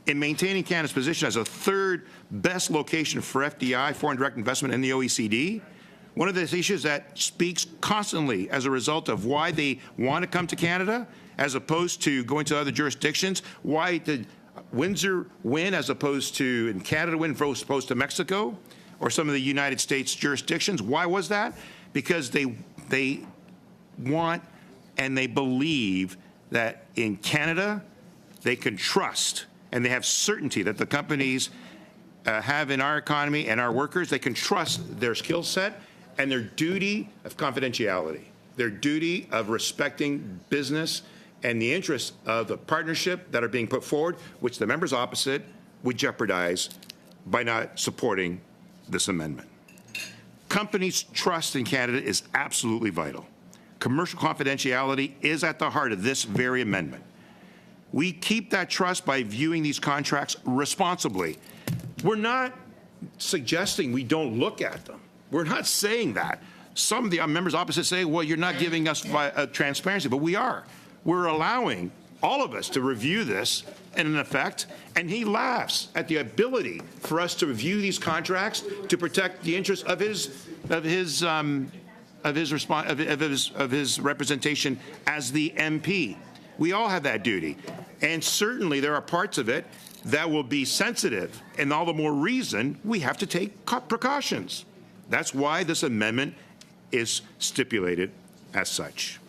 in maintaining Canada's position as a third best location for FDI, foreign direct investment, in the OECD, one of the issues that speaks constantly as a result of why they want to come to Canada as opposed to going to other jurisdictions, why did Windsor win as opposed to, in Canada win as opposed to Mexico or some of the United States jurisdictions. Why was that? Because they want and they believe that in Canada they can trust and they have certainty that the companies have in our economy and our workers, they can trust their skill set and their duty of confidentiality, their duty of respecting business and the interests of the partnership that are being put forward, which the members opposite would jeopardize by not supporting this amendment. Companies' trust in Canada is absolutely vital. Commercial confidentiality is at the heart of this very amendment. We keep that trust by viewing these contracts responsibly. We're not suggesting we don't look at them. We're not saying that. Some of the members opposite say, well, you're not giving us transparency, but we are. We're allowing all of us to review this in effect, and he laughs at the ability for us to review these contracts to protect the interests of his representation as the MP. We all have that duty, and certainly there are parts of it that will be sensitive, and all the more reason we have to take precautions. That's why this amendment is stipulated as such.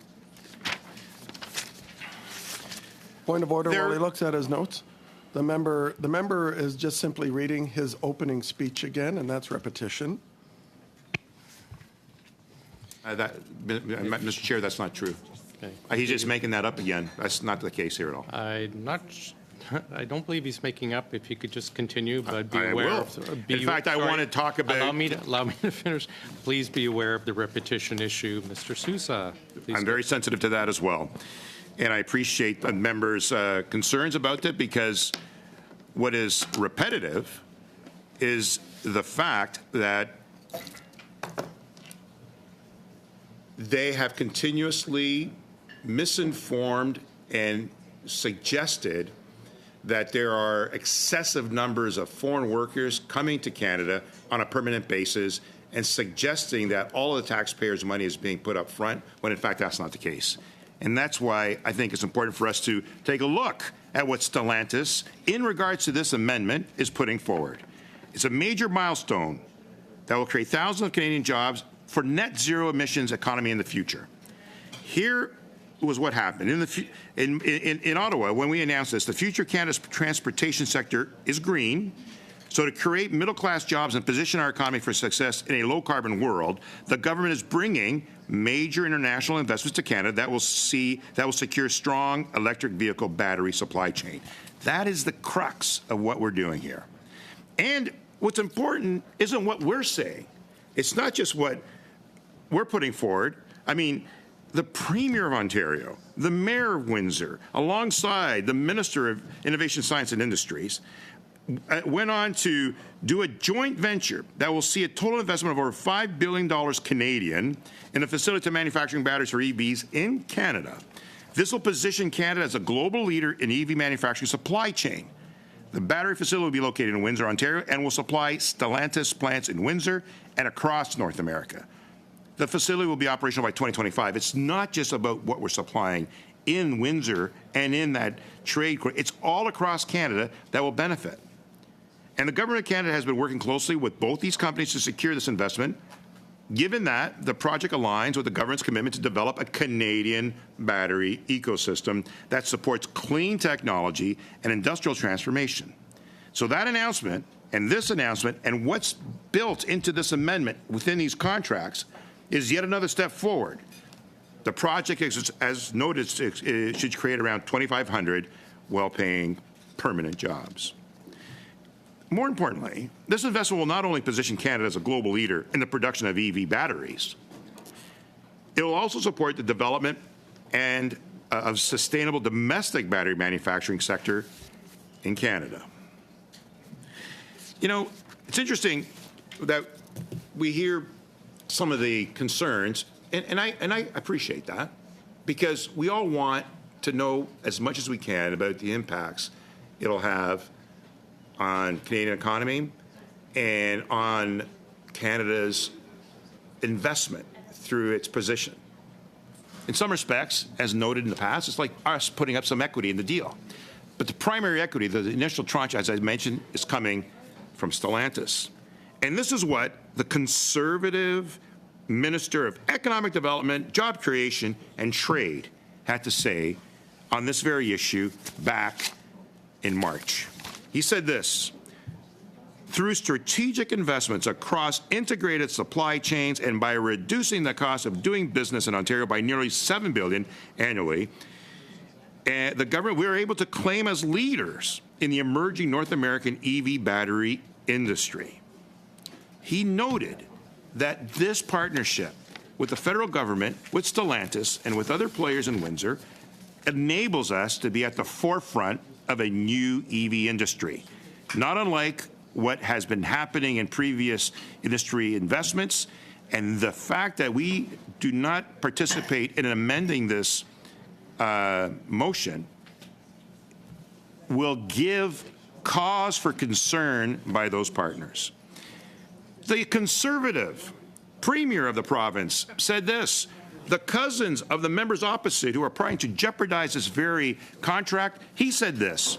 Point of order while he looks at his notes. The member is just simply reading his opening speech again, and that's repetition. Mr. Chair, that's not true. He's just making that up again. That's not the case here at all. I don't believe he's making up. If you could just continue, but be I aware. will. In fact, I want to talk about. Allow me to finish. Please be aware of the repetition issue, Mr. Sousa. I'm very sensitive to that as well, and I appreciate the members' concerns about that, because what is repetitive is the fact that they have continuously misinformed and suggested that there are excessive numbers of foreign workers coming to Canada on a permanent basis, and suggesting that all of the taxpayers' money is being put up front, when in fact that's not the case. And that's why I think it's important for us to take a look at what Stellantis, in regards to this amendment, is putting forward. It's a major milestone that will create thousands of Canadian jobs for net zero emissions economy in the future. Here was what happened. In Ottawa, when we announced this, the future Canada's transportation sector is green. So to create middle-class jobs and position our economy for success in a low-carbon world, the government is bringing major international investments to Canada that will secure strong electric vehicle battery supply chain. That is the crux of what we're doing here. And what's important isn't what we're saying. It's not just what we're putting forward. I mean, the Premier of Ontario, the Mayor of Windsor, alongside the Minister of Innovation, Science and Industries, went on to do a joint venture that will see a total investment of over $5 billion Canadian in a facility to manufacturing batteries for EVs in Canada. This will position Canada as a global leader in EV manufacturing supply chain. The battery facility will be located in Windsor, Ontario, and will supply Stellantis plants in Windsor and across North America. The facility will be operational by 2025. It's not just about what we're supplying in Windsor and in that trade. It's all across Canada that will benefit. And the Government of Canada has been working closely with both these companies to secure this investment. Given that, the project aligns with the government's commitment to develop a Canadian battery ecosystem that supports clean technology and industrial transformation. So that announcement and this announcement and what's built into this amendment within these contracts is yet another step forward. The project, as noted, should create around 2,500 well-paying permanent jobs. More importantly, this investment will not only position Canada as a global leader in the production of EV batteries, it will also support the development and of sustainable domestic battery manufacturing sector in Canada. You know, it's interesting that we hear some of the concerns, and I appreciate that, because we all want to know as much as we can about the impacts it'll have on Canadian economy and on Canada's investment through its position. In some respects, as noted in the past, it's like us putting up some equity in the deal. But the primary equity, the initial tranche, as I mentioned, is coming from Stellantis. And this is what the Conservative Minister of Economic Development, Job Creation, and Trade had to say on this very issue back in March. He said this: through strategic investments across integrated supply chains and by reducing the cost of doing business in Ontario by nearly $7 billion annually, the government, we are able to claim as leaders in the emerging North American EV battery industry. He noted that this partnership with the federal government, with Stellantis, and with other players in Windsor enables us to be at the forefront of a new EV industry, not unlike what has been happening in previous industry investments. And the fact that we do not participate in amending this motion will give cause for concern by those partners. The Conservative Premier of the province said this: the cousins of the members opposite who are trying to jeopardize this very contract, he said this: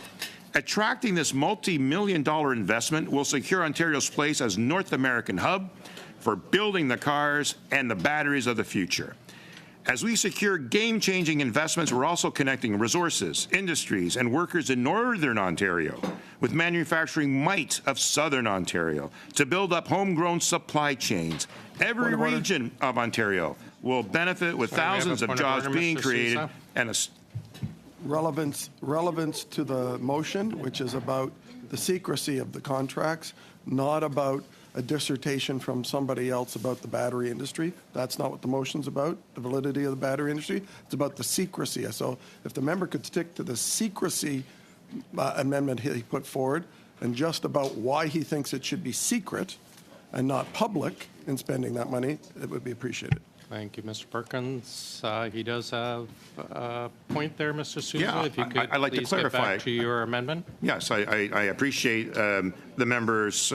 attracting this multi-million-dollar investment will secure Ontario's place as North American hub for building the cars and the batteries of the future. As we secure game-changing investments, we're also connecting resources, industries, and workers in Northern Ontario with manufacturing might of Southern Ontario to build up homegrown supply chains. Every region of Ontario will benefit with thousands of jobs being created and a relevance to the motion, which is about the secrecy of the contracts, not about a dissertation from somebody else about the battery industry. That's not what the motion's about, the validity of the battery industry. It's about the secrecy. So if the member could stick to the secrecy amendment he put forward and just about why he thinks it should be secret and not public in spending that money, it would be appreciated. Thank you, Mr. Perkins. He does have a point there, Mr. Sousa. Yeah, if you could I'd like to please clarify. get back to your amendment. Yes, I appreciate the member's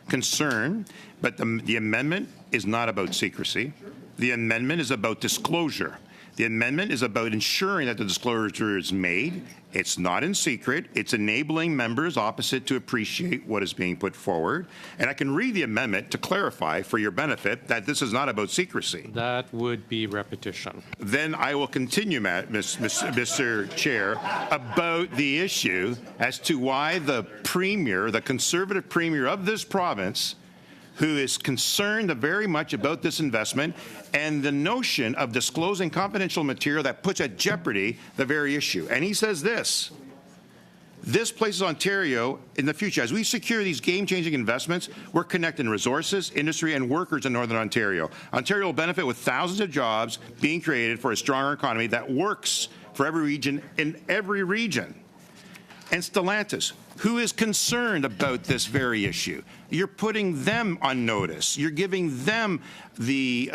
concern, but the amendment is not about secrecy. The amendment is about disclosure. The amendment is about ensuring that the disclosure is made. It's not in secret. It's enabling members opposite to appreciate what is being put forward. And I can read the amendment to clarify for your benefit that this is not about secrecy. That would be repetition. Then I will continue, Mr. Chair, about the issue as to why the Premier, the Conservative Premier of this province, who is concerned very much about this investment and the notion of disclosing confidential material that puts at jeopardy the very issue. And he says this places Ontario in the future. As we secure these game-changing investments, we're connecting resources, industry, and workers in Northern Ontario. Ontario will benefit with thousands of jobs being created for a stronger economy that works for every region in every region. And Stellantis, who is concerned about this very issue. You're putting them on notice. You're giving them the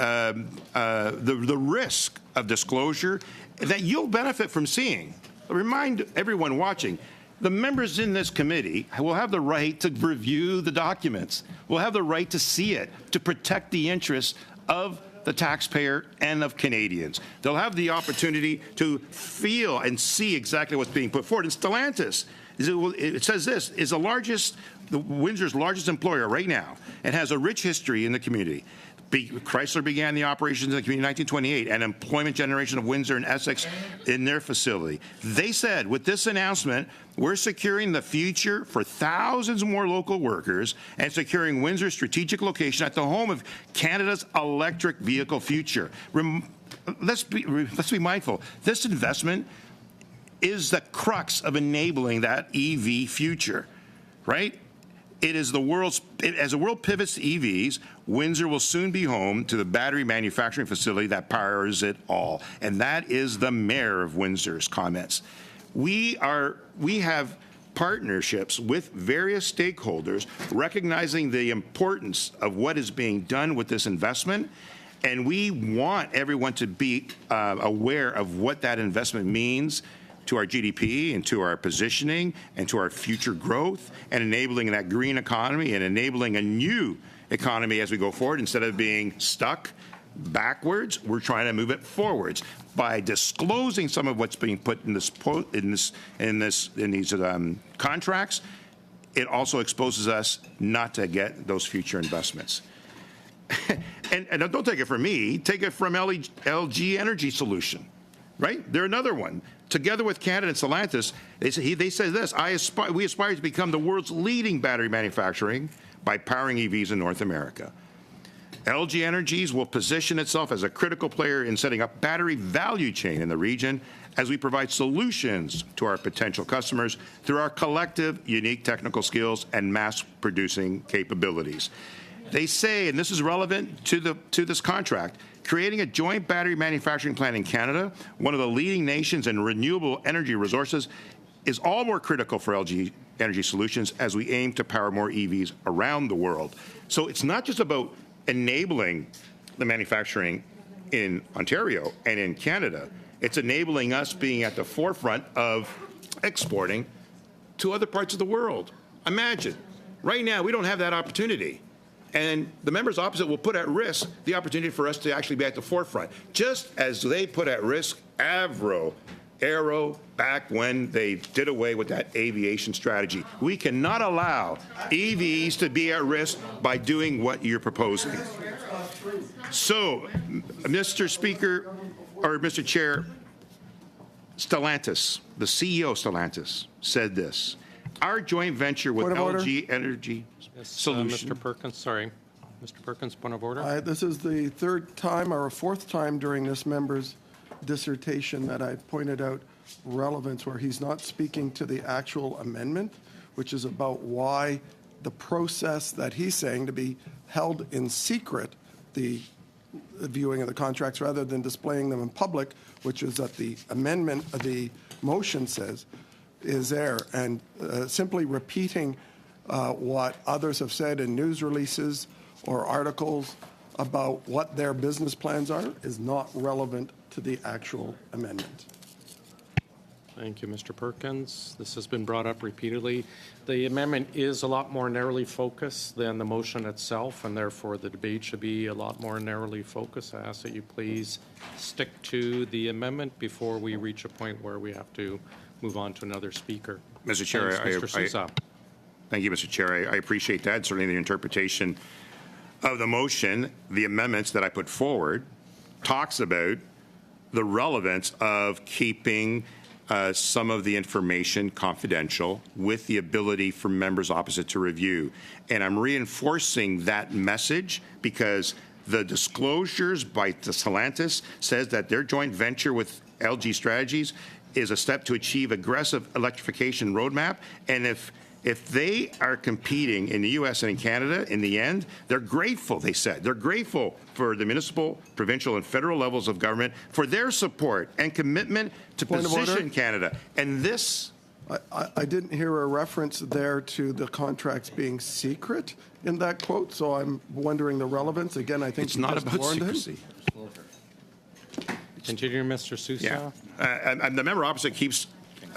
risk of disclosure that you'll benefit from seeing. Remind everyone watching, the members in this committee will have the right to review the documents. Will have the right to see it, to protect the interests of the taxpayer and of Canadians. They'll have the opportunity to feel and see exactly what's being put forward. And Stellantis, it says this, is Windsor's largest employer right now and has a rich history in the community. Chrysler began the operations in the community in 1928 and employment generation of Windsor and Essex in their facility. They said, with this announcement, we're securing the future for thousands more local workers and securing Windsor's strategic location at the home of Canada's electric vehicle future. Let's be mindful. This investment is the crux of enabling that EV future, right? It is as the world pivots to EVs, Windsor will soon be home to the battery manufacturing facility that powers it all. And that is the mayor of Windsor's comments. We have partnerships with various stakeholders recognizing the importance of what is being done with this investment. And we want everyone to be aware of what that investment means to our GDP and to our positioning and to our future growth and enabling that green economy and enabling a new economy as we go forward. Instead of being stuck backwards, we're trying to move it forwards by disclosing some of what's being put in these contracts. It also exposes us not to get those future investments. and don't take it from me, take it from LG Energy Solution, right? They're another one. Together with Canada and Stellantis, they say this, we aspire to become the world's leading battery manufacturing by powering EVs in North America. LG Energies will position itself as a critical player in setting up battery value chain in the region as we provide solutions to our potential customers through our collective unique technical skills and mass producing capabilities. They say, and this is relevant to this contract, creating a joint battery manufacturing plant in Canada, one of the leading nations in renewable energy resources, is all more critical for LG Energy Solutions as we aim to power more EVs around the world. So it's not just about enabling the manufacturing in Ontario and in Canada. It's enabling us being at the forefront of exporting to other parts of the world. Imagine, right now we don't have that opportunity. And the members opposite will put at risk the opportunity for us to actually be at the forefront, just as they put at risk Aero back when they did away with that aviation strategy. We cannot allow EVs to be at risk by doing what you're proposing. So, Mr. Speaker, or Mr. Chair, Stellantis, the CEO of Stellantis, said this. Our joint venture with Point of order. LG Energy Solution. Mr. Perkins, sorry. Mr. Perkins, point of order. This is the third time or a fourth time during this member's dissertation that I pointed out relevance where he's not speaking to the actual amendment, which is about why the process that he's saying to be held in secret, the viewing of the contracts rather than displaying them in public, which is that the amendment of the motion says, is there. And simply repeating what others have said in news releases or articles about what their business plans are is not relevant to the actual amendment. Thank you, Mr. Perkins. This has been brought up repeatedly. The amendment is a lot more narrowly focused than the motion itself, and therefore the debate should be a lot more narrowly focused. I ask that you please stick to the amendment before we reach a point where we have to move on to another speaker. Mr. Chair, Thanks, Mr. Sousa. Thank you, Mr. Chair. I appreciate that. Certainly the interpretation of the motion, the amendments that I put forward, talks about the relevance of keeping some of the information confidential with the ability for members opposite to review. And I'm reinforcing that message because the disclosures by Stellantis says that their joint venture with LG Strategies is a step to achieve aggressive electrification roadmap. And if they are competing in the U.S. and in Canada, in the end, they're grateful, they said. They're grateful for the municipal, provincial, and federal levels of government for their support and commitment to position Canada. And this... I didn't hear a reference there to the contracts being secret in that quote, so I'm wondering the relevance. Again, I think it's not about secrecy. Continue, Mr. Sousa. Yeah. And the member opposite keeps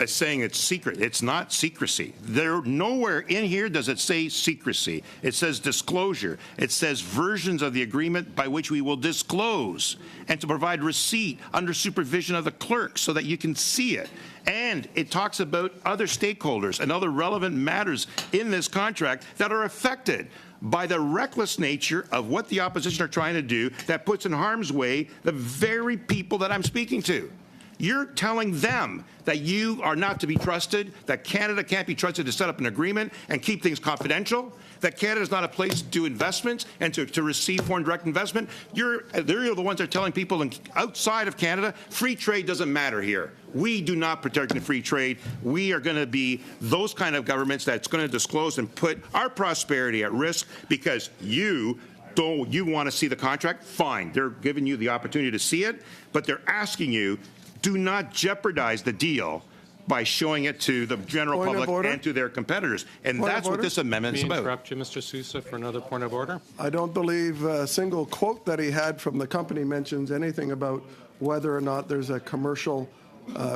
saying it's secret. It's not secrecy. Nowhere in here does it say secrecy. It says disclosure. It says versions of the agreement by which we will disclose and to provide receipt under supervision of the clerk so that you can see it. And it talks about other stakeholders and other relevant matters in this contract that are affected by the reckless nature of what the opposition are trying to do that puts in harm's way the very people that I'm speaking to. You're telling them that you are not to be trusted, that Canada can't be trusted to set up an agreement and keep things confidential, that Canada is not a place to do investments and to receive foreign direct investment. They're the ones that are telling people outside of Canada, free trade doesn't matter here. We do not protect the free trade. We are going to be those kind of governments that's going to disclose and put our prosperity at risk because you want to see the contract? Fine. They're giving you the opportunity to see it, but they're asking you, do not jeopardize the deal by showing it to the general public and to their competitors. And that's what this amendment's about. Interrupt you, Mr. Sousa, for another point of order. I don't believe a single quote that he had from the company mentions anything about whether or not there's a commercial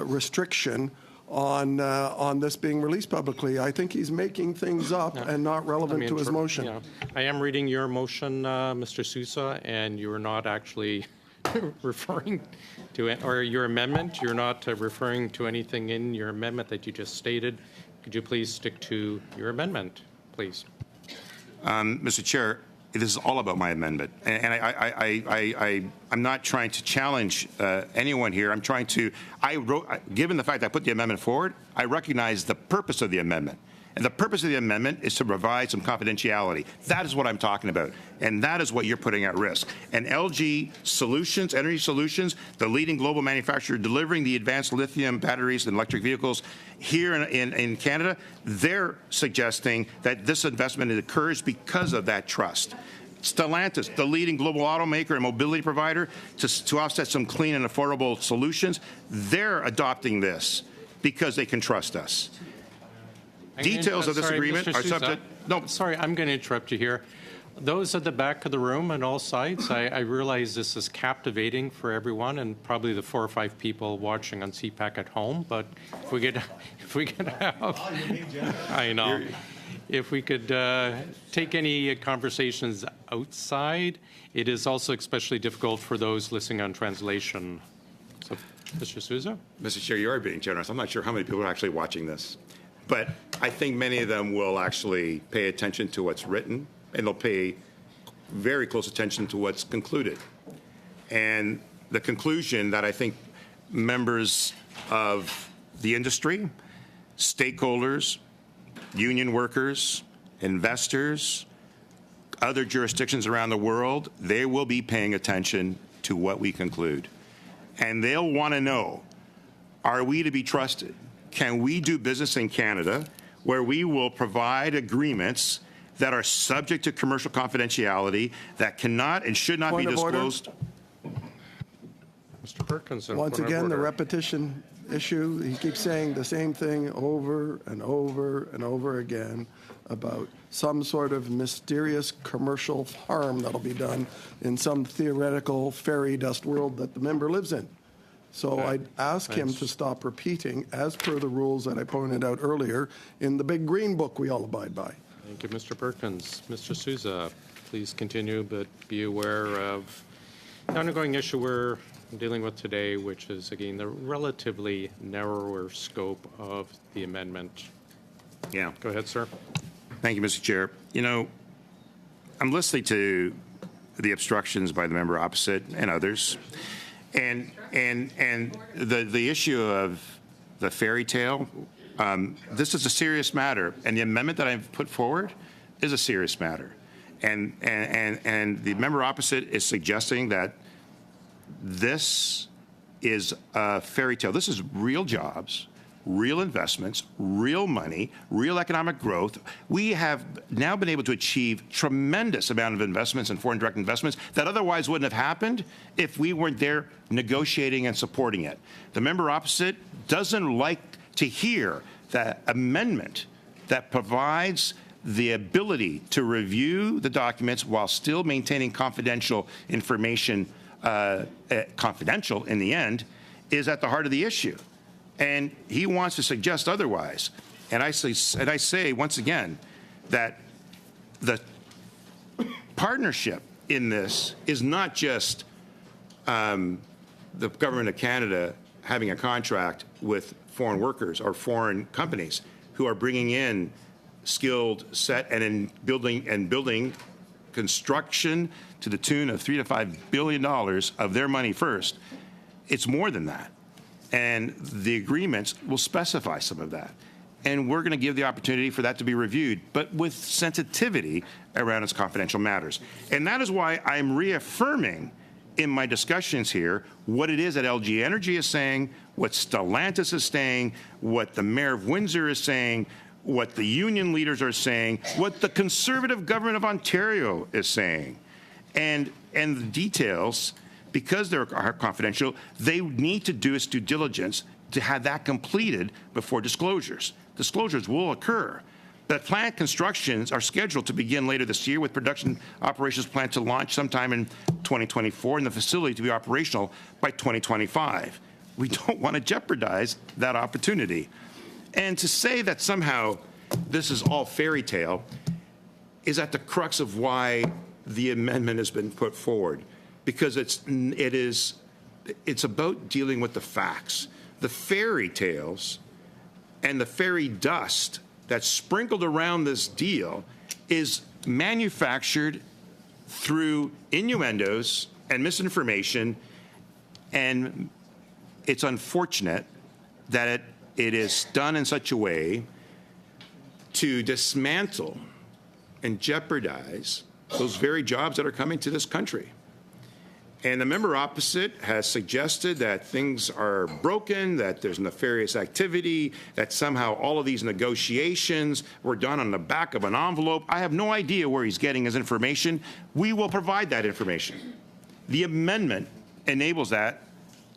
restriction on this being released publicly. I think he's making things up and not relevant to his motion. Yeah. I am reading your motion, Mr. Sousa, and you're not actually referring to it, or your amendment. You're not referring to anything in your amendment that you just stated. Could you please stick to your amendment, please? Mr. Chair, this is all about my amendment, and I'm not trying to challenge anyone here. I'm trying to. Given the fact that I put the amendment forward, I recognize the purpose of the amendment. And the purpose of the amendment is to provide some confidentiality. That is what I'm talking about. And that is what you're putting at risk. And LG Solutions, Energy Solutions, the leading global manufacturer delivering the advanced lithium batteries and electric vehicles here in Canada, they're suggesting that this investment occurs because of that trust. Stellantis, the leading global automaker and mobility provider, to offset some clean and affordable solutions, they're adopting this because they can trust us. Details of this agreement are subject. No, sorry, I'm going to interrupt you here. Those at the back of the room on all sides, I realize this is captivating for everyone and probably the 4 or 5 people watching on CPAC at home. But if we could have, I know, if we could take any conversations outside, it is also especially difficult for those listening on translation. So, Mr. Sousa? Mr. Chair, you are being generous. I'm not sure how many people are actually watching this. But I think many of them will actually pay attention to what's written, and they'll pay very close attention to what's concluded. And the conclusion that I think members of the industry, stakeholders, union workers, investors, other jurisdictions around the world, they will be paying attention to what we conclude. And they'll want to know, are we to be trusted? Can we do business in Canada where we will provide agreements that are subject to commercial confidentiality, that cannot and should not Point be of order. disclosed? Mr. Perkins. Once again, the repetition issue, he keeps saying the same thing over and over and over again about some sort of mysterious commercial harm that'll be done in some theoretical fairy dust world that the member lives in. So I'd ask him to stop repeating, as per the rules that I pointed out earlier, in the big green book we all abide by. Thank you, Mr. Perkins. Mr. Souza, please continue, but be aware of the ongoing issue we're dealing with today, which is, again, the relatively narrower scope of the amendment. Yeah. Go ahead, sir. Thank you, Mr. Chair. You know, I'm listening to the obstructions by the member opposite and others, and the issue of the fairy tale. This is a serious matter, and the amendment that I've put forward is a serious matter, and the member opposite is suggesting that this is a fairy tale. This is real jobs, real investments, real money, real economic growth. We have now been able to achieve tremendous amount of investments and foreign direct investments that otherwise wouldn't have happened if we weren't there negotiating and supporting it. The member opposite doesn't like to hear that amendment that provides the ability to review the documents while still maintaining confidential information, confidential in the end, is at the heart of the issue. And he wants to suggest otherwise. And I say once again that the partnership in this is not just the government of Canada having a contract with foreign workers or foreign companies who are bringing in skilled set and in building construction to the tune of $3 to $5 billion of their money first. It's more than that. And the agreements will specify some of that. And we're going to give the opportunity for that to be reviewed, but with sensitivity around its confidential matters. And that is why I'm reaffirming in my discussions here what it is that LG Energy is saying, what Stellantis is saying, what the Mayor of Windsor is saying, what the union leaders are saying, what the Conservative government of Ontario is saying. And the details, because they're confidential, they need to do its due diligence to have that completed before disclosures. Disclosures will occur. But plant constructions are scheduled to begin later this year, with production operations planned to launch sometime in 2024 and the facility to be operational by 2025. We don't want to jeopardize that opportunity. And to say that somehow this is all fairy tale is at the crux of why the amendment has been put forward, because it's about dealing with the facts. The fairy tales and the fairy dust that's sprinkled around this deal is manufactured through innuendos and misinformation, and it's unfortunate that it is done in such a way to dismantle and jeopardize those very jobs that are coming to this country. And the member opposite has suggested that things are broken, that there's nefarious activity, that somehow all of these negotiations were done on the back of an envelope. I have no idea where he's getting his information. We will provide that information. The amendment enables that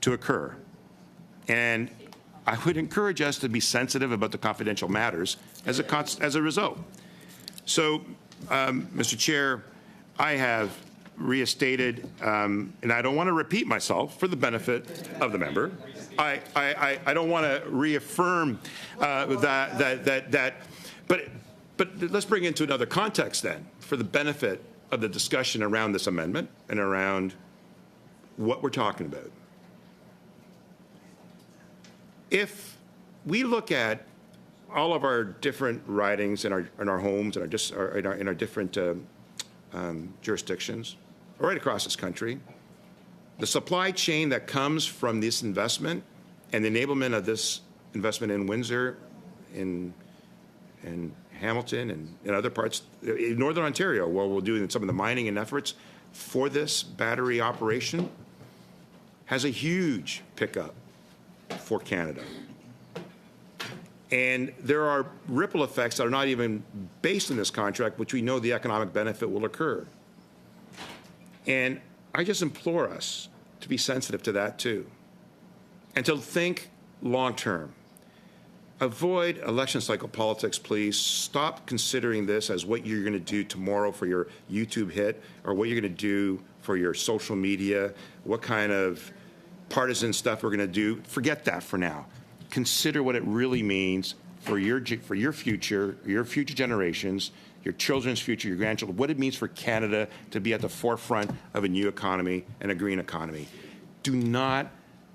to occur. And I would encourage us to be sensitive about the confidential matters as a result. So, Mr. Chair, I have restated, and I don't want to repeat myself for the benefit of the member. I don't want to reaffirm that, but let's bring it into another context then, for the benefit of the discussion around this amendment and around what we're talking about. If we look at all of our different ridings in our homes and in our different jurisdictions, right across this country, The supply chain that comes from this investment and the enablement of this investment in Windsor, in Hamilton, and in other parts, in Northern Ontario, where we're doing some of the mining and efforts for this battery operation, has a huge pickup for Canada. And there are ripple effects that are not even based in this contract, which we know the economic benefit will occur. And I just implore us to be sensitive to that too, and to think long term. Avoid election cycle politics, please. Stop considering this as what you're going to do tomorrow for your YouTube hit, or what you're going to do for your social media, what kind of partisan stuff we're going to do. Forget that for now. Consider what it really means for your future generations, your children's future, your grandchildren, what it means for Canada to be at the forefront of a new economy and a green economy. Do not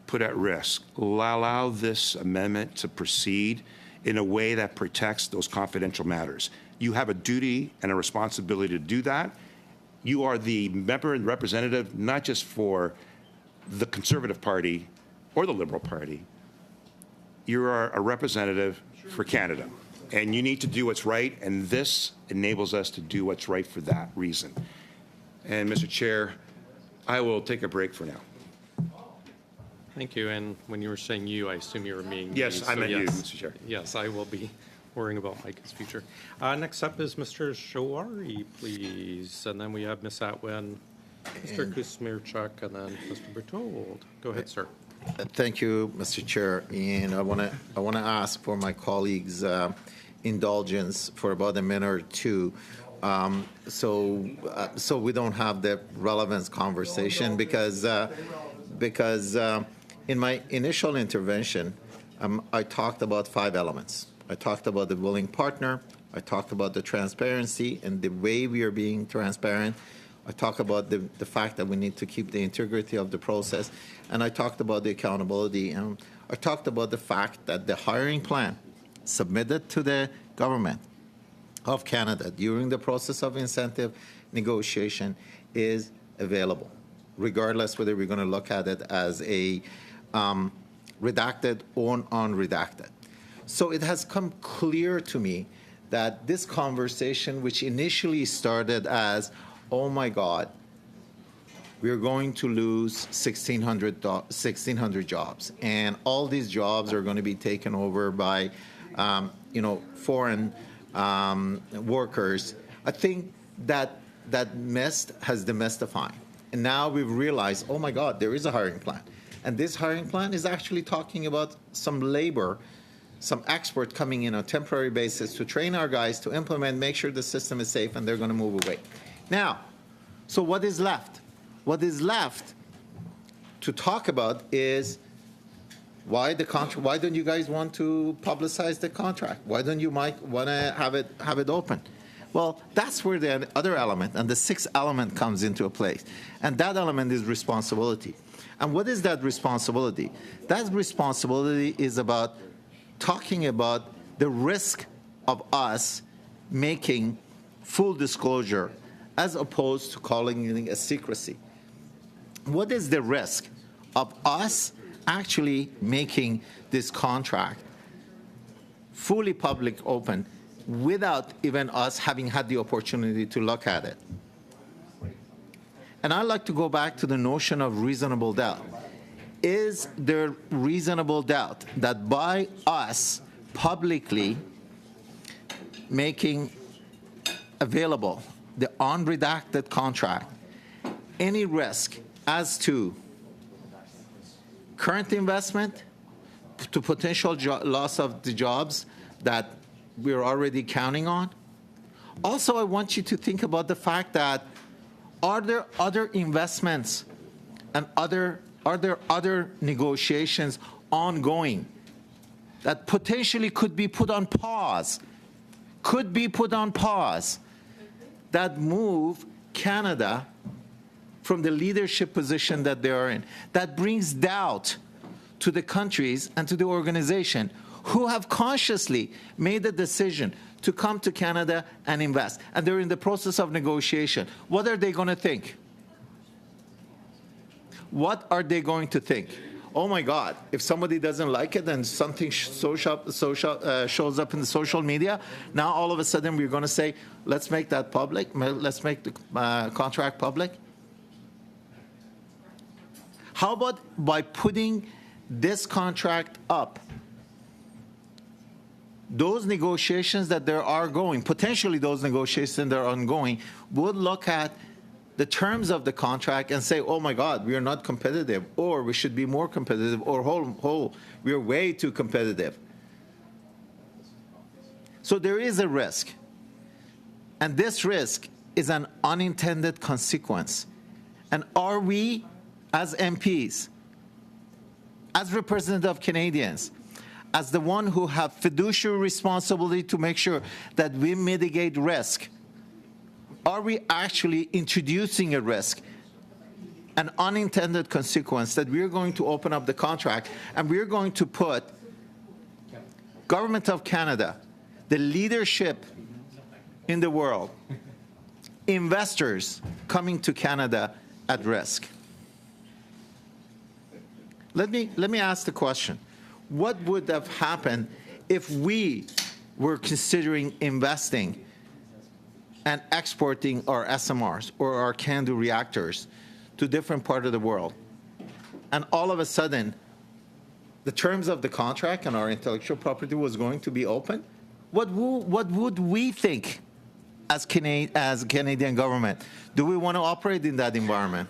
put at risk. Allow this amendment to proceed in a way that protects those confidential matters. You have a duty and a responsibility to do that. You are the member and representative, not just for the Conservative Party or the Liberal Party. You are a representative for Canada, and you need to do what's right, and this enables us to do what's right for that reason. And, Mr. Chair, I will take a break for now. Thank you. And when you were saying you, I assume you were meaning Yes, me. I So meant you, yes. Mr. Chair. Yes, I will be worrying about Mike's future. Next up is Mr. Shawari, please. And then we have Ms. Atwin, Mr. Kusmirchuk, and then Mr. Berthold. Go ahead, sir. Thank you, Mr. Chair. And I want to ask for my colleagues' indulgence for about a minute or two, so we don't have the relevance conversation, because in my initial intervention, I talked about 5 elements. I talked about the willing partner. I talked about the transparency and the way we are being transparent. I talked about the fact that we need to keep the integrity of the process, and I talked about the accountability, and I talked about the fact that the hiring plan submitted to the government of Canada during the process of incentive negotiation is available, regardless whether we're going to look at it as a redacted or unredacted. So it has come clear to me that this conversation, which initially started as, oh my God, we're going to lose 1,600 jobs, and all these jobs are going to be taken over by, foreign workers. I think that mess has demystified, and now we've realized, oh my God, there is a hiring plan, and this hiring plan is actually talking about some labor, some expert coming in on a temporary basis to train our guys to implement, make sure the system is safe, and they're going to move away. Now, so what is left? What is left to talk about is why the contract. Why don't you guys want to publicize the contract? Why don't you want to have it open? Well, that's where the other element and the 6th element comes into place, and that element is responsibility. And what is that responsibility? That responsibility is about talking about the risk of us making full disclosure as opposed to calling it a secrecy. What is the risk of us actually making this contract fully public open without even us having had the opportunity to look at it? And I'd like to go back to the notion of reasonable doubt. Is there reasonable doubt that by us publicly making available the unredacted contract, any risk as to current investment, to potential loss of the jobs that we're already counting on? Also, I want you to think about the fact that are there other investments and are there other negotiations ongoing that potentially could be put on pause, that move Canada from the leadership position that they are in, that brings doubt to the countries and to the organization who have consciously made the decision to come to Canada and invest, and they're in the process of negotiation. What are they going to think? what are they going to think? Oh my God, if somebody doesn't like it and something shows up in the social media, now all of a sudden we're going to say, let's make that public, let's make the contract public. How about by putting this contract up, those negotiations that there are going, potentially those negotiations that are ongoing, would look at the terms of the contract and say, oh my God, we are not competitive, or we should be more competitive, or we are way too competitive. So there is a risk. And this risk is an unintended consequence. And are we, as MPs, as representative of Canadians, as the one who have fiduciary responsibility to make sure that we mitigate risk, are we actually introducing a risk, an unintended consequence, that we're going to open up the contract and we're going to put Government of Canada, the leadership in the world, investors coming to Canada at risk? Let me ask the question. What would have happened if we were considering investing and exporting our SMRs or our CANDU reactors to different parts of the world, and all of a sudden the terms of the contract and our intellectual property was going to be open? What would we think as Canadian government? Do we want to operate in that environment?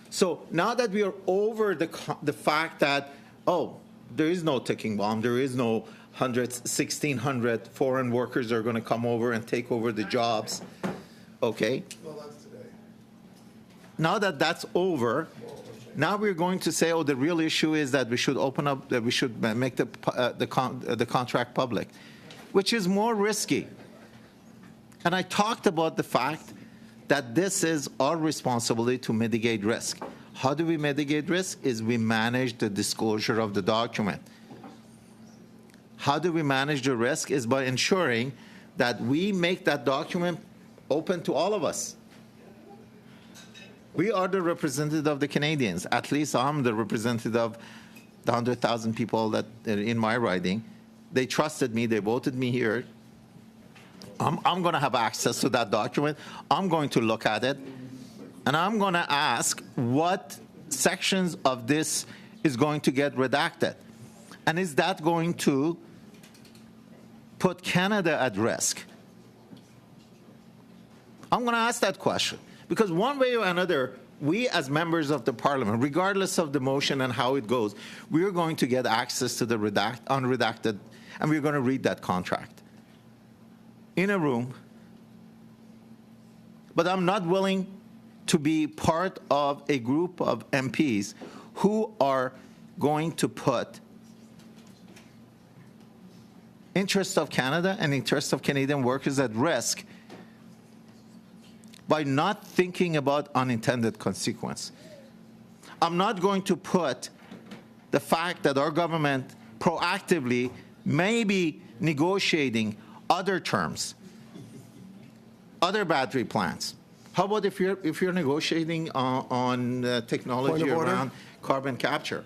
So now that we are over the fact that, oh, there is no ticking bomb, there is no 1,600 foreign workers are going to come over and take over the jobs, okay? Well, that's today. Now that that's over, now we're going to say, oh, the real issue is that we should open up, that we should make the contract public, which is more risky. And I talked about the fact that this is our responsibility to mitigate risk. How do we mitigate risk? Is we manage the disclosure of the document. How do we manage the risk? Is by ensuring that we make that document open to all of us. We are the representative of the Canadians. At least I'm the representative of the 100,000 people that are in my riding. They trusted me. They voted me here. I'm going to have access to that document. I'm going to look at it. And I'm going to ask what sections of this is going to get redacted. And is that going to put Canada at risk? I'm going to ask that question. Because one way or another, we as members of the parliament, regardless of the motion and how it goes, we're going to get access to the unredacted, and we're going to read that contract in a room. But I'm not willing to be part of a group of MPs who are going to put interests of Canada and interests of Canadian workers at risk by not thinking about unintended consequence. I'm not going to put the fact that our government proactively may be negotiating other terms, other battery plants. How about if you're negotiating on technology around carbon capture?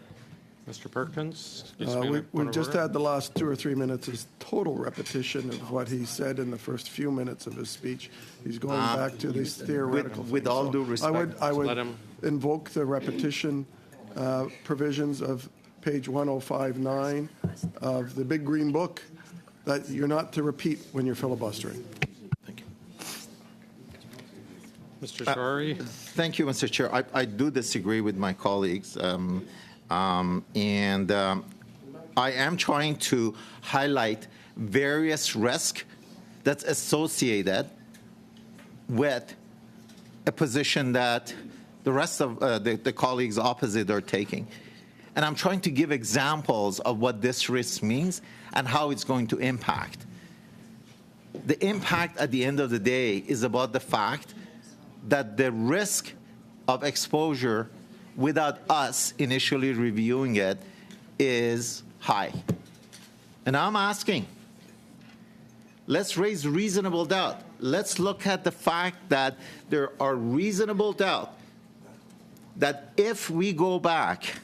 Mr. Perkins? Excuse me, We just had the last 2 or 3 minutes is total repetition of what he said in the first few minutes of his speech. He's going back to these theoretical With things. all So due respect, I Let would him- invoke the repetition provisions of page 1059 of the Big Green Book that you're not to repeat when you're filibustering. thank you. Mr. Shari? Thank you, Mr. Chair. I do disagree with my colleagues. I am trying to highlight various risks that's associated with a position that the rest of the colleagues opposite are taking. And I'm trying to give examples of what this risk means and how it's going to impact. The impact at the end of the day is about the fact that the risk of exposure without us initially reviewing it is high. And I'm asking, let's raise reasonable doubt. Let's look at the fact that there are reasonable doubt that if we go back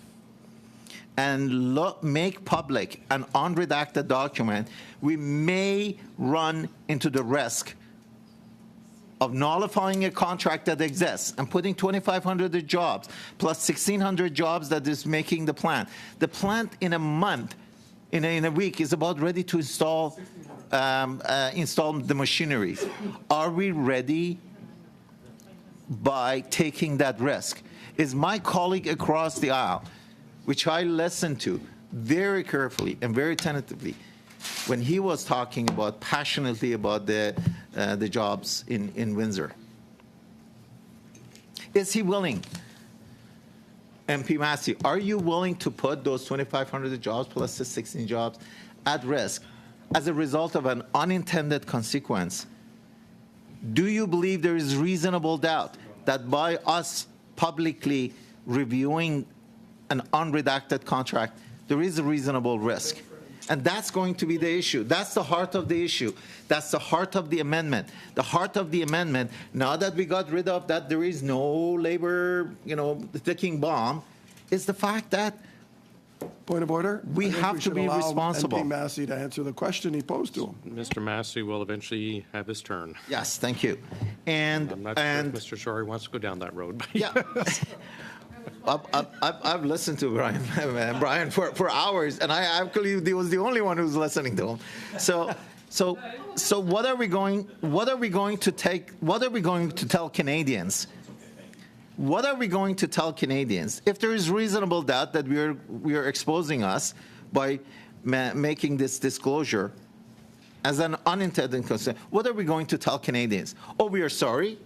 and make public an unredacted document, we may run into the risk of nullifying a contract that exists and putting 2,500 jobs plus 1,600 jobs that is making the plant. The plant in a month, in a week, is about ready to install the machinery. Are we ready by taking that risk? Is my colleague across the aisle, which I listened to very carefully and very tentatively, when he was talking about passionately about the jobs in Windsor, is he willing? MP Massey, are you willing to put those 2,500 jobs plus the 16 jobs at risk as a result of an unintended consequence? Do you believe there is reasonable doubt that by us publicly reviewing an unredacted contract, there is a reasonable risk? And that's going to be the issue. That's the heart of the issue. That's the heart of the amendment. The heart of the amendment, now that we got rid of that there is no labor, ticking bomb, is the fact that Point of order. We have to be responsible. MP Massey to answer the question he posed to him. Mr. Massey will eventually have his turn. Yes, thank you. And I'm not sure if Mr. Shorey wants to go down that road. But yeah. I've listened to Brian for hours, and I actually was the only one who's listening to him. So what are we going to tell Canadians? What are we going to tell Canadians if there is reasonable doubt that we are exposing us by making this disclosure as an unintended consequence? What are we going to tell Canadians? Oh, we are sorry.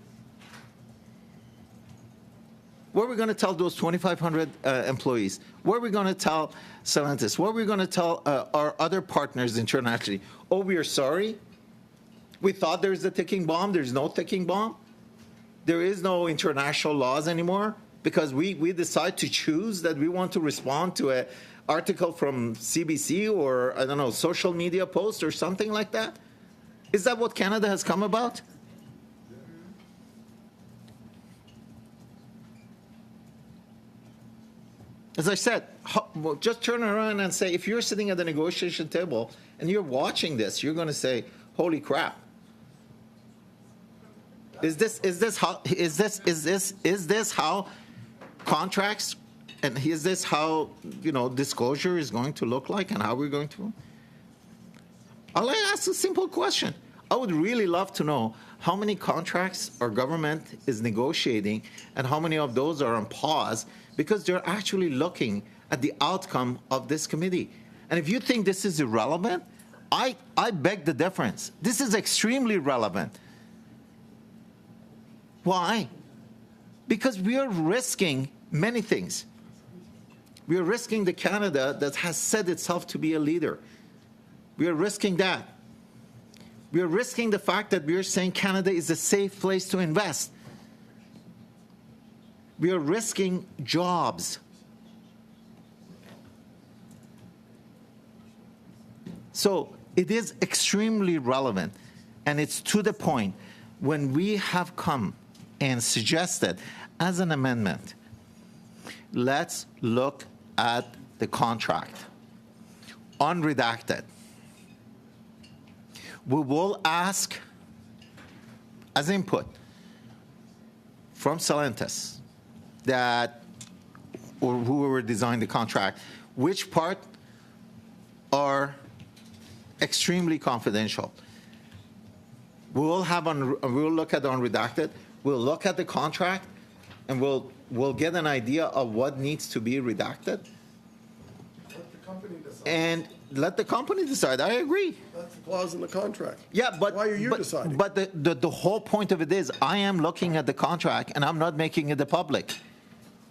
What are we going to tell those 2,500 employees? What are we going to tell Stellantis? What are we going to tell our other partners internationally? Oh, we are sorry. We thought there's a ticking bomb. There's no ticking bomb. There is no international laws anymore because we decide to choose that we want to respond to an article from CBC or, I don't know, social media post or something like that. Is that what Canada has come about? As I said, just turn around and say, if you're sitting at the negotiation table and you're watching this, you're going to say, holy crap. Is this how contracts and is this how disclosure is going to look like and how we're going to? I'll ask a simple question. I would really love to know how many contracts our government is negotiating and how many of those are on pause because they're actually looking at the outcome of this committee. And if you think this is irrelevant, I beg the difference. This is extremely relevant. Why? Because we are risking many things. We are risking the Canada that has said itself to be a leader. We are risking that. We are risking the fact that we are saying Canada is a safe place to invest. We are risking jobs. So it is extremely relevant, and it's to the point when we have come and suggested as an amendment, let's look at the contract, unredacted. We will ask as input from Stellantis that, or whoever designed the contract, which part are extremely confidential. We will look at the unredacted. We'll look at the contract, and we'll get an idea of what needs to be redacted. Let the company decide. And let the company decide. I agree. That's the clause in the contract. Yeah, but why are you deciding? But the whole point of it is, I am looking at the contract, and I'm not making it the public.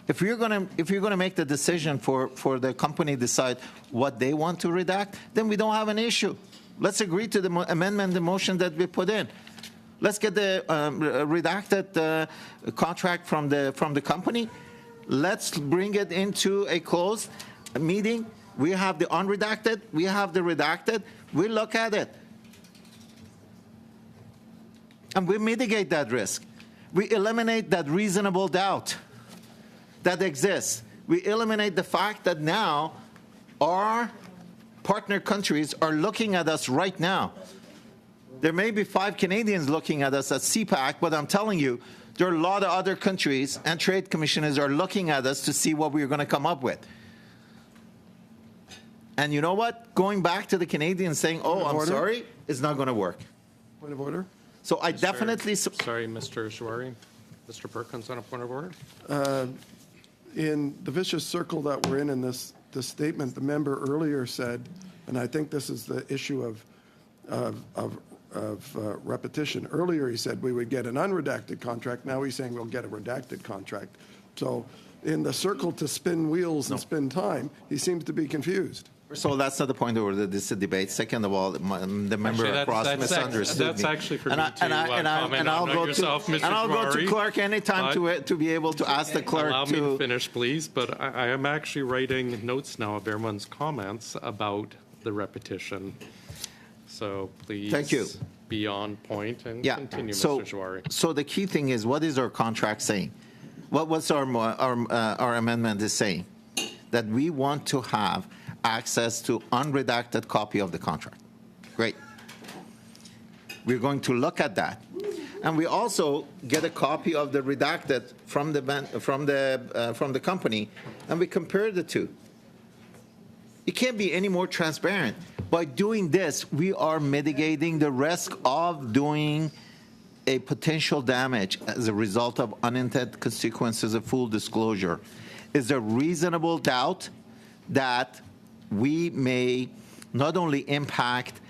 If you're gonna make the decision for the company decide what they want to redact, then we don't have an issue. Let's agree to the amendment, the motion that we put in. Let's get the redacted contract from the company. Let's bring it into a closed meeting. We have the unredacted. We have the redacted. We look at it. And we mitigate that risk. We eliminate that reasonable doubt. that exists. We eliminate the fact that now our partner countries are looking at us right now. There may be 5 Canadians looking at us at CPAC, but I'm telling you, there are a lot of other countries and trade commissioners are looking at us to see what we're going to come up with. And you know what? Going back to the Canadians saying, oh, I'm sorry, is not going to work. Point of order. So I definitely... Sorry, Mr. Shawari. Mr. Perkins on a point of order. In the vicious circle that we're in this statement, the member earlier said, and I think this is the issue of repetition. Earlier he said we would get an unredacted contract. Now he's saying we'll get a redacted contract. So in the circle to spin wheels and spin time, he seems to be confused. First of all, that's not the point of this is a debate. Second of all, the member across misunderstood That's me. actually for me to comment on yourself, Mr. And I'll go to clerk anytime to be able to ask the clerk allow me to finish, please. But I am actually writing notes now of everyone's comments about the repetition. So please Thank you. Be on point and continue, so, Mr. Shawari. So the key thing is, what is our contract saying? What's our amendment is saying? That we want to have access to unredacted copy of the contract. Great. We're going to look at that. And we also get a copy of the redacted from the company, and we compare the two. It can't be any more transparent. By doing this, we are mitigating the risk of doing a potential damage as a result of unintended consequences of full disclosure. Is there reasonable doubt that we may not only impact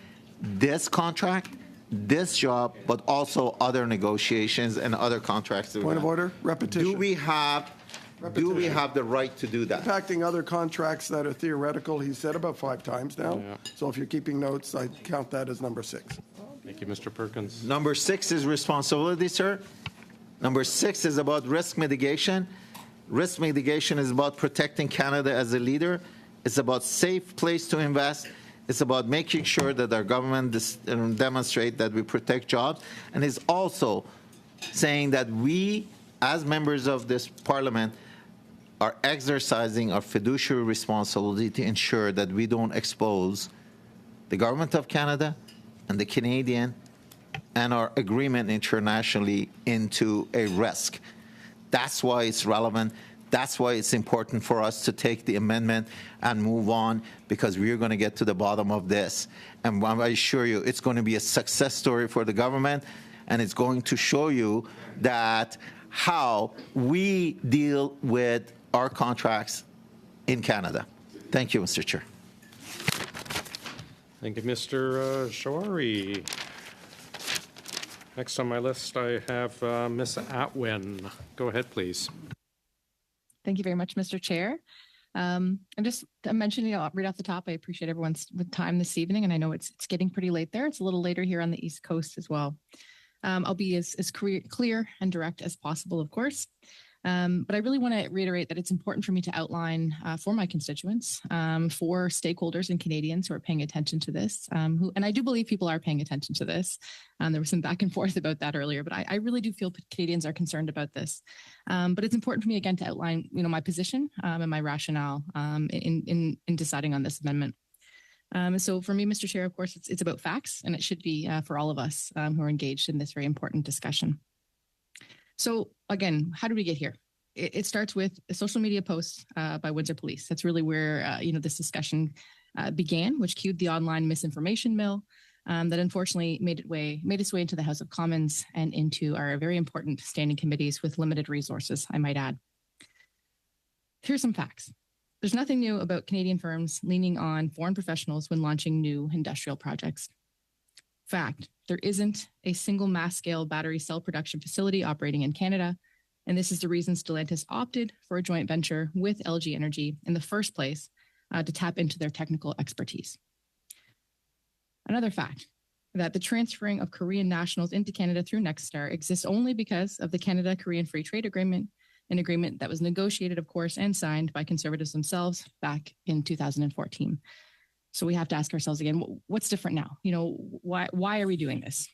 this contract, this job, but also other negotiations and other contracts? Point of order, repetition. Do we have the right to do that? Impacting other contracts that are theoretical, he said about 5 times now. Yeah. So if you're keeping notes, I count that as number 6. Thank you, Mr. Perkins. Number 6 is responsibility, sir. Number 6 is about risk mitigation. Risk mitigation is about protecting Canada as a leader. It's about safe place to invest. It's about making sure that our government demonstrate that we protect jobs. And it's also saying that we, as members of this parliament, are exercising our fiduciary responsibility to ensure that we don't expose the government of Canada and the Canadian and our agreement internationally into a risk. That's why it's relevant. That's why it's important for us to take the amendment and move on, because we're going to get to the bottom of this. And I assure you, it's going to be a success story for the government, and it's going to show you that how we deal with our contracts in Canada. Thank you, Mr. Chair. Thank you, Mr. Shawari. Next on my list, I have Ms. Atwin. Go ahead, please. Thank you very much, Mr. Chair. I'm mentioning right off the top, I appreciate everyone's time this evening, and I know it's getting pretty late there. It's a little later here on the East Coast as well. I'll be as clear and direct as possible, of course. But I really want to reiterate that it's important for me to outline for my constituents, for stakeholders and Canadians who are paying attention to this, and I do believe people are paying attention to this. There was some back and forth about that earlier, but I really do feel Canadians are concerned about this. But it's important for me, again, to outline my position and my rationale in deciding on this amendment. So for me, Mr. Chair, of course, it's about facts, and it should be for all of us who are engaged in this very important discussion. So again, how did we get here? It starts with a social media post by Windsor Police. That's really where this discussion began, which cued the online misinformation mill that unfortunately made its way into the House of Commons and into our very important standing committees with limited resources, I might add. Here's some facts. There's nothing new about Canadian firms leaning on foreign professionals when launching new industrial projects. Fact, there isn't a single mass-scale battery cell production facility operating in Canada, and this is the reason Stellantis opted for a joint venture with LG Energy in the first place to tap into their technical expertise. Another fact, that the transferring of Korean nationals into Canada through Nexstar exists only because of the Canada-Korean Free Trade Agreement, an agreement that was negotiated, of course, and signed by Conservatives themselves back in 2014. So we have to ask ourselves again, what's different now? Why are we doing this?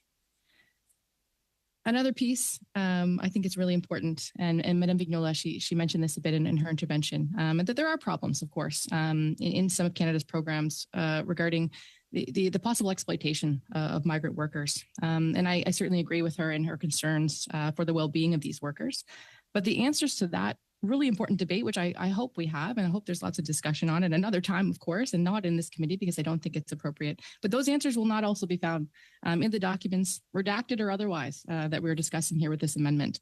Another piece, I think is really important, and Madame Vignola, she mentioned this a bit in her intervention, and that there are problems, of course, in some of Canada's programs regarding the possible exploitation of migrant workers. And I certainly agree with her in her concerns for the well-being of these workers. But the answers to that really important debate, which I hope we have, and I hope there's lots of discussion on it another time, of course, and not in this committee because I don't think it's appropriate. But those answers will not also be found in the documents, redacted or otherwise, that we're discussing here with this amendment.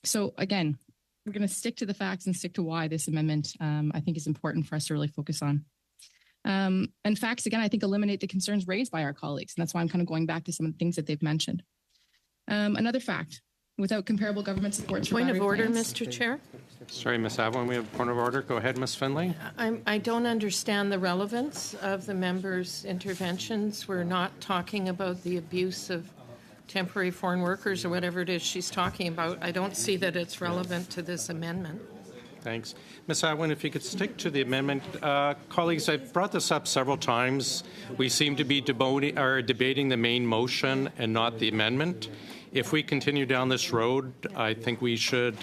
So again, we're going to stick to the facts and stick to why this amendment, I think, is important for us to really focus on. And facts, again, I think eliminate the concerns raised by our colleagues. And that's why I'm kind of going back to some of the things that they've mentioned. Another fact. Without comparable government supports for Point of order, plans. Mr. Chair. Sorry, Ms. Avlin, we have a point of order. Go ahead, Ms. Finley. I don't understand the relevance of the members' interventions. We're not talking about the abuse of temporary foreign workers or whatever it is she's talking about. I don't see that it's relevant to this amendment. Thanks. Ms. Atwin, if you could stick to the amendment. Colleagues, I've brought this up several times. We seem to be debating the main motion and not the amendment. If we continue down this road, I think we should,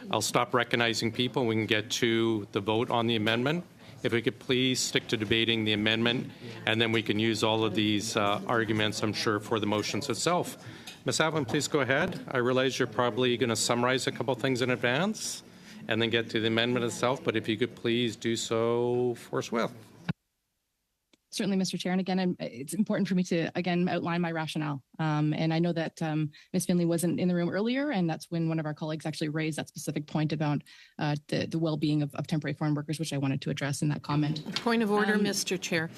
I'll stop recognizing people. We can get to the vote on the amendment. If we could please stick to debating the amendment, and then we can use all of these arguments, I'm sure, for the motions itself. Ms. Atwin, please go ahead. I realize you're probably going to summarize a couple things in advance and then get to the amendment itself, but if you could please do so forthwith. Certainly, Mr. Chair. And again, it's important for me to, again, outline my rationale. And I know that Ms. Finley wasn't in the room earlier, and that's when one of our colleagues actually raised that specific point about the well-being of temporary foreign workers, which I wanted to address in that comment. Point of order, Mr. Chair.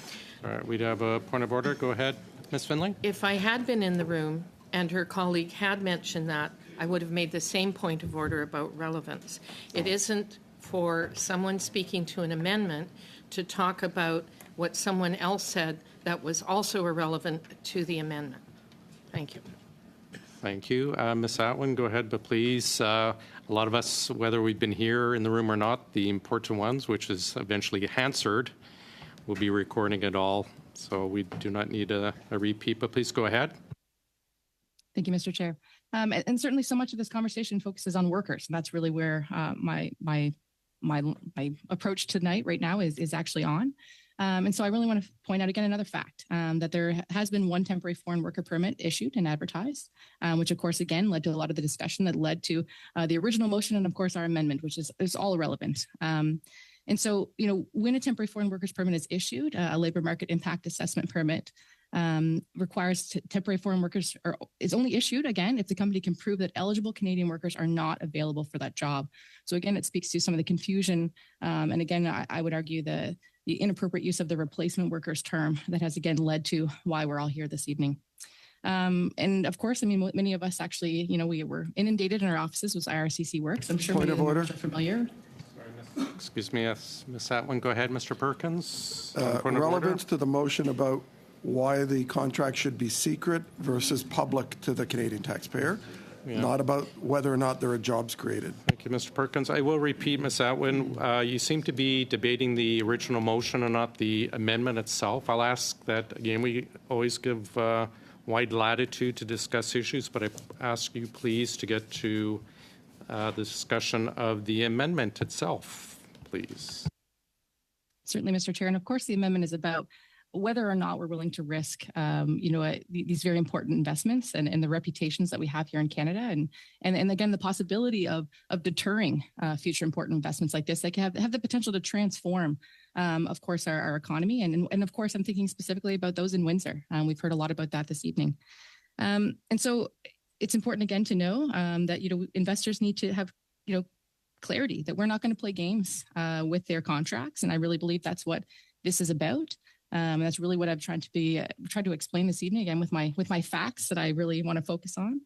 All right, we'd have a point of order. Go ahead, Ms. Finley. If I had been in the room and her colleague had mentioned that, I would have made the same point of order about relevance. It isn't for someone speaking to an amendment to talk about what someone else said that was also irrelevant to the amendment. Thank you. Thank you. Ms. Atwin, go ahead, but please, a lot of us, whether we've been here in the room or not, the important ones, which is eventually Hansard, will be recording it all. So we do not need a repeat, but please go ahead. Thank you, Mr. Chair. And certainly so much of this conversation focuses on workers. And that's really where my approach tonight right now is actually on. And so I really want to point out again another fact, that there has been one temporary foreign worker permit issued and advertised, which of course, again, led to a lot of the discussion that led to the original motion and of course our amendment, which is all irrelevant. And so, when a temporary foreign workers permit is issued, a labor market impact assessment permit requires temporary foreign workers is only issued, again, if the company can prove that eligible Canadian workers are not available for that job. So again, it speaks to some of the confusion. And again, I would argue the inappropriate use of the replacement workers term that has again led to why we're all here this evening. And of course, I mean, many of us actually, we were inundated in our offices with IRCC work. So I'm sure Point of order. Are familiar. Excuse me, yes, Ms. Atwin, go ahead, Mr. Perkins. Relevance to the motion about why the contract should be secret versus public to the Canadian taxpayer, not about whether or not there are jobs created. Thank you, Mr. Perkins. I will repeat, Ms. Atwin, you seem to be debating the original motion and not the amendment itself. I'll ask that, again, we always give wide latitude to discuss issues, but I ask you please to get to the discussion of the amendment itself, please. Certainly, Mr. Chair. And of course, the amendment is about whether or not we're willing to risk, these very important investments and the reputations that we have here in Canada, and again the possibility of deterring future important investments like this that can have the potential to transform, of course, our economy, and of course I'm thinking specifically about those in Windsor. We've heard a lot about that this evening, and so it's important again to know that investors need to have clarity that we're not going to play games with their contracts, and I really believe that's what this is about. And that's really what I've tried to explain this evening again with my facts that I really want to focus on.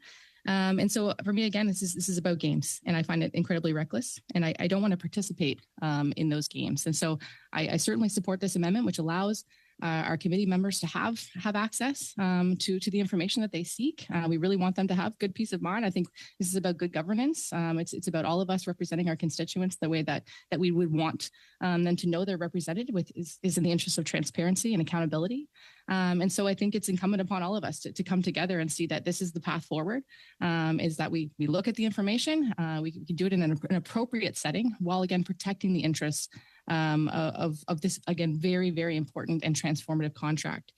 And so for me, again, this is about games, and I find it incredibly reckless, and I don't want to participate in those games. And so I certainly support this amendment, which allows our committee members to have access to the information that they seek. We really want them to have good peace of mind. I think this is about good governance. It's about all of us representing our constituents the way that we would want them to know they're represented with is in the interest of transparency and accountability. And so I think it's incumbent upon all of us to come together and see that this is the path forward, is that we look at the information, we can do it in an appropriate setting while, again, protecting the interests of this, again, very, very important and transformative contract.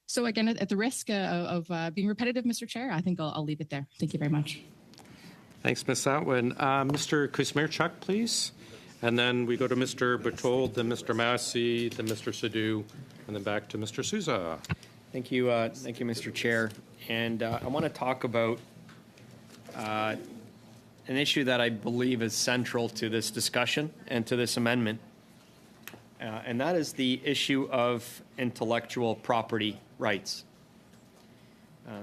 So again, at the risk of being repetitive, Mr. Chair, I think I'll leave it there. Thank you very much. Thanks, Ms. Atwin. Mr. Kuzmierczak, please. And then we go to Mr. Berthold, then Mr. Massey, then Mr. Sadhu, and then back to Mr. Souza. Thank you, Mr. Chair. And I want to talk about an issue that I believe is central to this discussion and to this amendment, and that is the issue of intellectual property rights.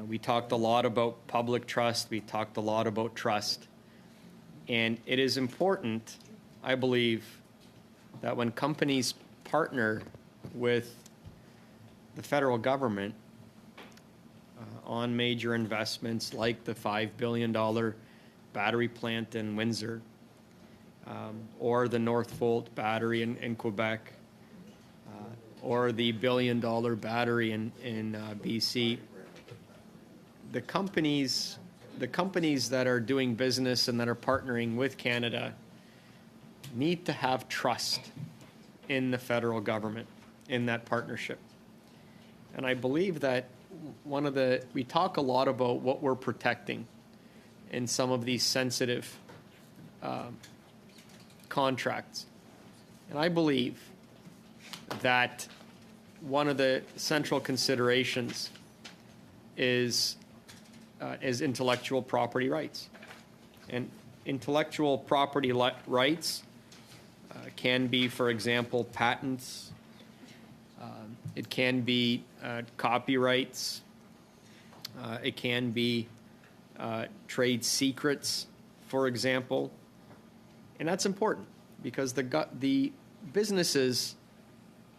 We talked a lot about public trust. We talked a lot about trust. And it is important, I believe, that when companies partner with the federal government on major investments like the $5 billion battery plant in Windsor, or the Northvolt battery in Quebec, or the $1 billion battery in BC, the companies that are doing business and that are partnering with Canada need to have trust in the federal government, in that partnership. And I believe that we talk a lot about what we're protecting in some of these sensitive contracts. And I believe that one of the central considerations is intellectual property rights. And intellectual property rights can be, for example, patents. It can be copyrights. It can be trade secrets, for example. And that's important because the businesses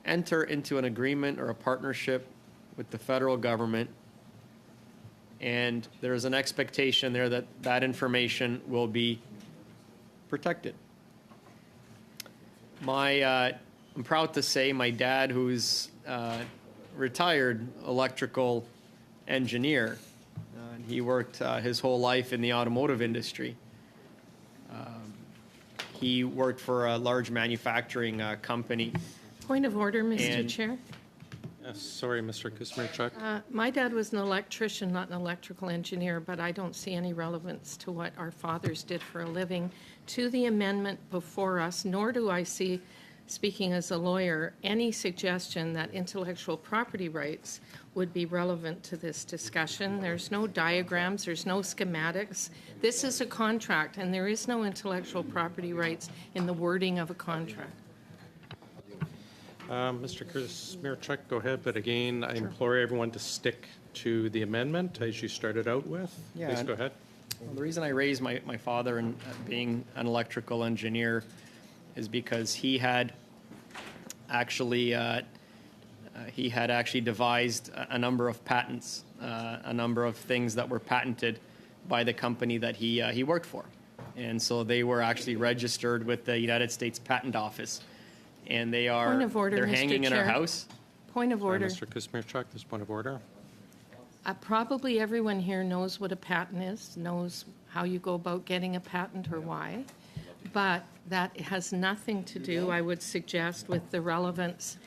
enter into an agreement or a partnership with the federal government, and there's an expectation there that that information will be protected. I'm proud to say my dad, who's retired electrical engineer, he worked his whole life in the automotive industry. He worked for a large manufacturing company. Point of order, Mr. Chair. Sorry, Mr. Kuzmierczak. My dad was an electrician, not an electrical engineer, but I don't see any relevance to what our fathers did for a living to the amendment before us, nor do I see, speaking as a lawyer, any suggestion that intellectual property rights would be relevant to this discussion. There's no diagrams, there's no schematics. This is a contract, and there is no intellectual property rights in the wording of a contract. Mr. Kuzmierczak, go ahead, but again, I implore everyone to stick to the amendment as you started out with. Yeah, Please go ahead. Well, the reason I raised my father in being an electrical engineer is because he had actually devised a number of patents, a number of things that were patented by the company that he worked for, and so they were actually registered with the United States Patent Office, and they are Point of order, they're Mr. hanging in our Chair. house. Point of order. Mr. Kuzmierczak, there's point of order. Probably everyone here knows what a patent is, knows how you go about getting a patent or why, but that has nothing to do, I would suggest, with the relevance.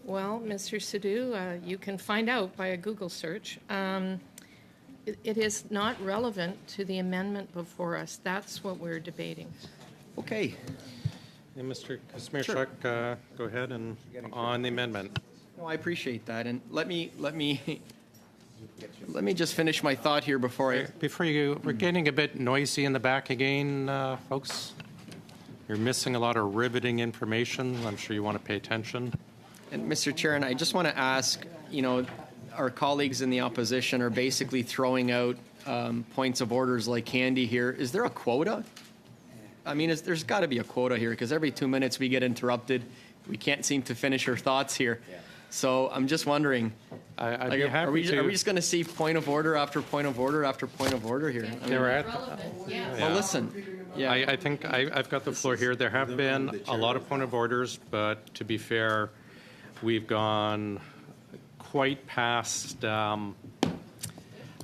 Well, Mr. Sadhu, you can find out by a Google search. It is not relevant to the amendment before us. That's what we're debating. Okay. And Mr. Kuzmierczak, go ahead and on the amendment. No, I appreciate that, and let me just finish my thought here before I. Before you go, we're getting a bit noisy in the back again, folks. You're missing a lot of riveting information. I'm sure you want to pay attention. And Mr. Chair, and I just want to ask, our colleagues in the opposition are basically throwing out points of orders like candy here. Is there a quota? I mean, there's got to be a quota here because every 2 minutes we get interrupted. We can't seem to finish our thoughts here. So I'm just wondering, I'd be happy are we to. just going to see point of order after point of order after point of order here? I mean, We're at- well, listen. Yeah. I think I've got the floor here. There have been a lot of point of orders, but to be fair, we've gone quite past, I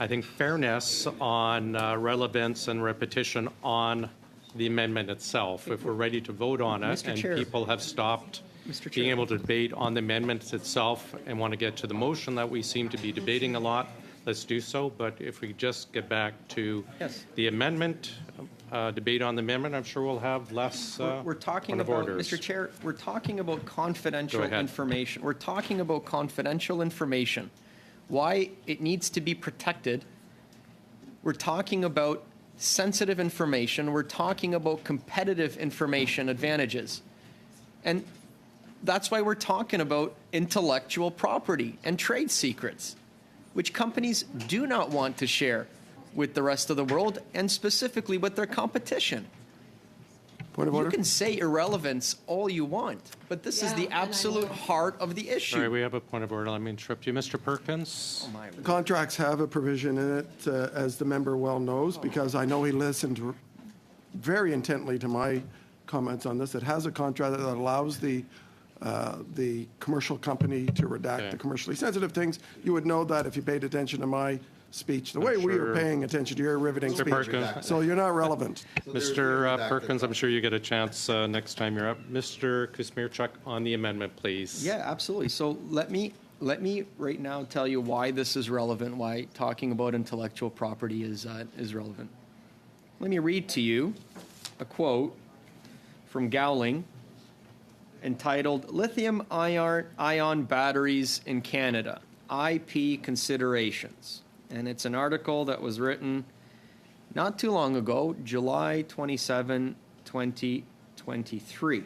think, fairness on relevance and repetition on the amendment itself. If we're ready to vote on it Mr. and Chair. people have stopped Mr. being Chair. able to debate on the amendment itself and want to get to the motion that we seem to be debating a lot, let's do so. But if we just get back to Yes. the amendment, debate on the amendment, I'm sure we'll have less We're talking point of about, orders. Mr. Chair, we're talking about confidential Go ahead. information. We're talking about confidential information, why it needs to be protected. We're talking about sensitive information. We're talking about competitive information advantages. And that's why we're talking about intellectual property and trade secrets, which companies do not want to share with the rest of the world and specifically with their competition. Point of You order? can say irrelevance all you want, but this is the absolute heart of the issue. Sorry, we have a point of order. Let me interrupt you. Mr. Perkins? Oh, my. Contracts have a provision in it, as the member well knows, because I know he listened very intently to my comments on this. It has a contract that allows the commercial company to redact Okay. the commercially sensitive things. You would know that if you paid attention to my speech, the way we sure. are paying attention to your riveting Mr. speech. Perkins. So you're not relevant. Mr. Perkins, I'm sure you get a chance next time you're up. Mr. Kuzmierczak, on the amendment, please. Yeah, absolutely. So let me right now tell you why this is relevant, why talking about intellectual property is relevant. Let me read to you a quote from Gowling entitled Lithium-Ion Batteries in Canada, IP Considerations. And it's an article that was written not too long ago, July 27, 2023.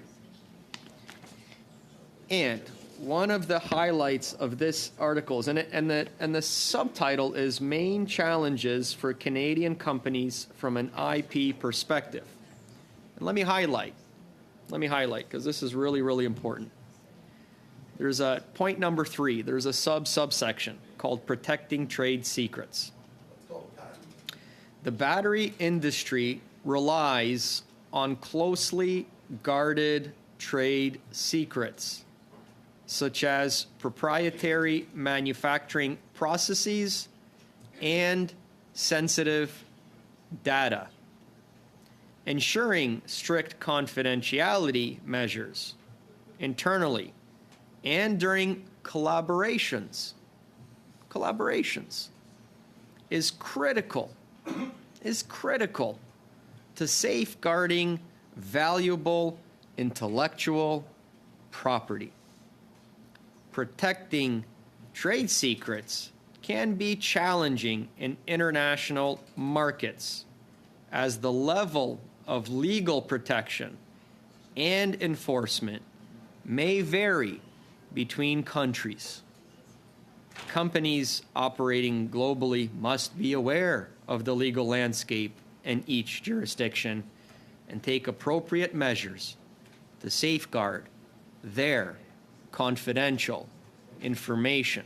And one of the highlights of this article is, and the subtitle is Main Challenges for Canadian Companies from an IP Perspective. And let me highlight, because this is really, really important. There's a point number 3. There's a subsection called Protecting Trade Secrets. The battery industry relies on closely guarded trade secrets, such as proprietary manufacturing processes and sensitive data, ensuring strict confidentiality measures internally and during collaborations is critical to safeguarding valuable intellectual property. Protecting trade secrets can be challenging in international markets as the level of legal protection and enforcement may vary between countries. Companies operating globally must be aware of the legal landscape in each jurisdiction and take appropriate measures to safeguard their confidential information.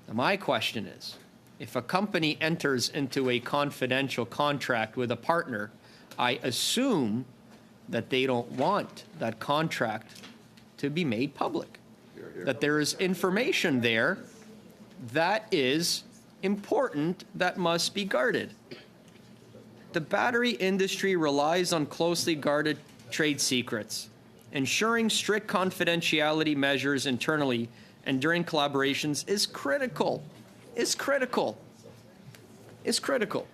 Now, my question is, if a company enters into a confidential contract with a partner, I assume that they don't want that contract to be made public, that there is information there that is important that must be guarded. The battery industry relies on closely guarded trade secrets. Ensuring strict confidentiality measures internally and during collaborations is critical. Is critical. Is critical.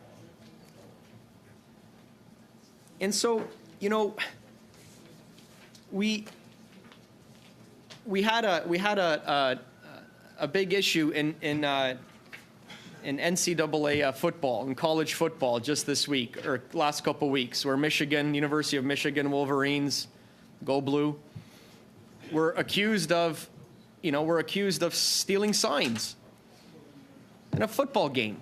And so, you know, we had a big issue in NCAA football, in college football, just this week or last couple weeks, where University of Michigan Wolverines, go blue, were accused of stealing signs in a football game,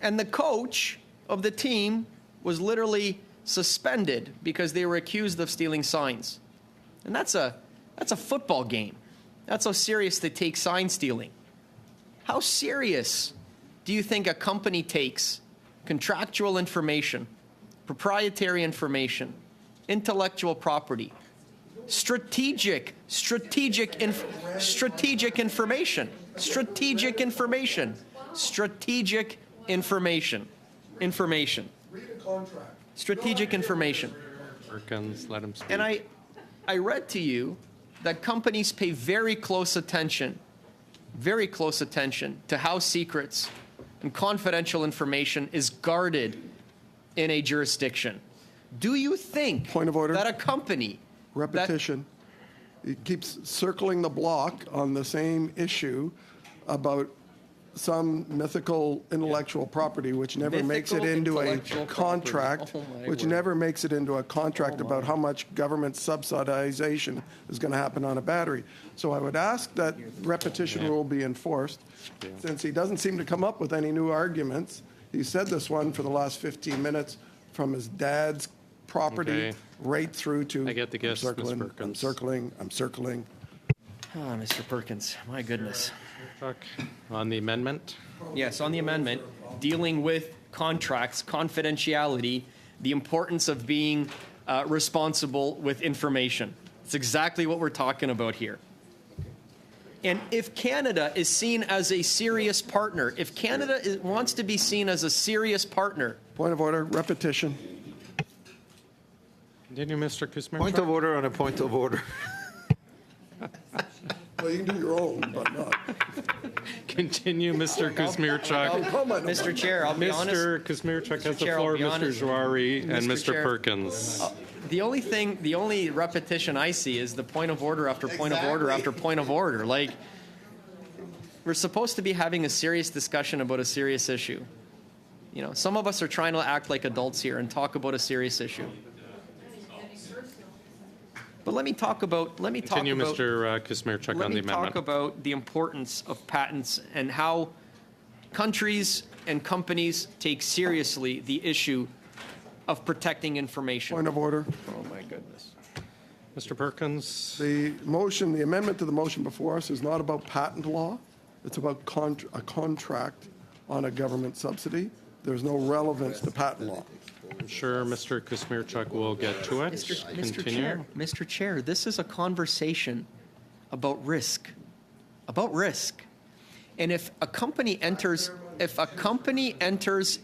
and the coach of the team was literally suspended because they were accused of stealing signs. And that's a football game. That's how serious they take sign stealing. How serious do you think a company takes contractual information, proprietary information, intellectual property, strategic information, strategic information. Perkins, let him speak. And I read to you that companies pay very close attention to how secrets and confidential information is guarded in a jurisdiction. Do you think Point of order. that a company Repetition. He keeps circling the block on the same issue about some mythical intellectual property which never makes it Mythical into a intellectual contract, property. Oh, my which word. never makes it into a contract about how much government subsidization is going to happen on a battery. So I would ask that repetition rule be enforced. Since he doesn't seem to come up with any new arguments, he said this one for the last 15 minutes from his dad's property Okay. right through to. I get the gist, Ms. I'm Perkins. I'm circling. Ah, Mr. Perkins, my goodness. Chuck, on the amendment? Yes, on the amendment, dealing with contracts, confidentiality, the importance of being responsible with information. It's exactly what we're talking about here. And if Canada is seen as a serious partner, if Canada wants to be seen as a serious partner, Point of order, repetition. Continue, Mr. Kuzmierczak. Point of order on a point of order. Well, you can do your own, but not. Continue, Mr. Kuzmierczak. Mr. Chair, I'll be honest. Mr. Kuzmierczak has the Chair, I'll floor, be Mr. honest. Jouari, and Mr. Mr. Chair. Perkins. The only repetition I see is the point of order after point of order after point of order. Like, we're supposed to be having a serious discussion about a serious issue. You know, some of us are trying to act like adults here and talk about a serious issue. But let me talk about. Continue, Mr. Kuzmierczak, on the Let me amendment. talk about the importance of patents and how countries and companies take seriously the issue of protecting information. Point of order. Oh my goodness. Mr. Perkins, The motion, the amendment to the motion before us is not about patent law. It's about a contract on a government subsidy. There's no relevance to patent law. I'm sure Mr. Kuzmierczak will get to it. Continue. Mr. Chair, this is a conversation about risk. And if a company enters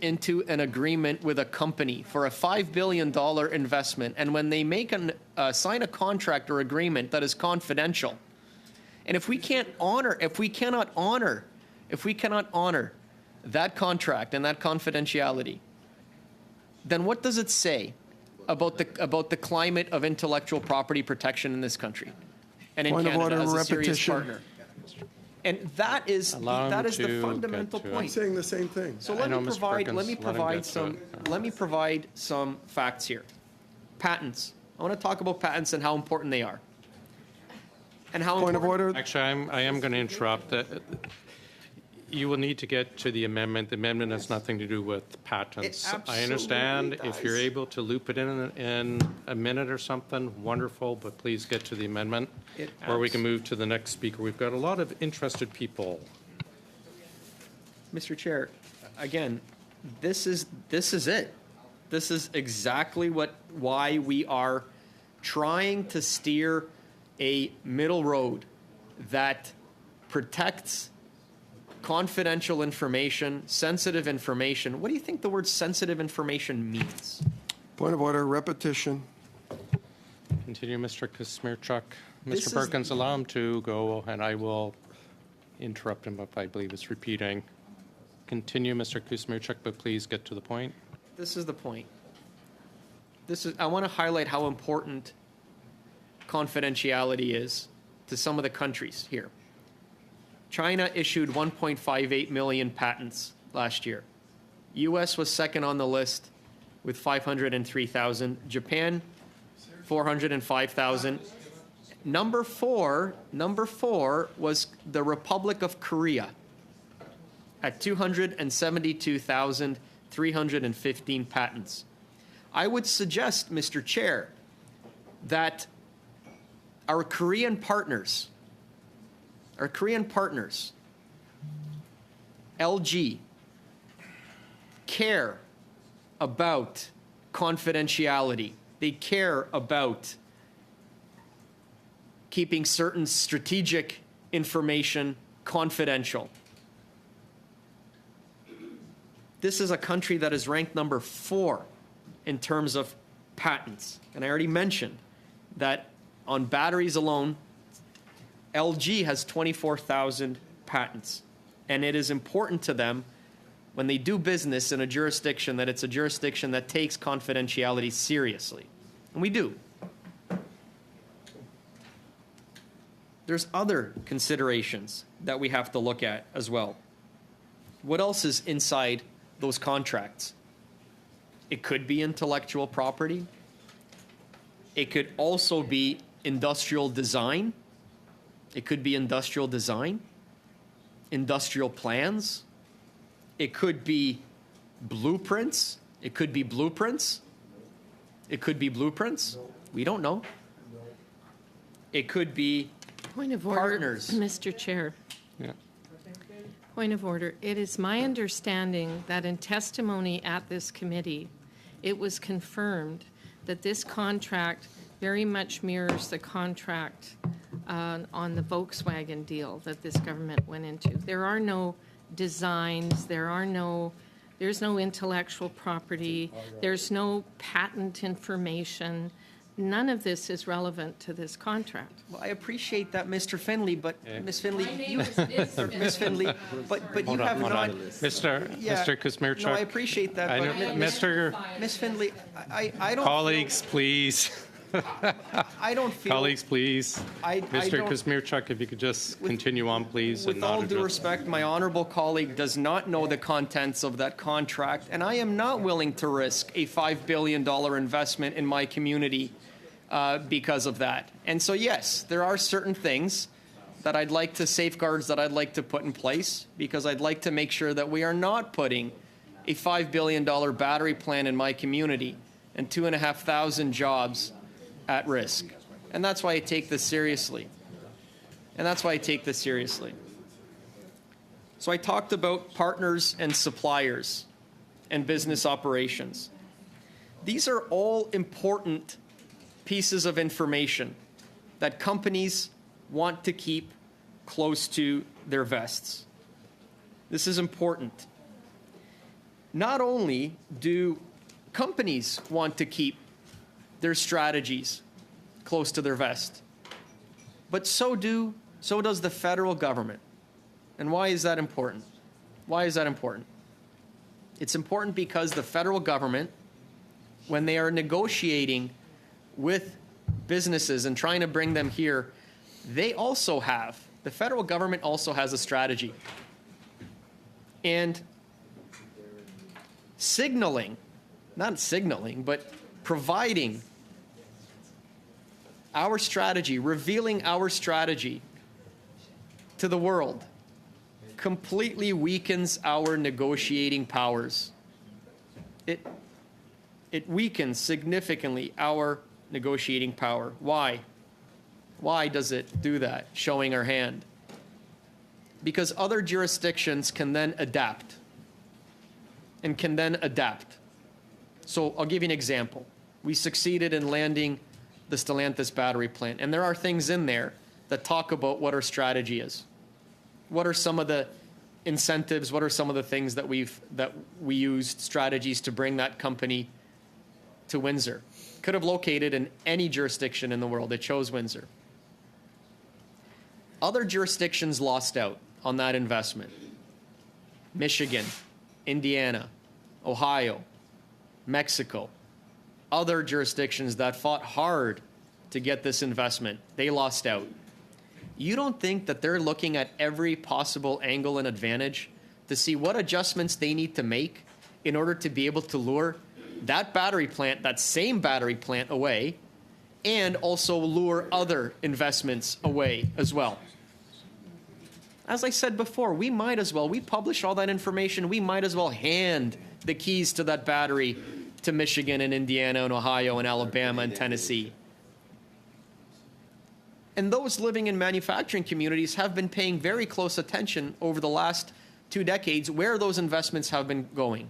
into an agreement with a company for a $5 billion investment, and when they make sign a contract or agreement that is confidential, and if we cannot honor that contract and that confidentiality, then what does it say about the climate of intellectual property protection in this country and in Point of Canada order, as a serious repetition. partner? And that is Allow him the to fundamental get to it. I'm point. saying the same thing. So I know, Mr. Perkins, let me let him provide get to some it. let me provide some facts here. Patents. I want to talk about patents and how important they are. And how Point of important order. Actually, I am going to interrupt. You will need to get to the amendment. The amendment has nothing to do with patents. I understand absolutely if you're does. able to loop it in a minute or something, wonderful, but please get to the amendment, It or we can move to the next speaker. We've got a lot of interested people. Mr. Chair, again, this is it. This is exactly why we are trying to steer a middle road that protects confidential information, sensitive information. What do you think the word sensitive information means? Point of order, repetition. Continue, Mr. Kuzmierczak. This Mr. is- Perkins, allow him to go, and I will interrupt him if I believe it's repeating. Continue, Mr. Kuzmierczak, but please get to the point. This is the point. I want to highlight how important confidentiality is to some of the countries here. China issued 1.58 million patents last year. U.S. was second on the list with 503,000. Japan, 405,000. Number four was the Republic of Korea at 272,315 patents. I would suggest, Mr. Chair, that our Korean partners, LG, care about confidentiality. They care about keeping certain strategic information confidential. This is a country that is ranked number 4 in terms of patents. And I already mentioned that on batteries alone, LG has 24,000 patents. And it is important to them when they do business in a jurisdiction that it's a jurisdiction that takes confidentiality seriously. And we do. There's other considerations that we have to look at as well. What else is inside those contracts? It could be intellectual property. It could also be industrial design. It could be industrial design, industrial plans. It could be blueprints. It could be blueprints. It could be blueprints. We don't know. It could be Point of order, partners. Mr. Chair. Yeah. Point of order. It is my understanding that in testimony at this committee, it was confirmed that this contract very much mirrors the contract on the Volkswagen deal that this government went into. There are no designs, there's no intellectual property, there's no patent information. None of this is relevant to this contract. Well, I appreciate that, Mr. Finley, but Ms. Finley, you, is Ms. Finley, but you have not. Mr. Yeah, Kuzmierczuk. No, I appreciate that, I but know- Mr. Ms. Finley, I don't. Colleagues, please. I don't feel. Colleagues, please. I Mr. don't- Kuzmierczuk, if you could just continue on, please. With and not all due address- respect, my honorable colleague does not know the contents of that contract, and I am not willing to risk a $5 billion investment in my community because of that. And so, yes, there are certain things that I'd like to safeguards that I'd like to put in place because I'd like to make sure that we are not putting a $5 billion battery plant in my community and 2,500 jobs at risk. And that's why I take this seriously. So I talked about partners and suppliers and business operations. These are all important pieces of information that companies want to keep close to their vests. This is important. Not only do companies want to keep their strategies close to their vest, but so does the federal government. And why is that important? It's important because the federal government, when they are negotiating with businesses and trying to bring them here, the federal government also has a strategy. And providing our strategy, revealing our strategy to the world completely weakens our negotiating powers. It weakens significantly our negotiating power. Why? Why does it do that, showing our hand? Because other jurisdictions can then adapt. So I'll give you an example. We succeeded in landing the Stellantis battery plant, and there are things in there that talk about what our strategy is. What are some of the incentives? What are some of the things that we used, strategies to bring that company to Windsor? Could have located in any jurisdiction in the world. It chose Windsor. Other jurisdictions lost out on that investment. Michigan, Indiana, Ohio, Mexico. Other jurisdictions that fought hard to get this investment, they lost out. You don't think that they're looking at every possible angle and advantage to see what adjustments they need to make in order to be able to lure that battery plant, that same battery plant away, and also lure other investments away as well? As I said before, we publish all that information, we might as well hand the keys to that battery to Michigan and Indiana and Ohio and Alabama and Tennessee. And those living in manufacturing communities have been paying very close attention over the last 2 decades where those investments have been going.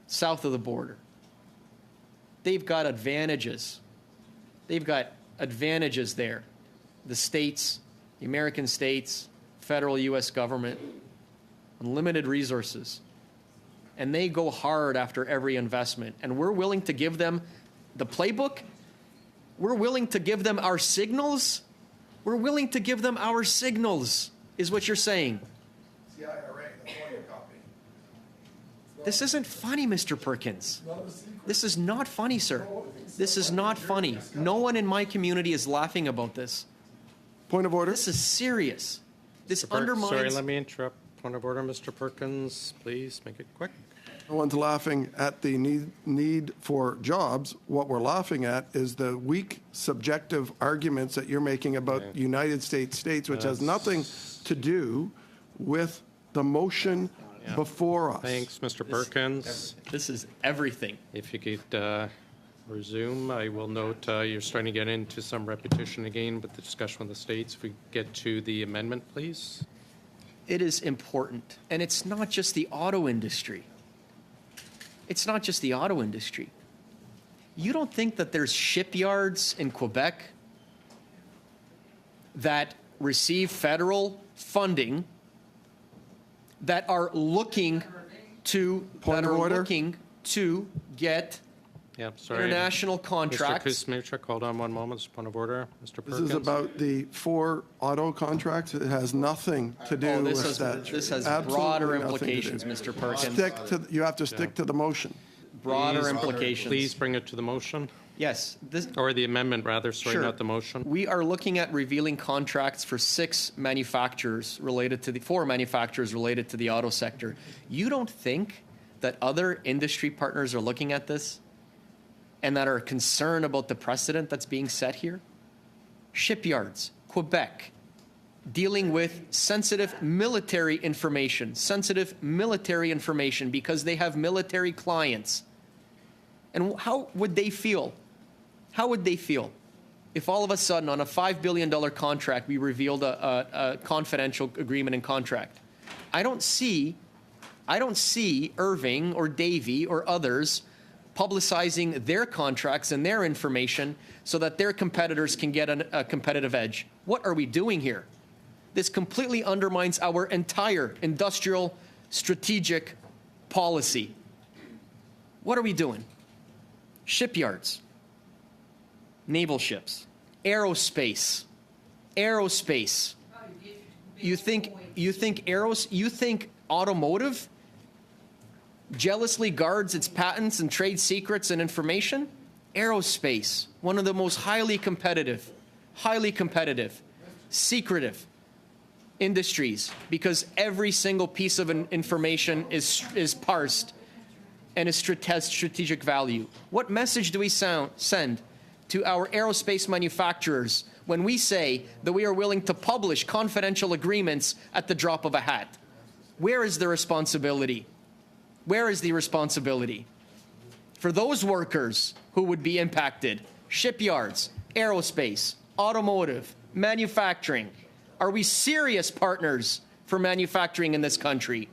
South of the border. They've got advantages. They've got advantages there. The states, the American states, federal U.S. government, unlimited resources. And they go hard after every investment. And we're willing to give them the playbook. We're willing to give them our signals. We're willing to give them our signals, is what you're saying. It's the IRA, that's all you're copying. This isn't funny, Mr. Perkins. This is not funny, sir. This is not funny. No one in my community is laughing about this. Point of order. This is serious. This undermines... Sorry, let me interrupt. Point of order, Mr. Perkins. Please make it quick. No one's laughing at the need for jobs. What we're laughing at is the weak, subjective arguments that you're making about United States, which has nothing to do with the motion before us. Thanks, Mr. Perkins. This is everything. If you could resume, I will note you're starting to get into some repetition again with the discussion with the states. If we get to the amendment, please. It is important. And it's not just the auto industry. It's not just the auto industry. You don't think that there's shipyards in Quebec that receive federal funding that are looking to get international contracts. Mr. Kuzmierczak, hold on one moment. Point of order, Mr. Perkins. This is about the 4 auto contracts. It has nothing to do with that. This has Absolutely broader nothing to do. implications, Mr. Perkins. You have to stick to the motion. Broader implications. Please bring it to the motion. Yes. Or the amendment, rather. Sorry, Sure. not the motion. We are looking at revealing contracts for 4 manufacturers related to the auto sector. You don't think that other industry partners are looking at this and that are concerned about the precedent that's being set here? Shipyards, Quebec, dealing with sensitive military information because they have military clients. And how would they feel? How would they feel if all of a sudden on a $5 billion contract we revealed a confidential agreement and contract? I don't see Irving or Davy or others publicizing their contracts and their information so that their competitors can get a competitive edge. What are we doing here? This completely undermines our entire industrial strategic policy. What are we doing? Shipyards, naval ships, aerospace. You think automotive jealously guards its patents and trade secrets and information? Aerospace, one of the most highly competitive, secretive industries, because every single piece of information is parsed and has strategic value. What message do we send to our aerospace manufacturers when we say that we are willing to publish confidential agreements at the drop of a hat? Where is the responsibility? Where is the responsibility for those workers who would be impacted? Shipyards, aerospace, automotive, manufacturing. Are we serious partners for manufacturing in this country?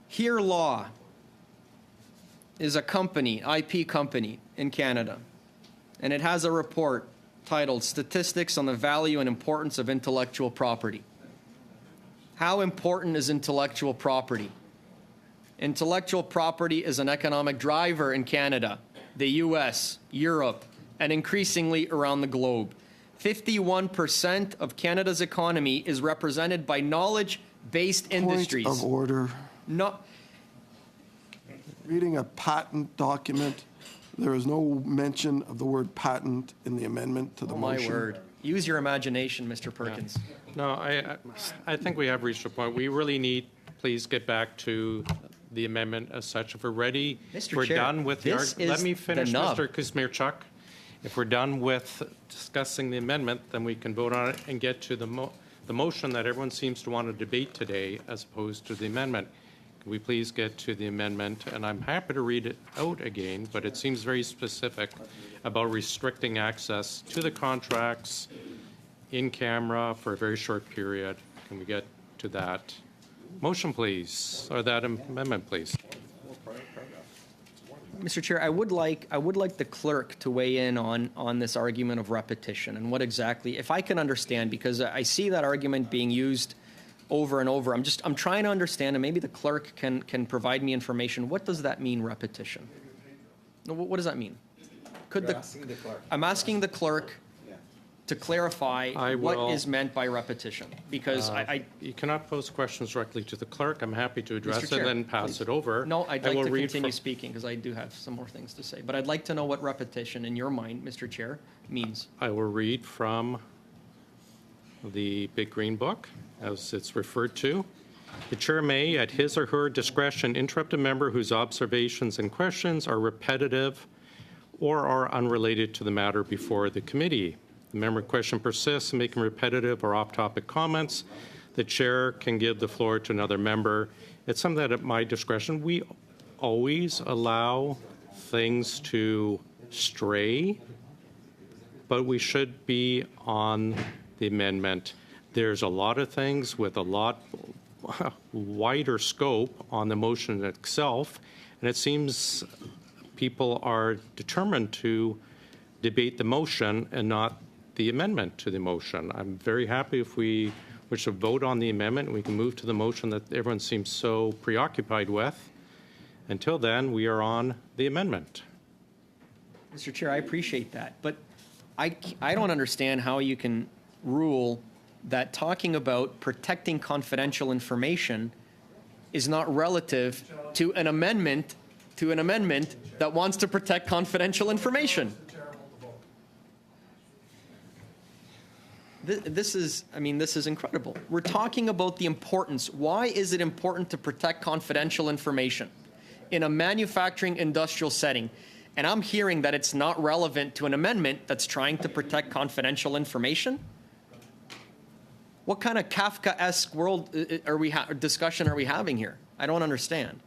Here Law is a company, IP company in Canada, and it has a report titled Statistics on the Value and Importance of Intellectual Property. How important is intellectual property? Intellectual property is an economic driver in Canada, the US, Europe, and increasingly around the globe. 51% of Canada's economy is represented by knowledge-based industries. Point of order. Not reading a patent document, there is no mention of the word patent in the amendment to the motion. My word. Use your imagination, Mr. Perkins. No, I think we have reached a point. We really need, please get back to the amendment as such. If we're ready, Mr. we're Chair, done with the this argument. Let is me finish, the nub. Mr. Kuzmierczak. If we're done with discussing the amendment, then we can vote on it and get to the motion that everyone seems to want to debate today as opposed to the amendment. Can we please get to the amendment? And I'm happy to read it out again, but it seems very specific about restricting access to the contracts in camera for a very short period. Can we get to that motion, please, or that amendment, please? Mr. Chair, I would like the clerk to weigh in on this argument of repetition and what exactly, if I can understand, because I see that argument being used over and over. I'm trying to understand, and maybe the clerk can provide me information. What does that mean, repetition? What does that mean? I'm asking the clerk to clarify what is meant by repetition, because you cannot pose questions directly to the clerk. I'm happy to address Chair, it and pass please. it over. No, I'd like to read continue speaking because I do have some more things to say. But I'd like to know what repetition, in your mind, Mr. Chair, means. I will read from the Big Green Book, as it's referred to. The chair may, at his or her discretion, interrupt a member whose observations and questions are repetitive or are unrelated to the matter before the committee. The member in question persists in making repetitive or off-topic comments. The chair can give the floor to another member. It's something that at my discretion, we always allow things to stray, but we should be on the amendment. There's a lot of things with a lot wider scope on the motion itself, and it seems people are determined to debate the motion and not the amendment to the motion. I'm very happy if we wish to vote on the amendment and we can move to the motion that everyone seems so preoccupied with. Until then, we are on the amendment. Mr. Chair, I appreciate that, but I don't understand how you can rule that talking about protecting confidential information is not relative to an amendment that wants to protect confidential information. This is incredible. We're talking about the importance. Why is it important to protect confidential information in a manufacturing industrial setting? And I'm hearing that it's not relevant to an amendment that's trying to protect confidential information? What kind of Kafkaesque discussion are we having here? I don't understand.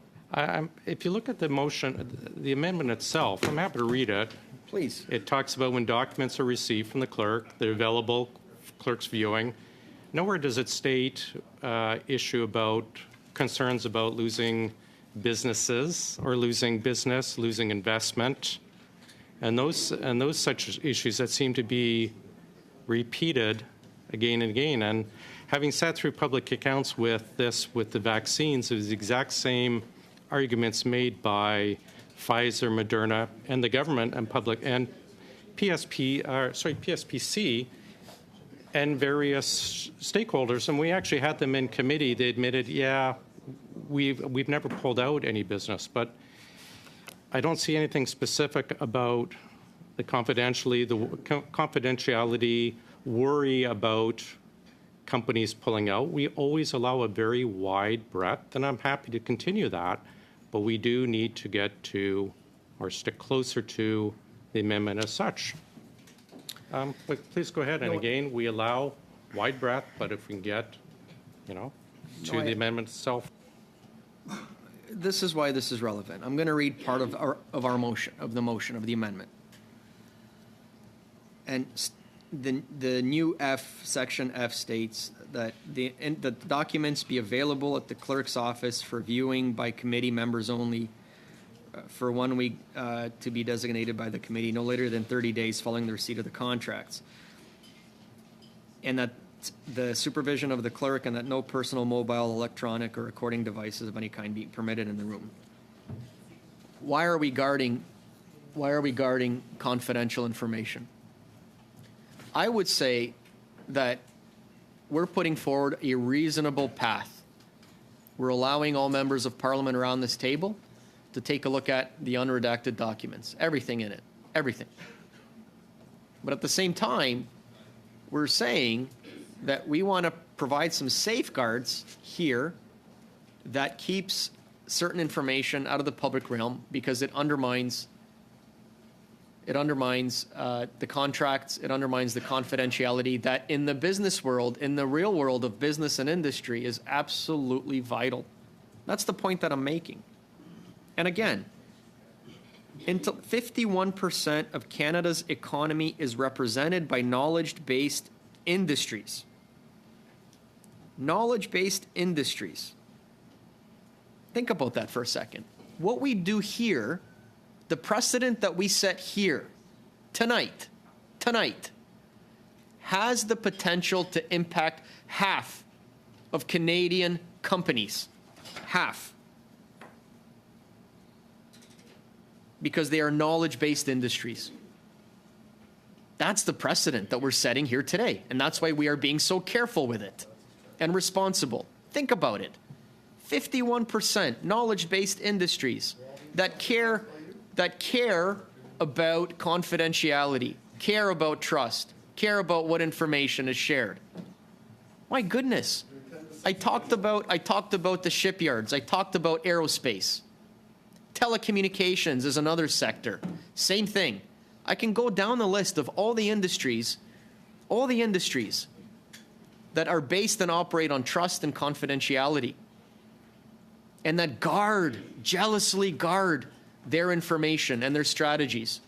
If you look at the motion, the amendment itself, I'm happy to read it. Please. It talks about when documents are received from the clerk, they're available, clerk's viewing. Nowhere does it state issue about concerns about losing businesses or losing business, losing investment, and those such issues that seem to be repeated again and again. And having sat through public accounts with the vaccines, it was the exact same arguments made by Pfizer, Moderna, and the government and public and PSPC and various stakeholders. And we actually had them in committee. They admitted, yeah, we've never pulled out any business, but I don't see anything specific about the confidentiality worry about companies pulling out. We always allow a very wide breadth, and I'm happy to continue that, but we do need to get to or stick closer to the amendment as such. But please go ahead. And again, we allow wide breadth, but if we can get, to the amendment itself. This is why this is relevant. I'm going to read part of our motion, of the amendment. And the new Section F states that the documents be available at the clerk's office for viewing by committee members only for 1 week to be designated by the committee, no later than 30 days following the receipt of the contracts. And that the supervision of the clerk and that no personal, mobile, electronic, or recording devices of any kind be permitted in the room. Why are we guarding confidential information? I would say that we're putting forward a reasonable path. We're allowing all members of Parliament around this table to take a look at the unredacted documents, everything in it, everything. But at the same time, we're saying that we want to provide some safeguards here that keeps certain information out of the public realm because it undermines It undermines the contracts. It undermines the confidentiality that in the business world, in the real world of business and industry, is absolutely vital. That's the point that I'm making. And again, 51% of Canada's economy is represented by knowledge-based industries. Knowledge-based industries. Think about that for a second. What we do here, the precedent that we set here tonight, has the potential to impact half of Canadian companies. Half. Because they are knowledge-based industries. That's the precedent that we're setting here today, and that's why we are being so careful with it and responsible. Think about it. 51% knowledge-based industries that care about confidentiality, care about trust, care about what information is shared. My goodness. I talked about the shipyards. I talked about aerospace. Telecommunications is another sector. Same thing. I can go down the list of all the industries that are based and operate on trust and confidentiality, and that jealously guard their information and their strategies.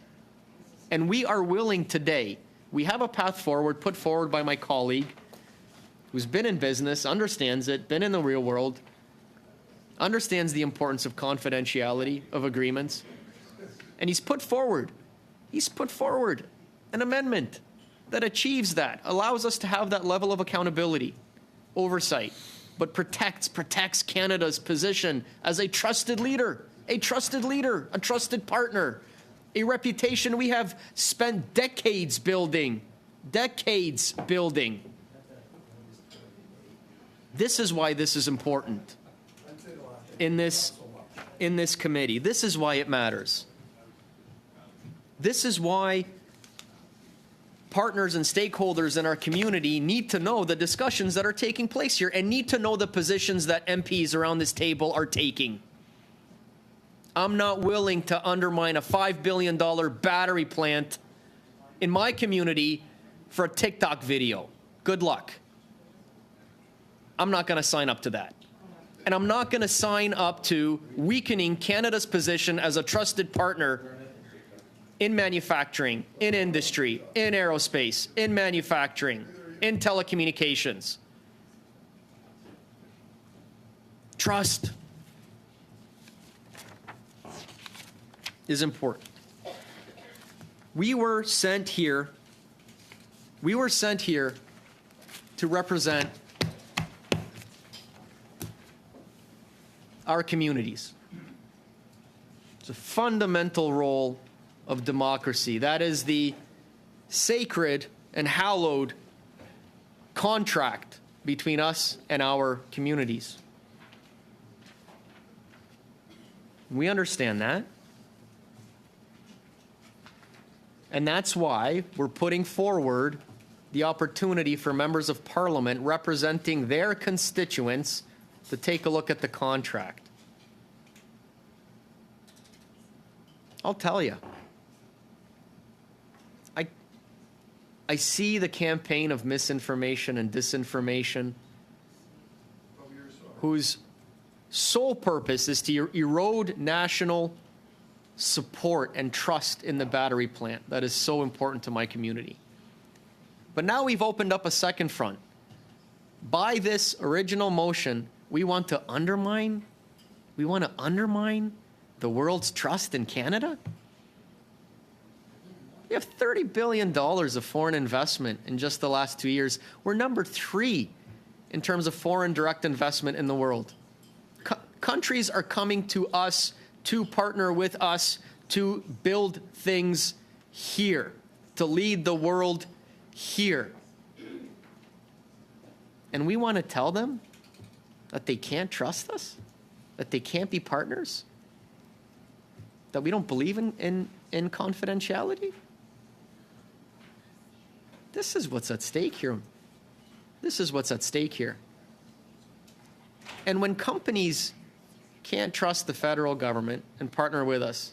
And we are willing today, we have a path forward put forward by my colleague who's been in business, understands it, been in the real world, understands the importance of confidentiality of agreements, and he's put forward an amendment that achieves that, allows us to have that level of accountability, oversight, but protects Canada's position as a trusted leader, a trusted partner, a reputation we have spent decades building. This is why this is important in this committee. This is why it matters. This is why partners and stakeholders in our community need to know the discussions that are taking place here and need to know the positions that MPs around this table are taking. I'm not willing to undermine a $5 billion battery plant in my community for a TikTok video. Good luck. I'm not going to sign up to that. And I'm not going to sign up to weakening Canada's position as a trusted partner in manufacturing, in industry, in aerospace, in manufacturing, in telecommunications. Trust is important. We were sent here to represent our communities. It's a fundamental role of democracy. That is the sacred and hallowed contract between us and our communities. We understand that. And that's why we're putting forward the opportunity for members of Parliament representing their constituents to take a look at the contract. I'll tell you, I see the campaign of misinformation and disinformation whose sole purpose is to erode national support and trust in the battery plant that is so important to my community. But now we've opened up a second front. By this original motion, we want to undermine the world's trust in Canada? We have $30 billion of foreign investment in just the last 2 years. We're number 3 in terms of foreign direct investment in the world. Countries are coming to us to partner with us to build things here, to lead the world here. And we want to tell them that they can't trust us, that they can't be partners, that we don't believe in confidentiality? This is what's at stake here. This is what's at stake here. And when companies can't trust the federal government and partner with us,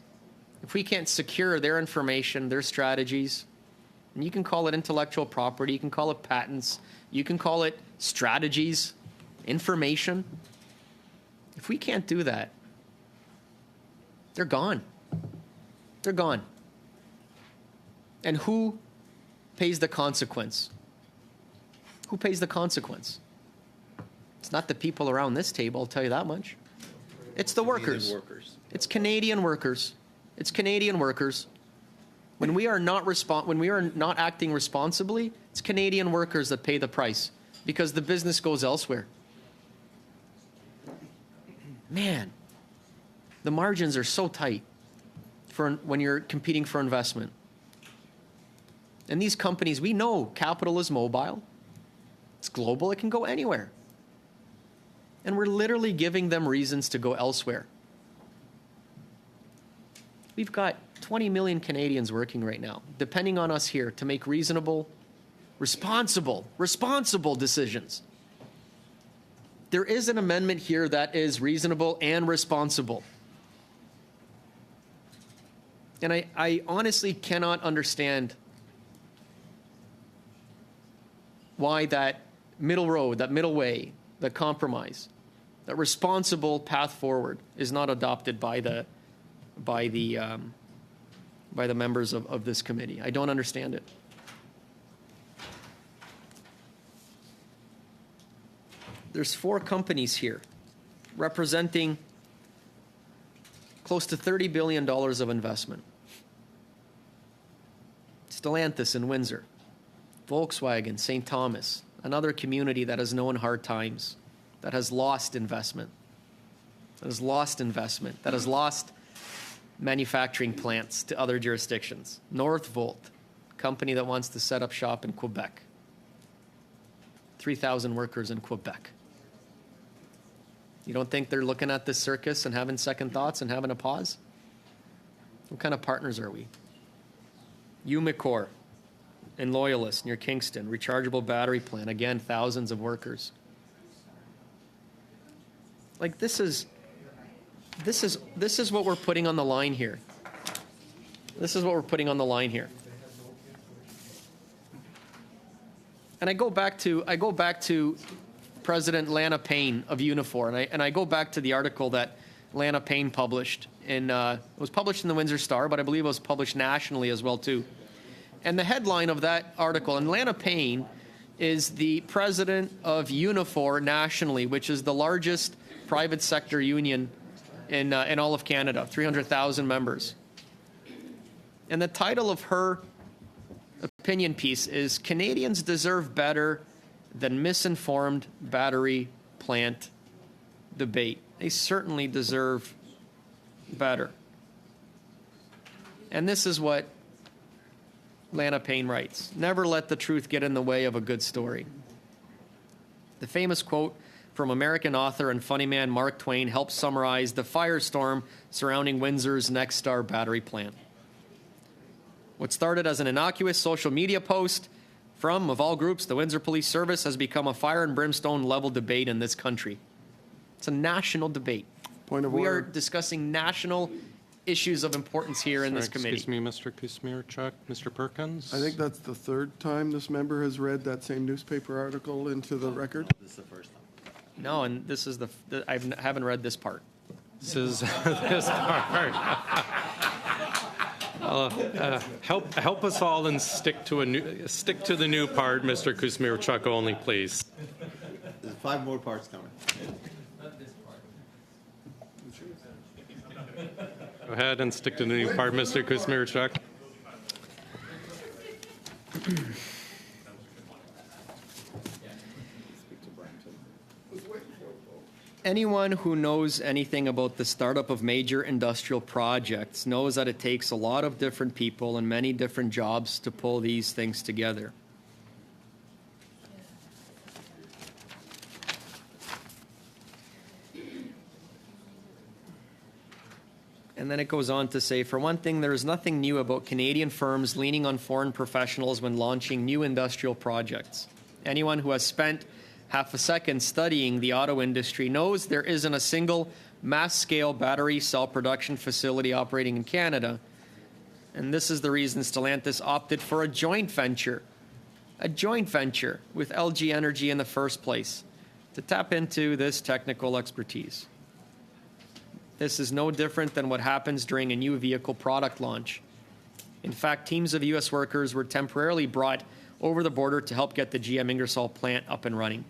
if we can't secure their information, their strategies, and you can call it intellectual property, you can call it patents, you can call it strategies, information. If we can't do that, they're gone. They're gone. And who pays the consequence? Who pays the consequence? It's not the people around this table, I'll tell you that much. It's the workers. It's Canadian workers. It's Canadian workers. When we are not acting responsibly, it's Canadian workers that pay the price because the business goes elsewhere. Man, the margins are so tight for when you're competing for investment. And these companies, we know capital is mobile. It's global. It can go anywhere. And we're literally giving them reasons to go elsewhere. We've got 20 million Canadians working right now, depending on us here to make reasonable, responsible decisions. There is an amendment here that is reasonable and responsible. And I honestly cannot understand why that middle road, that middle way, that compromise, that responsible path forward is not adopted by the members of this committee. I don't understand it. There's 4 companies here representing close to $30 billion of investment. Stellantis in Windsor, Volkswagen, St. Thomas, another community that has known hard times, that has lost investment, that has lost manufacturing plants to other jurisdictions. Northvolt, company that wants to set up shop in Quebec. 3,000 workers in Quebec. You don't think they're looking at this circus and having second thoughts and having a pause? What kind of partners are we? Umicore in Loyalist near Kingston, rechargeable battery plant, again, thousands of workers. Like this is what we're putting on the line here. This is what we're putting on the line here. And I go back to President Lana Payne of Unifor, and I go back to the article that Lana Payne published it was published in the Windsor Star, but I believe it was published nationally as well too. And the headline of that article, and Lana Payne is the president of Unifor nationally, which is the largest private sector union in all of Canada, 300,000 members. And the title of her opinion piece is "Canadians Deserve Better Than Misinformed Battery Plant Debate." They certainly deserve better. And this is what Lana Payne writes: "Never let the truth get in the way of a good story." The famous quote from American author and funny man Mark Twain helps summarize the firestorm surrounding Windsor's Nexstar battery plant. What started as an innocuous social media post from, of all groups, the Windsor Police Service has become a fire and brimstone level debate in this country. It's a national debate. Point of We order. are discussing national issues of importance here in this Sorry, committee. Excuse me, Mr. Kusmirchuk. Mr. Perkins? I think that's the 3rd time this member has read that same newspaper article into the record. No, and this is I haven't read this part. This is this part. Help us all and stick to the new part, Mr. Kusmirchuk only, please. There's 5 more parts coming. Go ahead and stick to the new part, Mr. Kusmirchuk. Anyone who knows anything about the startup of major industrial projects knows that it takes a lot of different people and many different jobs to pull these things together. And then it goes on to say, for one thing, there is nothing new about Canadian firms leaning on foreign professionals when launching new industrial projects. Anyone who has spent half a second studying the auto industry knows there isn't a single mass-scale battery cell production facility operating in Canada And this is the reason Stellantis opted for a joint venture with LG Energy in the first place, to tap into this technical expertise. This is no different than what happens during a new vehicle product launch. In fact, teams of U.S. workers were temporarily brought over the border to help get the GM Ingersoll plant up and running.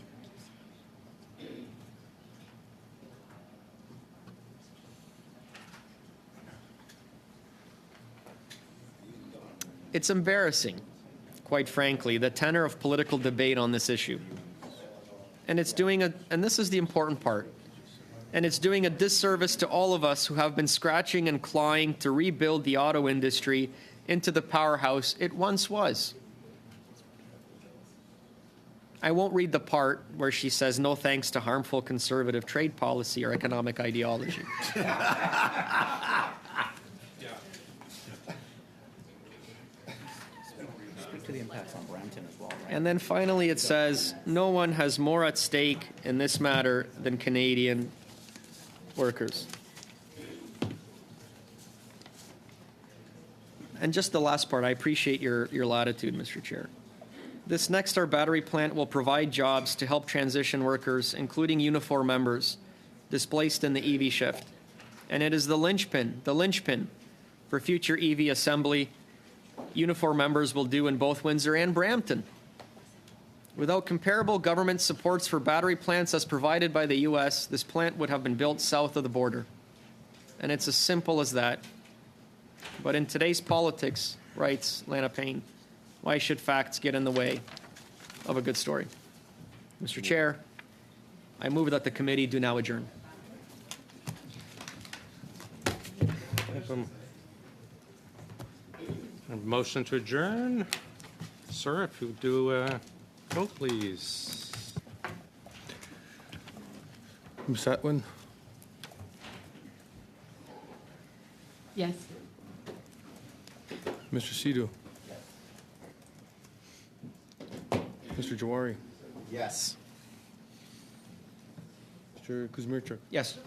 It's embarrassing, quite frankly, the tenor of political debate on this issue. And this is the important part, and it's doing a disservice to all of us who have been scratching and clawing to rebuild the auto industry into the powerhouse it once was. I won't read the part where she says no thanks to harmful conservative trade policy or economic ideology. Speak to the impacts on Brampton as well, right? And then finally it says no one has more at stake in this matter than Canadian workers. And just the last part, I appreciate your latitude, Mr. Chair. This Nexstar battery plant will provide jobs to help transition workers, including Unifor members, displaced in the EV shift. And it is the linchpin for future EV assembly Unifor members will do in both Windsor and Brampton. Without comparable government supports for battery plants as provided by the U.S., this plant would have been built south of the border. And it's as simple as that. But in today's politics, writes Lana Payne, why should facts get in the way of a good story? Mr. Chair, I move that the committee do now adjourn. A motion to adjourn. Sir, if you do vote, please. Ms. Atwin? Yes. Mr. Sidhu? Mr. Jawari? Yes. Mr. Kuzmirchuk? Yes.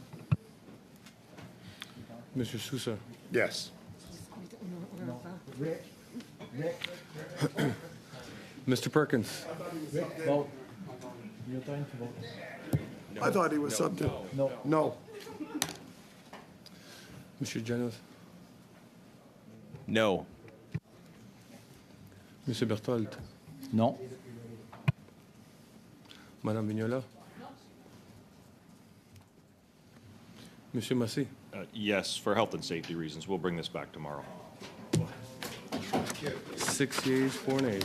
Mr. Sousa? Yes. Mr. Perkins? Vote. I thought he was subject. No. No. Mr. Janos? No. Mr. Berthold? No. Madame Vignola? Monsieur Massé? Yes, for health and safety reasons. We'll bring this back tomorrow. 6 yeas, 4 nays.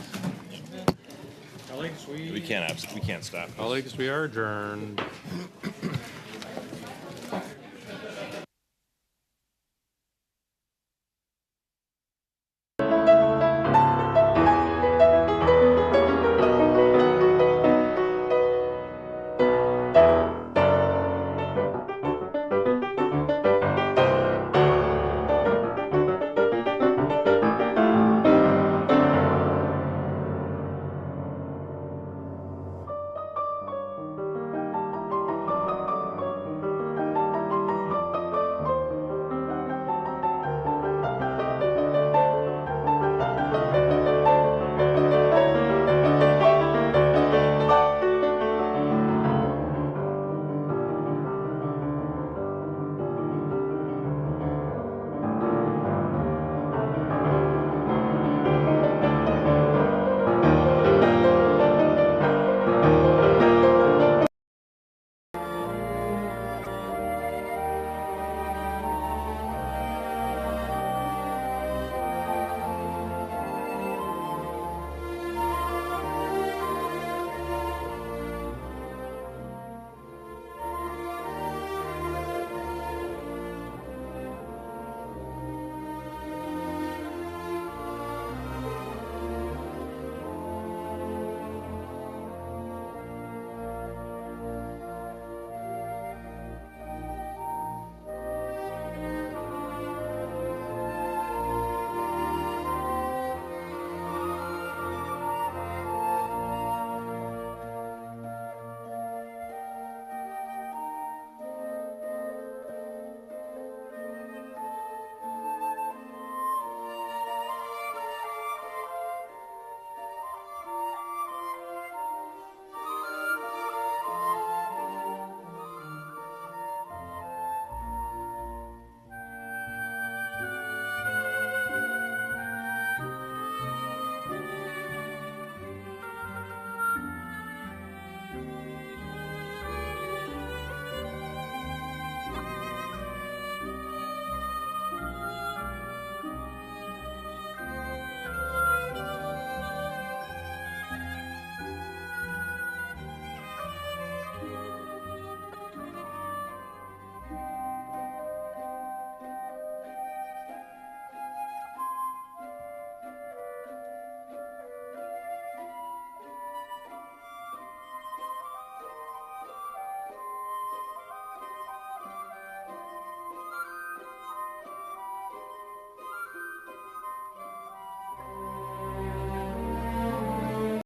Colleagues, We can't stop. Colleagues, we are adjourned.